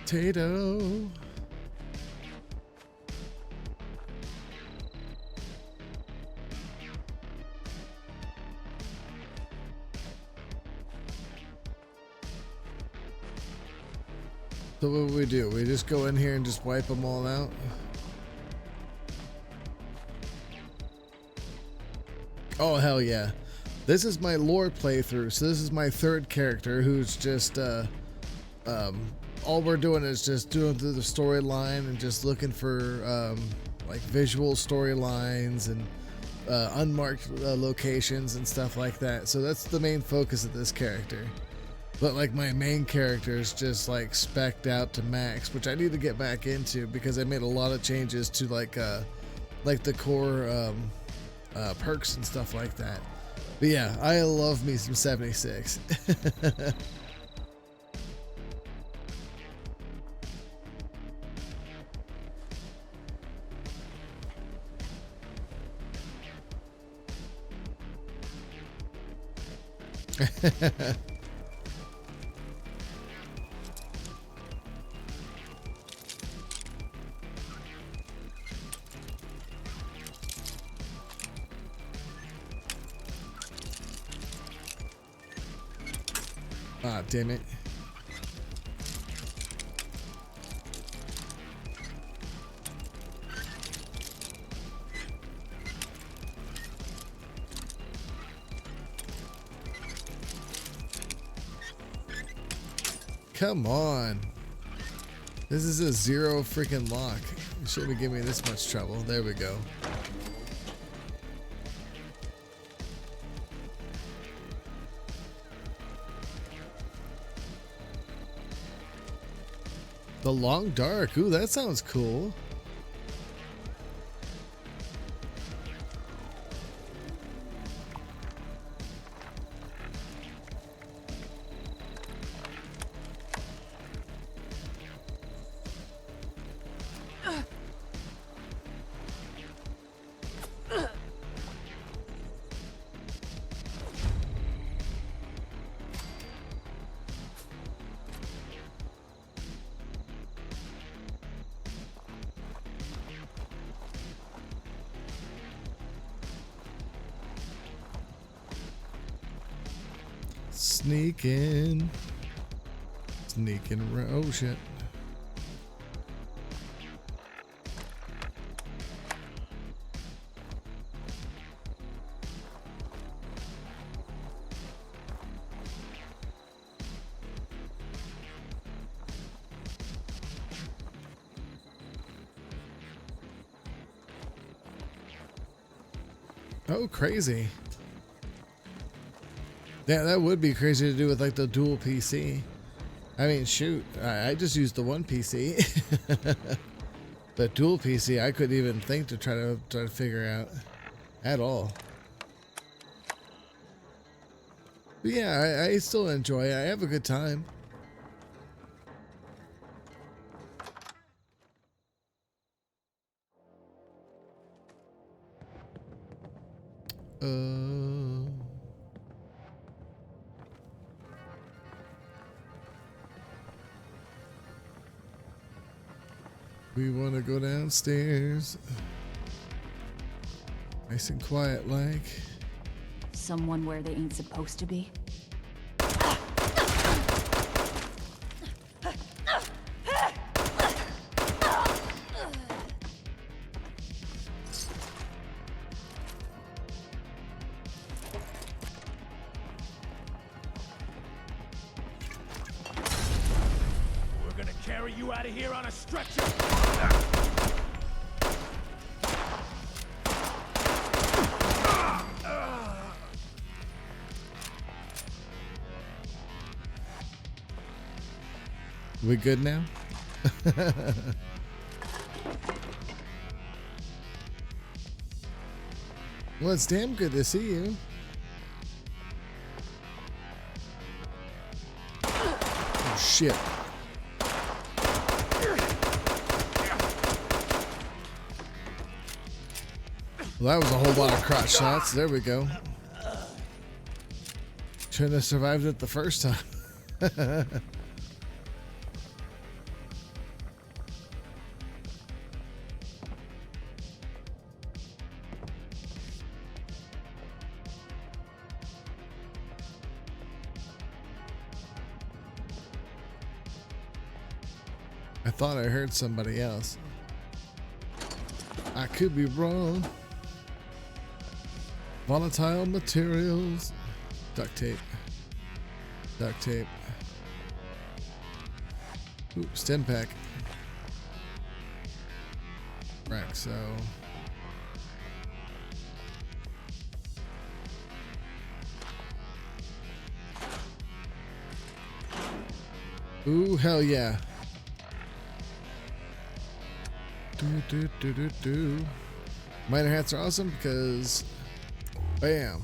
Tato. So what do? We just go in here and just wipe them all out? Oh, hell yeah. This is my lore playthrough, so this is my third character who's just, all we're doing is just doing through the storyline and just looking for, like, visual storylines and, unmarked locations and stuff like that. So that's the main focus of this character. But, like, my main character is just, like, spec'd out to max, which I need to get back into because I made a lot of changes to, like the core, perks and stuff like that. But yeah, I love me some 76. Ah, damn it. Come on. This is a 0 freaking lock. You shouldn't give me this much trouble. There we go. The Long Dark. Ooh, that sounds cool. Sneaking around. Oh shit. Oh, crazy. Yeah, that would be crazy to do with like the dual PC. I mean, shoot, I just used the one PC. But dual PC, I couldn't even think to try to figure out at all. But yeah, I still enjoy it. I have a good time. We want to go downstairs. Nice and quiet like. Someone where they ain't supposed to be? We're gonna carry you out of here on a stretcher. We good now? Well, it's damn good to see you. Oh, shit. Well, that was a whole lot of crotch shots. There we go. Shouldn't have survived it the first time. I thought I heard somebody else. I could be wrong. Volatile materials. Duct tape. Duct tape. Ooh, stim pack. Raxo. Ooh, hell yeah. Miner hats are awesome because bam.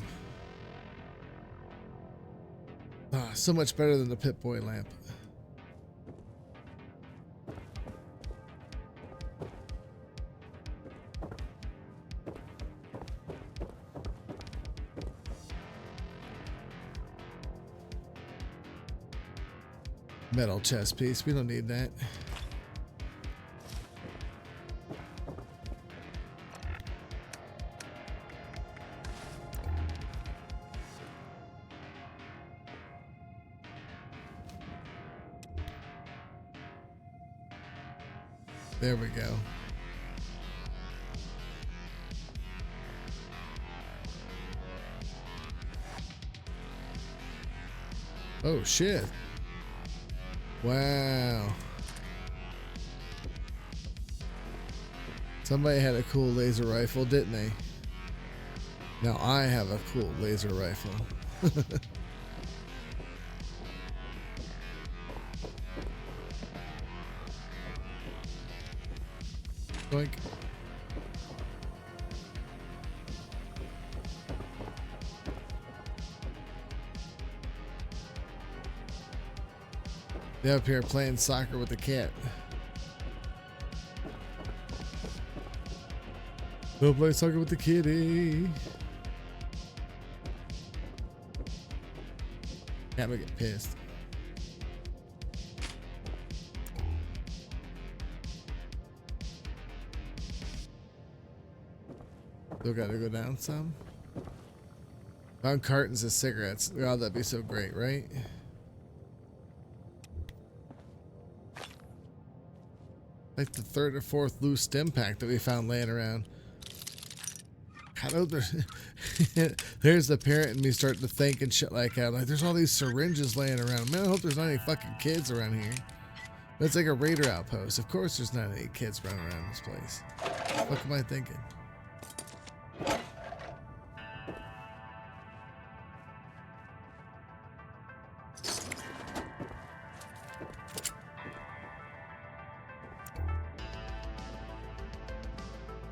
Ah, so much better than the Pip-Boy lamp. Metal chest piece, we don't need that. There we go. Oh shit. Wow. Somebody had a cool laser rifle, didn't they? Now I have a cool laser rifle. Boink. They're up here playing soccer with the cat. They'll play soccer with the kitty. Cat would get pissed. Still gotta go down some. Found cartons of cigarettes. Oh, that'd be so great, right? Like the third or fourth loose stim pack that we found laying around. God, oh, there's the parent and me starting to think and shit like that. Like, there's all these syringes laying around. Man, I hope there's not any fucking kids around here. That's like a raider outpost. Of course there's not any kids running around this place. What am I thinking?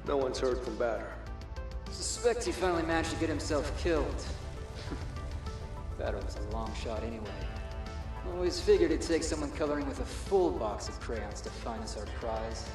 No one's heard from Batter. Suspect he finally managed to get himself killed. Batter was a long shot anyway. Always figured it'd take someone coloring with a full box of crayons to find us our prize.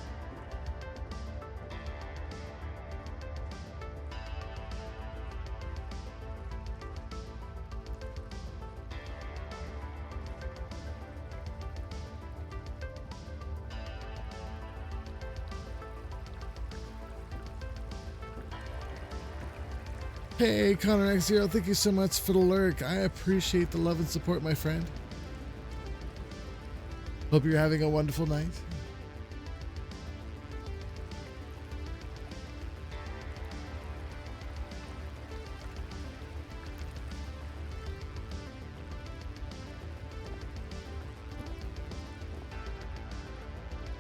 Hey, Connor X0, thank you so much for the lurk. I appreciate the love and support, my friend. Hope you're having a wonderful night.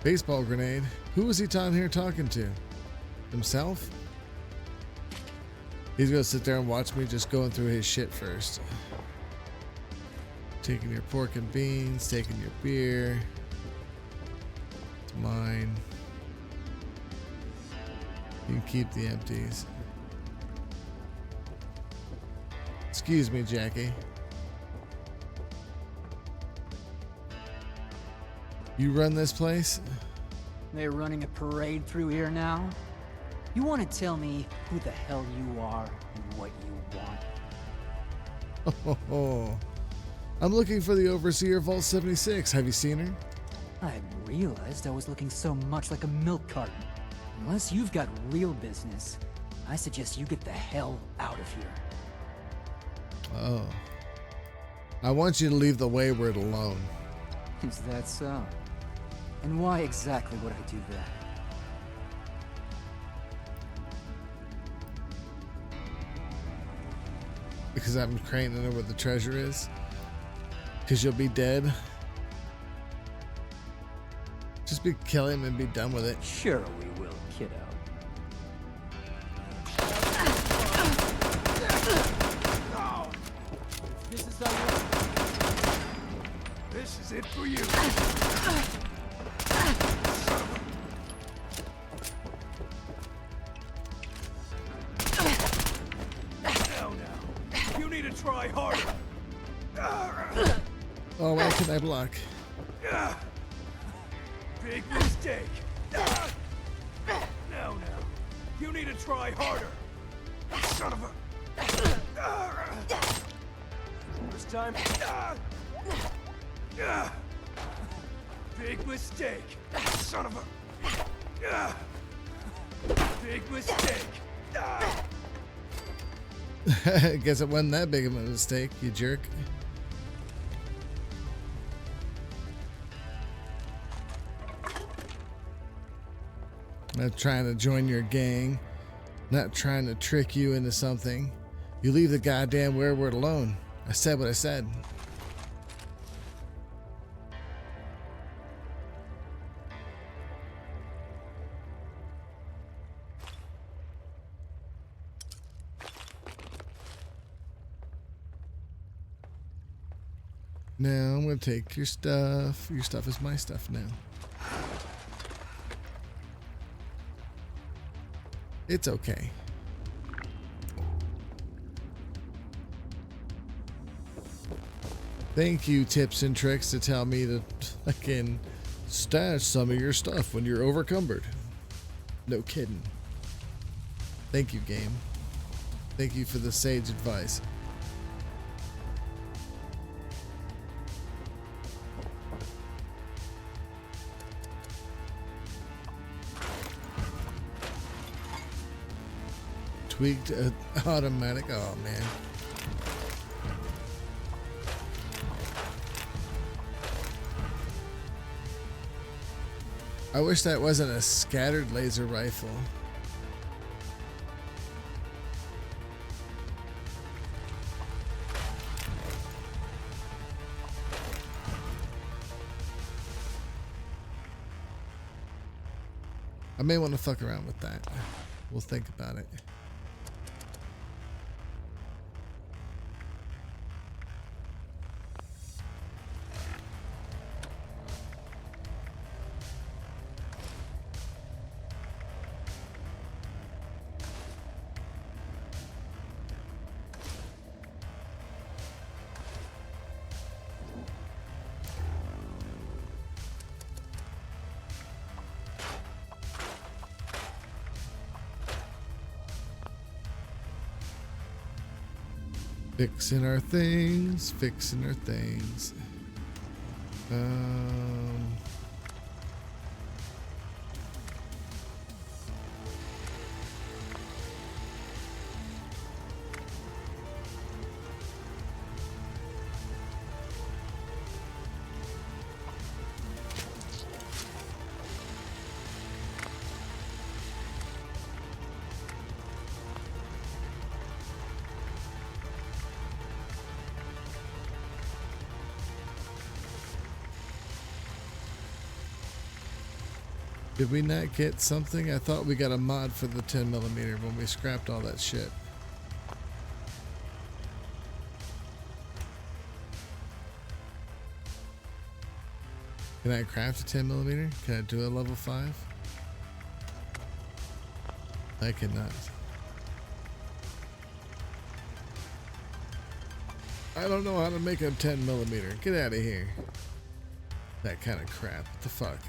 Baseball grenade. Who was he down here talking to? Himself? He's gonna sit there and watch me just going through his shit first. Taking your pork and beans, taking your beer. It's mine. You can keep the empties. Excuse me, Jackie. You run this place? They're running a parade through here now? You want to tell me who the hell you are and what you want? Oh, I'm looking for the overseer of Vault 76. Have you seen her? I realized I was looking so much like a milk carton. Unless you've got real business, I suggest you get the hell out of here. Oh. I want you to leave the Wayward alone. Is that so? And why exactly would I do that? Because I'm Crane and know where the treasure is? Because you'll be dead? Just kill him and be done with it. Sure we will, kiddo. This is how you... This is it for you. Now. You need to try harder. Oh, why can I block? Big mistake. Now. You need to try harder. Son of a... First time. Big mistake. Son of a... Big mistake. I guess it wasn't that big of a mistake, you jerk. Not trying to join your gang. Not trying to trick you into something. You leave the goddamn Wayward alone. I said what I said. Now I'm gonna take your stuff. Your stuff is my stuff now. It's okay. Thank you, Tips and Tricks, to tell me to fucking stash some of your stuff when you're overcumbered. No kidding. Thank you, game. Thank you for the sage advice. Tweaked automatic. Oh man. I wish that wasn't a scattered laser rifle. I may want to fuck around with that. We'll think about it. Fixing our things, fixing our things. Did we not get something? I thought we got a mod for the 10mm when we scrapped all that shit. Can I craft a 10mm? Can I do a level 5? I cannot. I don't know how to make a 10mm. Get out of here. That kind of crap. What the fuck?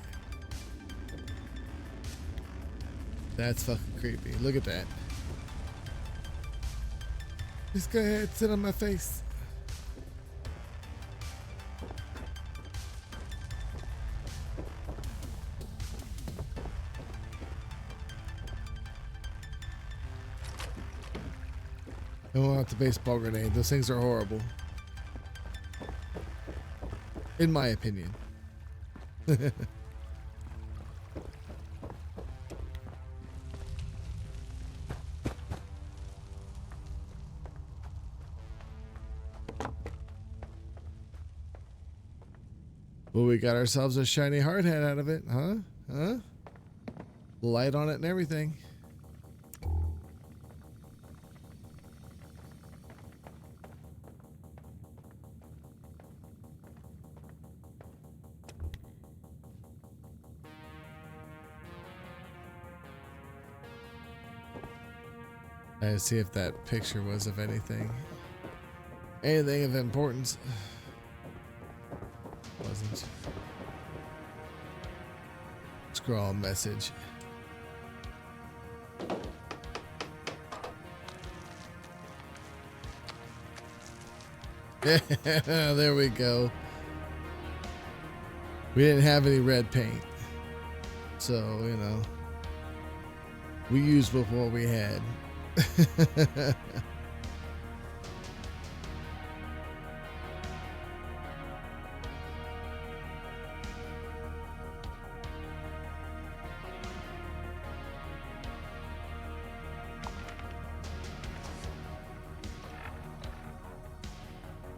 That's fucking creepy. Look at that. Just go ahead, sit on my face. I don't want the baseball grenade. Those things are horrible. In my opinion. Well, we got ourselves a shiny hard hat out of it, huh? Huh? Light on it and everything. Let's see if that picture was of anything. Anything of importance. Wasn't. Scroll message. There we go. We didn't have any red paint. So, you know. We used with what we had.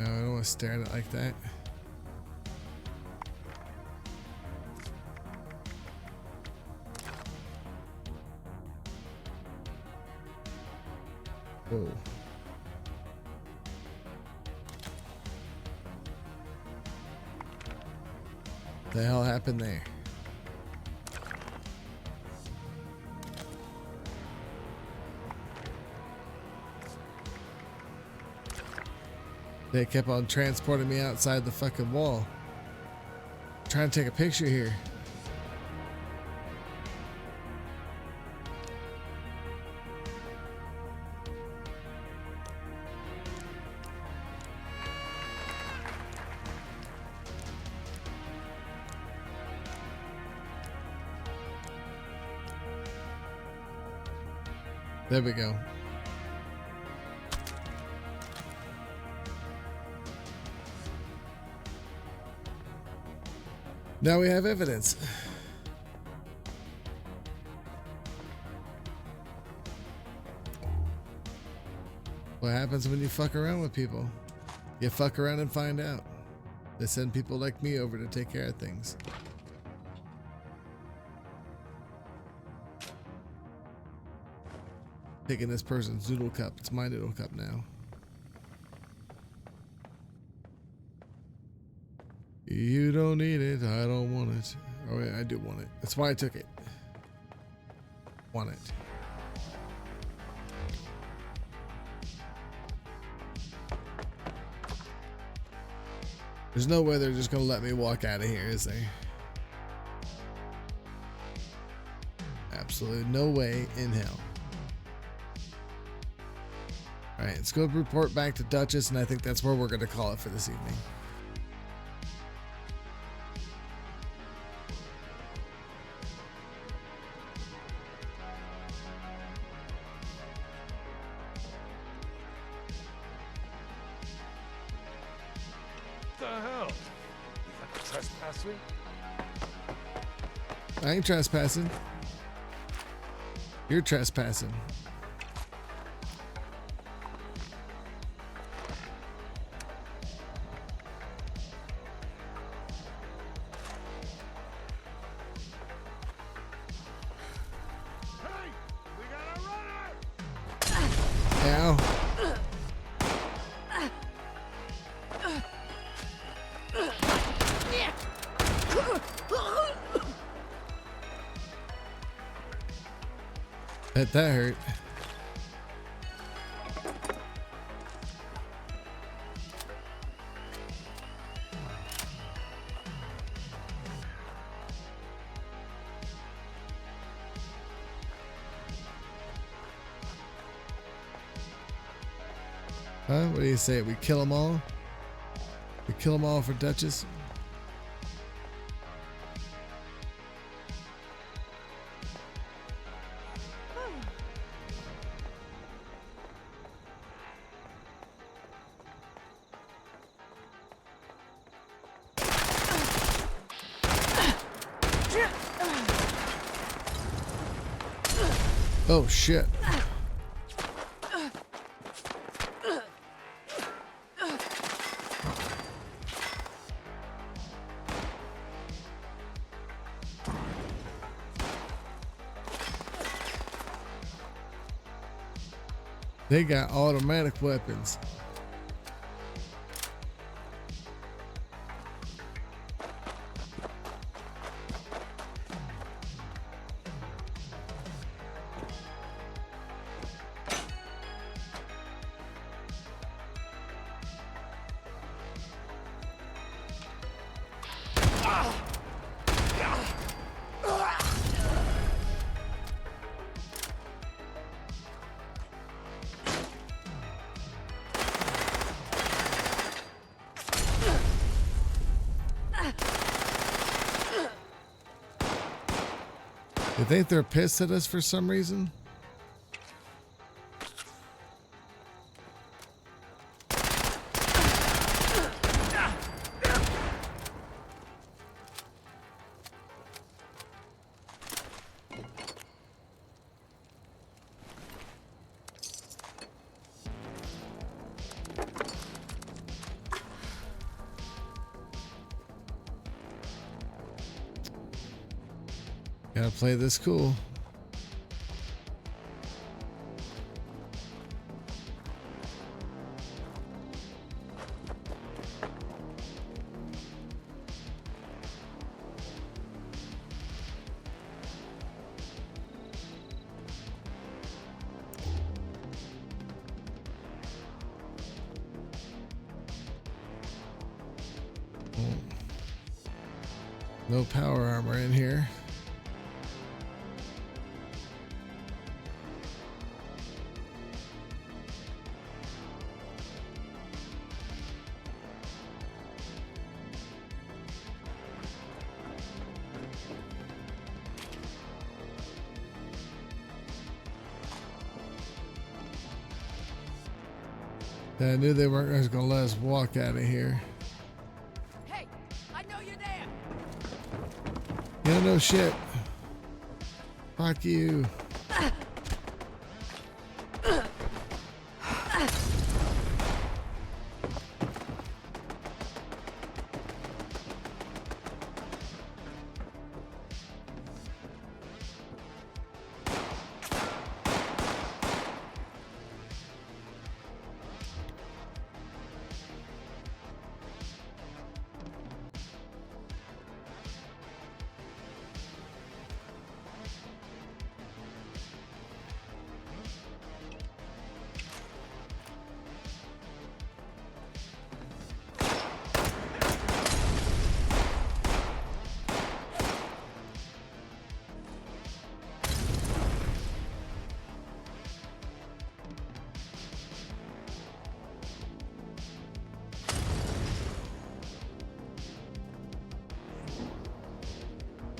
No, I don't want to stare at it like that. Whoa. The hell happened there? They kept on transporting me outside the fucking wall. Trying to take a picture here. There we go. Now we have evidence. What happens when you fuck around with people? You fuck around and find out. They send people like me over to take care of things. Taking this person's noodle cup. It's my noodle cup now. You don't need it. I don't want it. Oh yeah, I do want it. That's why I took it. Want it. There's no way they're just gonna let me walk out of here, is there? Absolutely no way in hell. Alright, let's go report back to Duchess, and I think that's where we're gonna call it for this evening. I ain't trespassing. You're trespassing. Ow. That hurt. Huh? What do you say? We kill them all? We kill them all for Duchess? Oh shit. They got automatic weapons. You think they're pissed at us for some reason? Gotta play this cool. No power armor in here. I knew they weren't just gonna let us walk out of here. Hey, I know you're there. Yeah, no shit. Fuck you.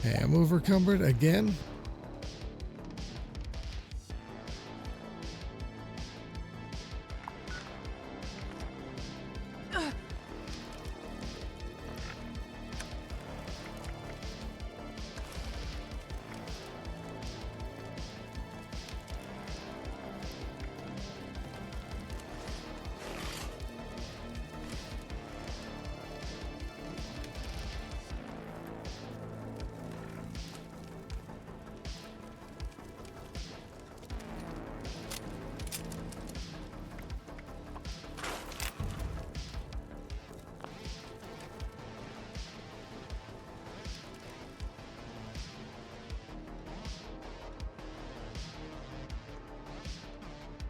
Okay, I'm overcumbered again.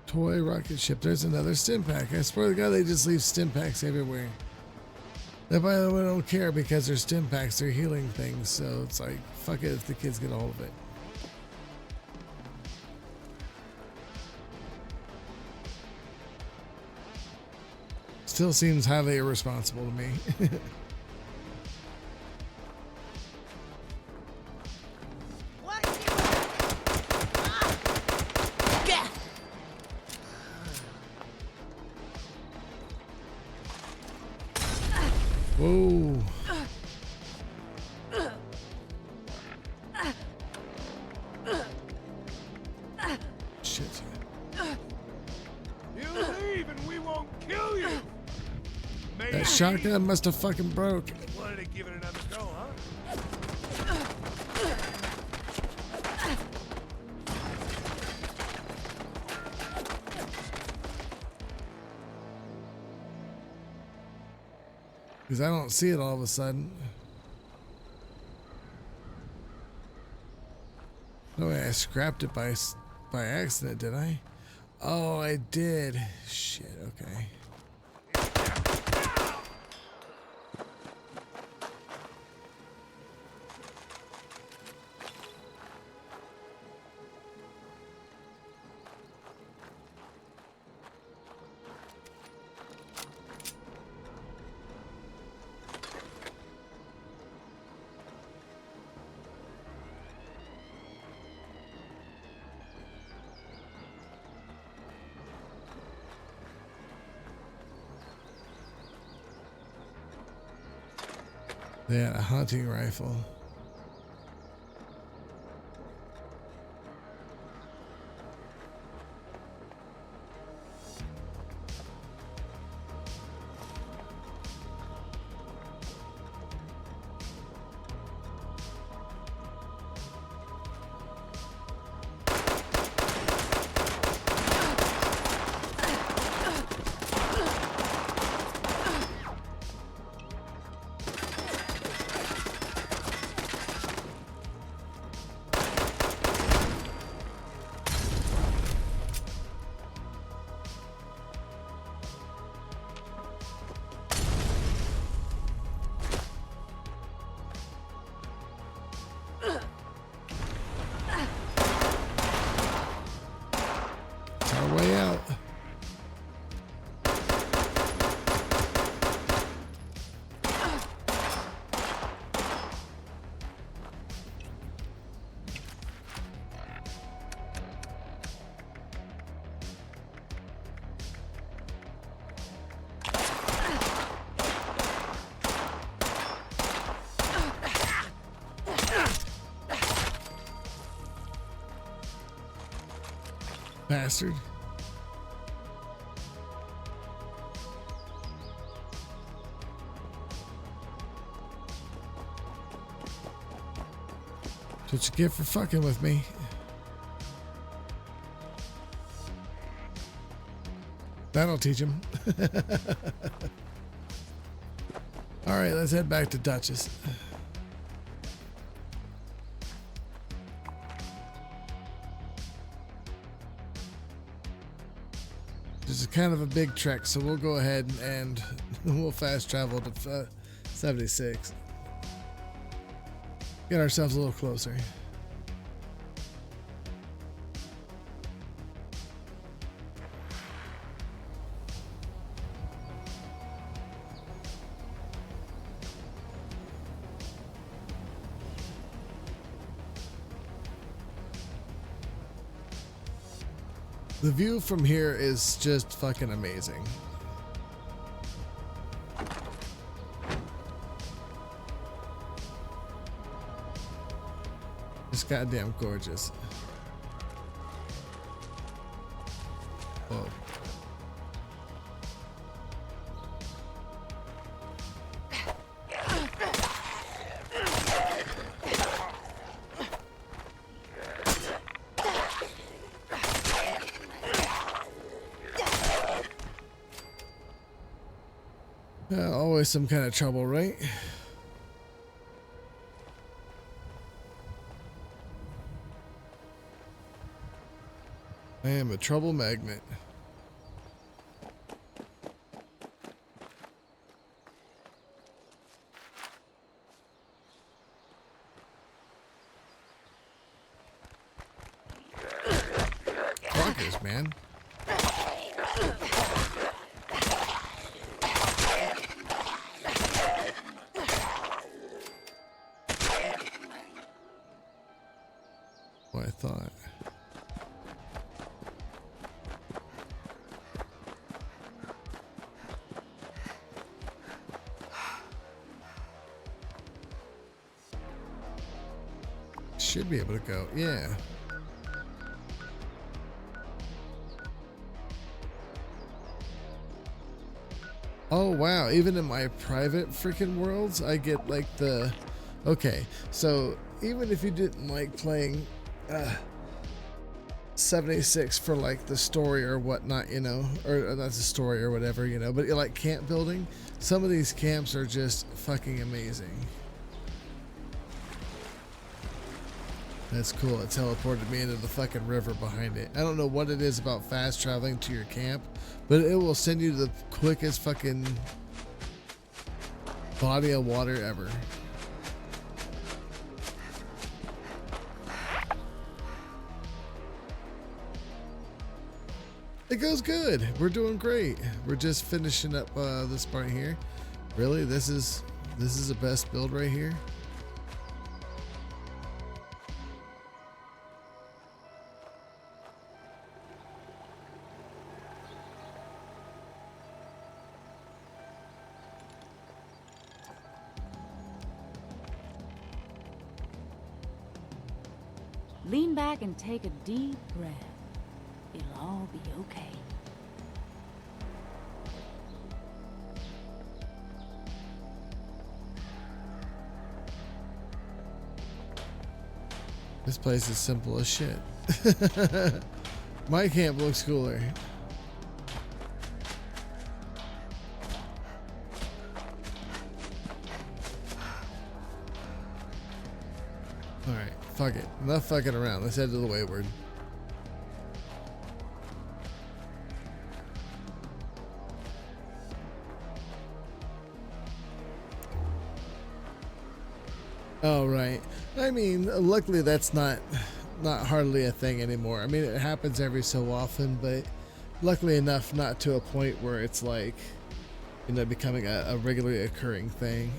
Toy rocket ship. There's another stim pack. I swear to God, they just leave stim packs everywhere. They, by the way, don't care because they're stim packs. They're healing things. So it's like, fuck it if the kids get a hold of it. Still seems highly irresponsible to me. Whoa. Shit. You leave and we won't kill you. That shotgun must have fucking broke. Wanted to give it another go, huh? Because I don't see it all of a sudden. No way, I scrapped it by accident, did I? Oh, I did. Shit, okay. They had a hunting rifle. Our way out. Bastard. That's what you get for fucking with me. That'll teach him. All right, let's head back to Dutchess. This is kind of a big trek, so we'll go ahead and we'll fast travel to 76. Get ourselves a little closer. The view from here is just fucking amazing. It's goddamn gorgeous. Oh. Always some kind of trouble, right? I am a trouble magnet. Fuckers, man. What I thought. Should be able to go, yeah. Oh wow, even in my private freaking worlds, I get like the... Okay, so even if you didn't like playing 76 for like the story or whatnot, you know, or not the story or whatever, you know, but you like camp building, some of these camps are just fucking amazing. That's cool. It teleported me into the fucking river behind it. I don't know what it is about fast traveling to your camp, but it will send you to the quickest fucking body of water ever. It goes good. We're doing great. We're just finishing up this part here. Really, this is the best build right here. Lean back and take a deep breath. It'll all be okay. This place is simple as shit. My camp looks cooler. Alright, fuck it. Enough fucking around. Let's head to the Wayward. Oh, right. I mean, luckily that's not hardly a thing anymore. I mean, it happens every so often, but luckily enough not to a point where it's like, you know, becoming a regularly occurring thing.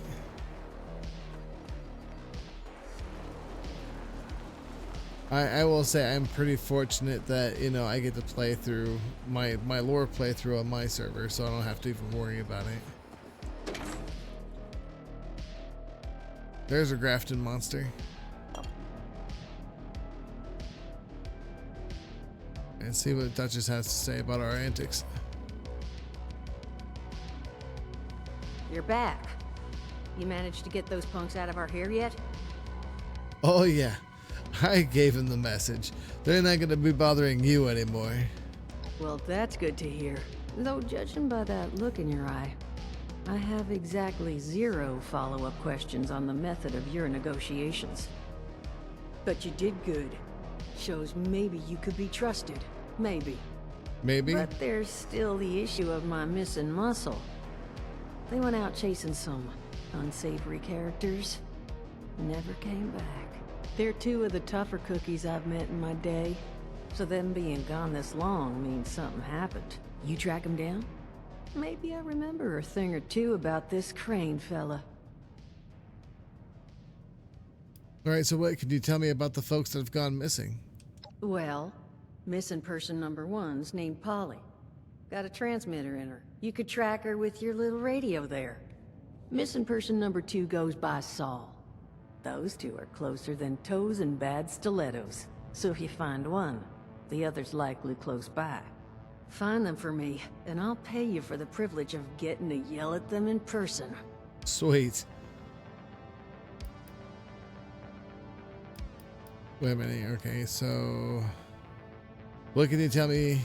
I will say I'm pretty fortunate that, you know, I get to play through my lore playthrough on my server, so I don't have to even worry about it. There's a Grafton monster. And see what Duchess has to say about our antics. You're back. You managed to get those punks out of our hair yet? Oh yeah, I gave him the message. They're not going to be bothering you anymore. Well, that's good to hear. Though judging by that look in your eye, I have exactly 0 follow-up questions on the method of your negotiations. But you did good. Shows maybe you could be trusted. Maybe. Maybe? But there's still the issue of my missing muscle. They went out chasing some unsavory characters. Never came back. They're 2 of the tougher cookies I've met in my day. So them being gone this long means something happened. You track them down? Maybe I remember a thing or two about this Crane fella. Alright, so what can you tell me about the folks that have gone missing? Well, missing person number 1's named Polly. Got a transmitter in her. You could track her with your little radio there. Missing person number 2 goes by Saul. Those 2 are closer than toes and bad stilettos. So if you find one, the other's likely close by. Find them for me, and I'll pay you for the privilege of getting to yell at them in person. Sweet. Wait a minute, okay, so... What can you tell me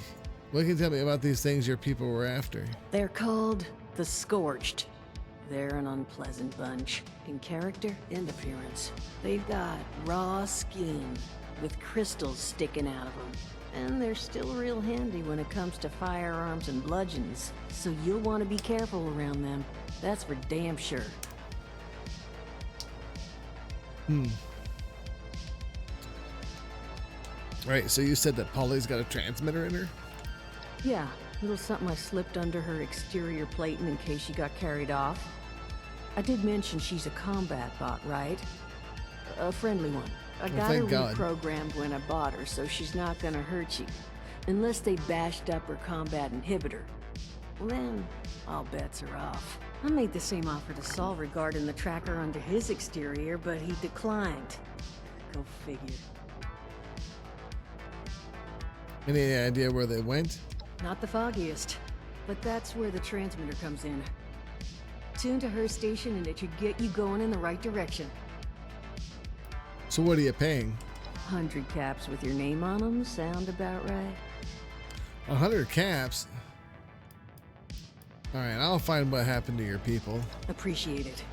about these things your people were after? They're called the Scorched. They're an unpleasant bunch, in character and appearance. They've got raw skin, with crystals sticking out of them. And they're still real handy when it comes to firearms and bludgeons, so you'll want to be careful around them. That's for damn sure. Right, so you said that Polly's got a transmitter in her? Yeah, little something I slipped under her exterior plating in case she got carried off. I did mention she's a combat bot, right? a friendly one. I Well, got her thank God. reprogrammed when I bought her, so she's not gonna hurt you. Unless they bashed up her combat inhibitor. Well, then, all bets are off. I made the same offer to Saul regarding the tracker under his exterior, but he declined. Go figure. Any idea where they went? Not the foggiest. But that's where the transmitter comes in. Tune to her station and it should get you going in the right direction. So what are you paying? 100 caps with your name on them sound about right? 100 caps? Alright, I'll find what happened to your people. Appreciate it.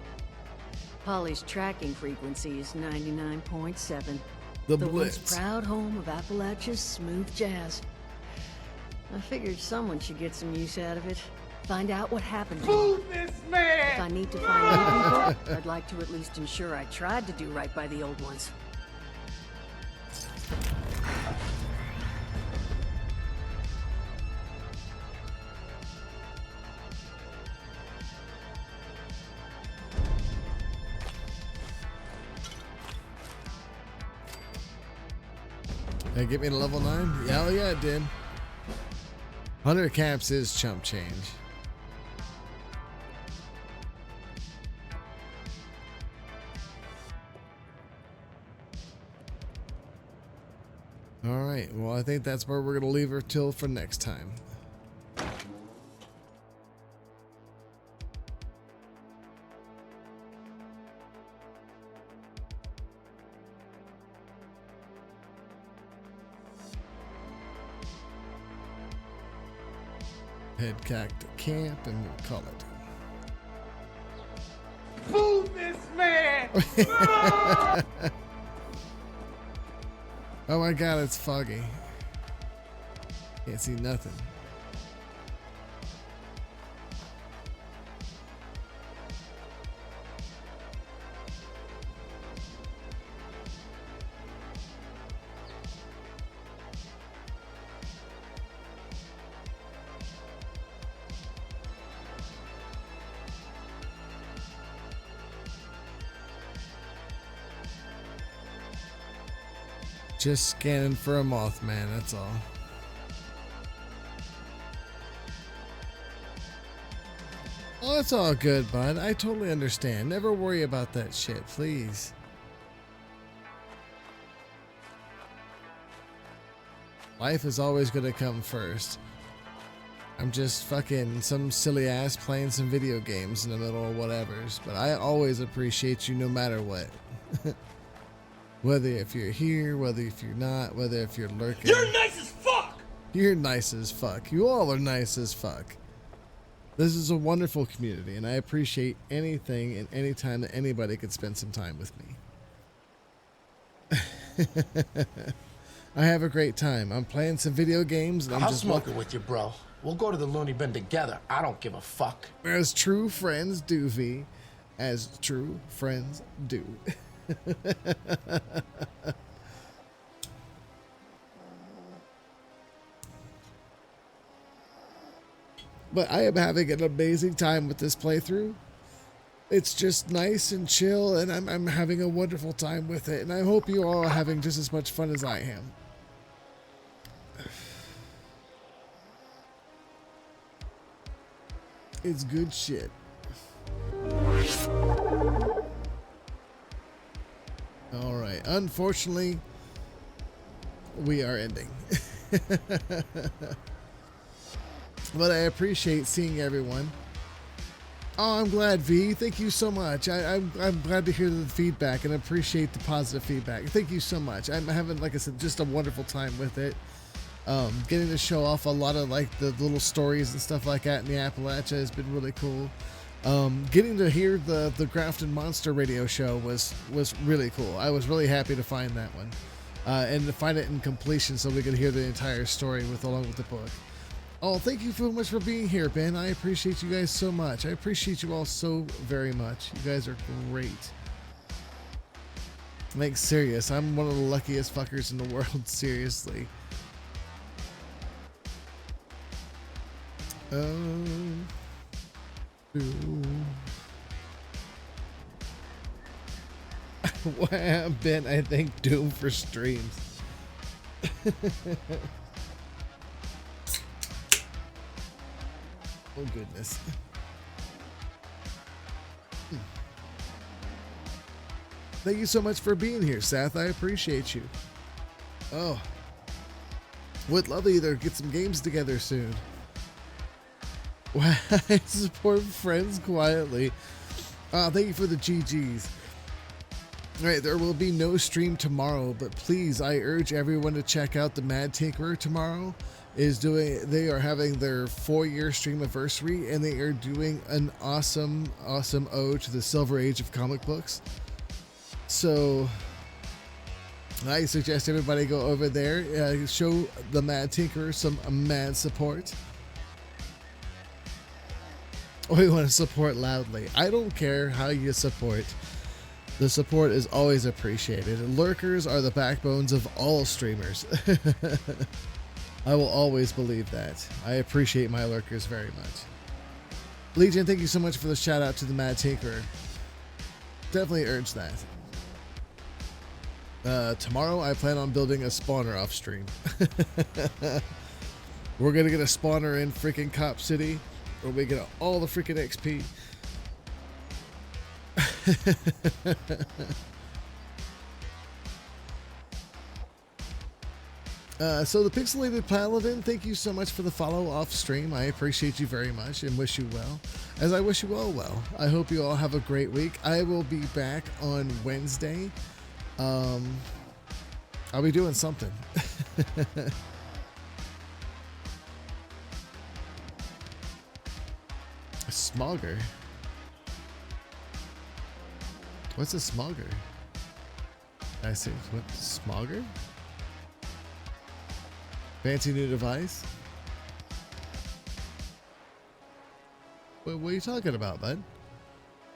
Polly's tracking frequency is 99.7. The once Blitz. proud home of Appalachia's smooth jazz. I figured someone should get some use out of it. Find out what happened to him. this man! If I need to find new people, I'd like to at least ensure I tried to do right by the old ones. Did it get me to level 9? Yeah, hell yeah, it did. 100 caps is chump change. Alright, well, I think that's where we're going to leave her till for next time. Head back to camp and we'll call it. Fool this man! Oh my god, it's foggy. Can't see nothing. Just scanning for a Mothman, that's all. Oh, it's all good, bud. I totally understand. Never worry about that shit, please. Life is always gonna come first. I'm just fucking some silly ass playing some video games in the middle of whatever's, but I always appreciate you no matter what. Whether if you're here, whether if you're not, whether if you're lurking. You're nice as fuck! You're nice as fuck. You all are nice as fuck. This is a wonderful community, and I appreciate anything and any time that anybody could spend some time with me. I have a great time. I'm playing some video games, and I'm I'll just smoke it with you, bro. We'll go to the loony bin together. I don't give a fuck. As true friends do, V. As true friends do. But I am having an amazing time with this playthrough. It's just nice and chill, and I'm having a wonderful time with it, and I hope you all are having just as much fun as I am. It's good shit. All right. Unfortunately, we are ending. But I appreciate seeing everyone. Oh, I'm glad, V. Thank you so much. I'm glad to hear the feedback and appreciate the positive feedback. Thank you so much. I'm having, like I said, just a wonderful time with it. Getting to show off a lot of like the little stories and stuff like that in the Appalachia has been really cool. Getting to hear the Grafton Monster radio show was really cool. I was really happy to find that one, and to find it in completion so we could hear the entire story along with the book. Oh, thank you so much for being here, Ben. I appreciate you guys so much. I appreciate you all so very much. You guys are great. Like, serious, I'm one of the luckiest fuckers in the world, seriously. Ben, I think Doom for streams. Oh goodness. Thank you so much for being here, Seth. I appreciate you. Oh. Would love to either get some games together soon. Wow, I support friends quietly. Thank you for the GGs. Alright, there will be no stream tomorrow, but please, I urge everyone to check out the Mad Tinkerer tomorrow. They are having their 4-year stream anniversary, and they are doing an awesome ode to the Silver Age of comic books. So I suggest everybody go over there, show the Mad Tinkerer some mad support. We want to support loudly. I don't care how you support. The support is always appreciated. Lurkers are the backbones of all streamers. I will always believe that. I appreciate my lurkers very much. Legion, thank you so much for the shout out to the Mad Tinkerer. Definitely urge that. Tomorrow I plan on building a spawner off stream. We're gonna get a spawner in freaking Cop City, where we get all the freaking XP. So the Pixelated Paladin, thank you so much for the follow off stream. I appreciate you very much and wish you well, as I wish you all well. I hope you all have a great week. I will be back on Wednesday. I'll be doing something. A smogger? What's a smogger? I see. What, smogger? Fancy new device? What are you talking about, bud?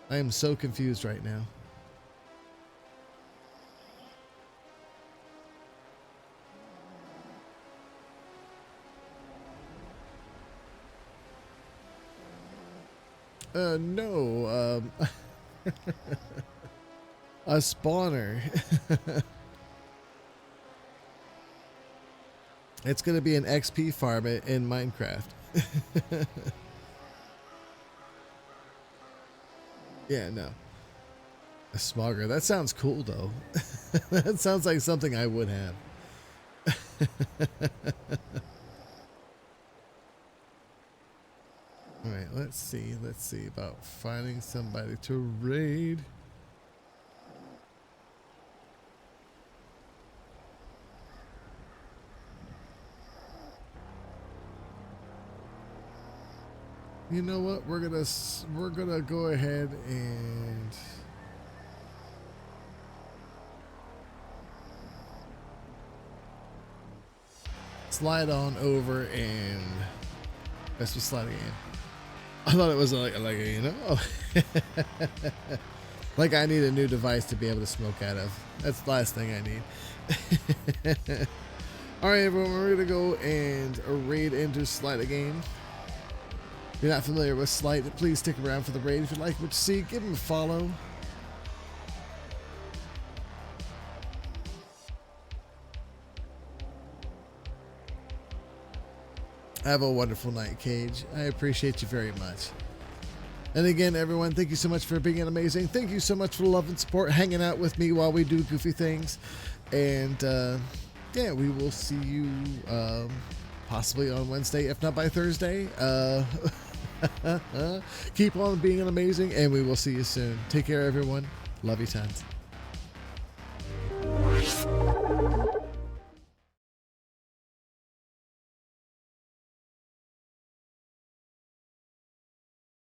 I am so confused right now. No, a spawner. It's gonna be an XP farm in Minecraft. Yeah, no. A smogger. That sounds cool, though. That sounds like something I would have. Alright, let's see. Let's see about finding somebody to raid. You know what? We're gonna go ahead and slide on over and that's just sliding in. I thought it was like a, you know, like I need a new device to be able to smoke out of. That's the last thing I need. All right, everyone, we're gonna go and raid into Slide Again. If you're not familiar with Slight, please stick around for the raid. If you like what you see, give him a follow. Have a wonderful night, Cage. I appreciate you very much. And again, everyone, thank you so much for being amazing. Thank you so much for the love and support, hanging out with me while we do goofy things. And yeah, we will see you possibly on Wednesday, if not by Thursday. Keep on being amazing, and we will see you soon. Take care, everyone. Love you tons.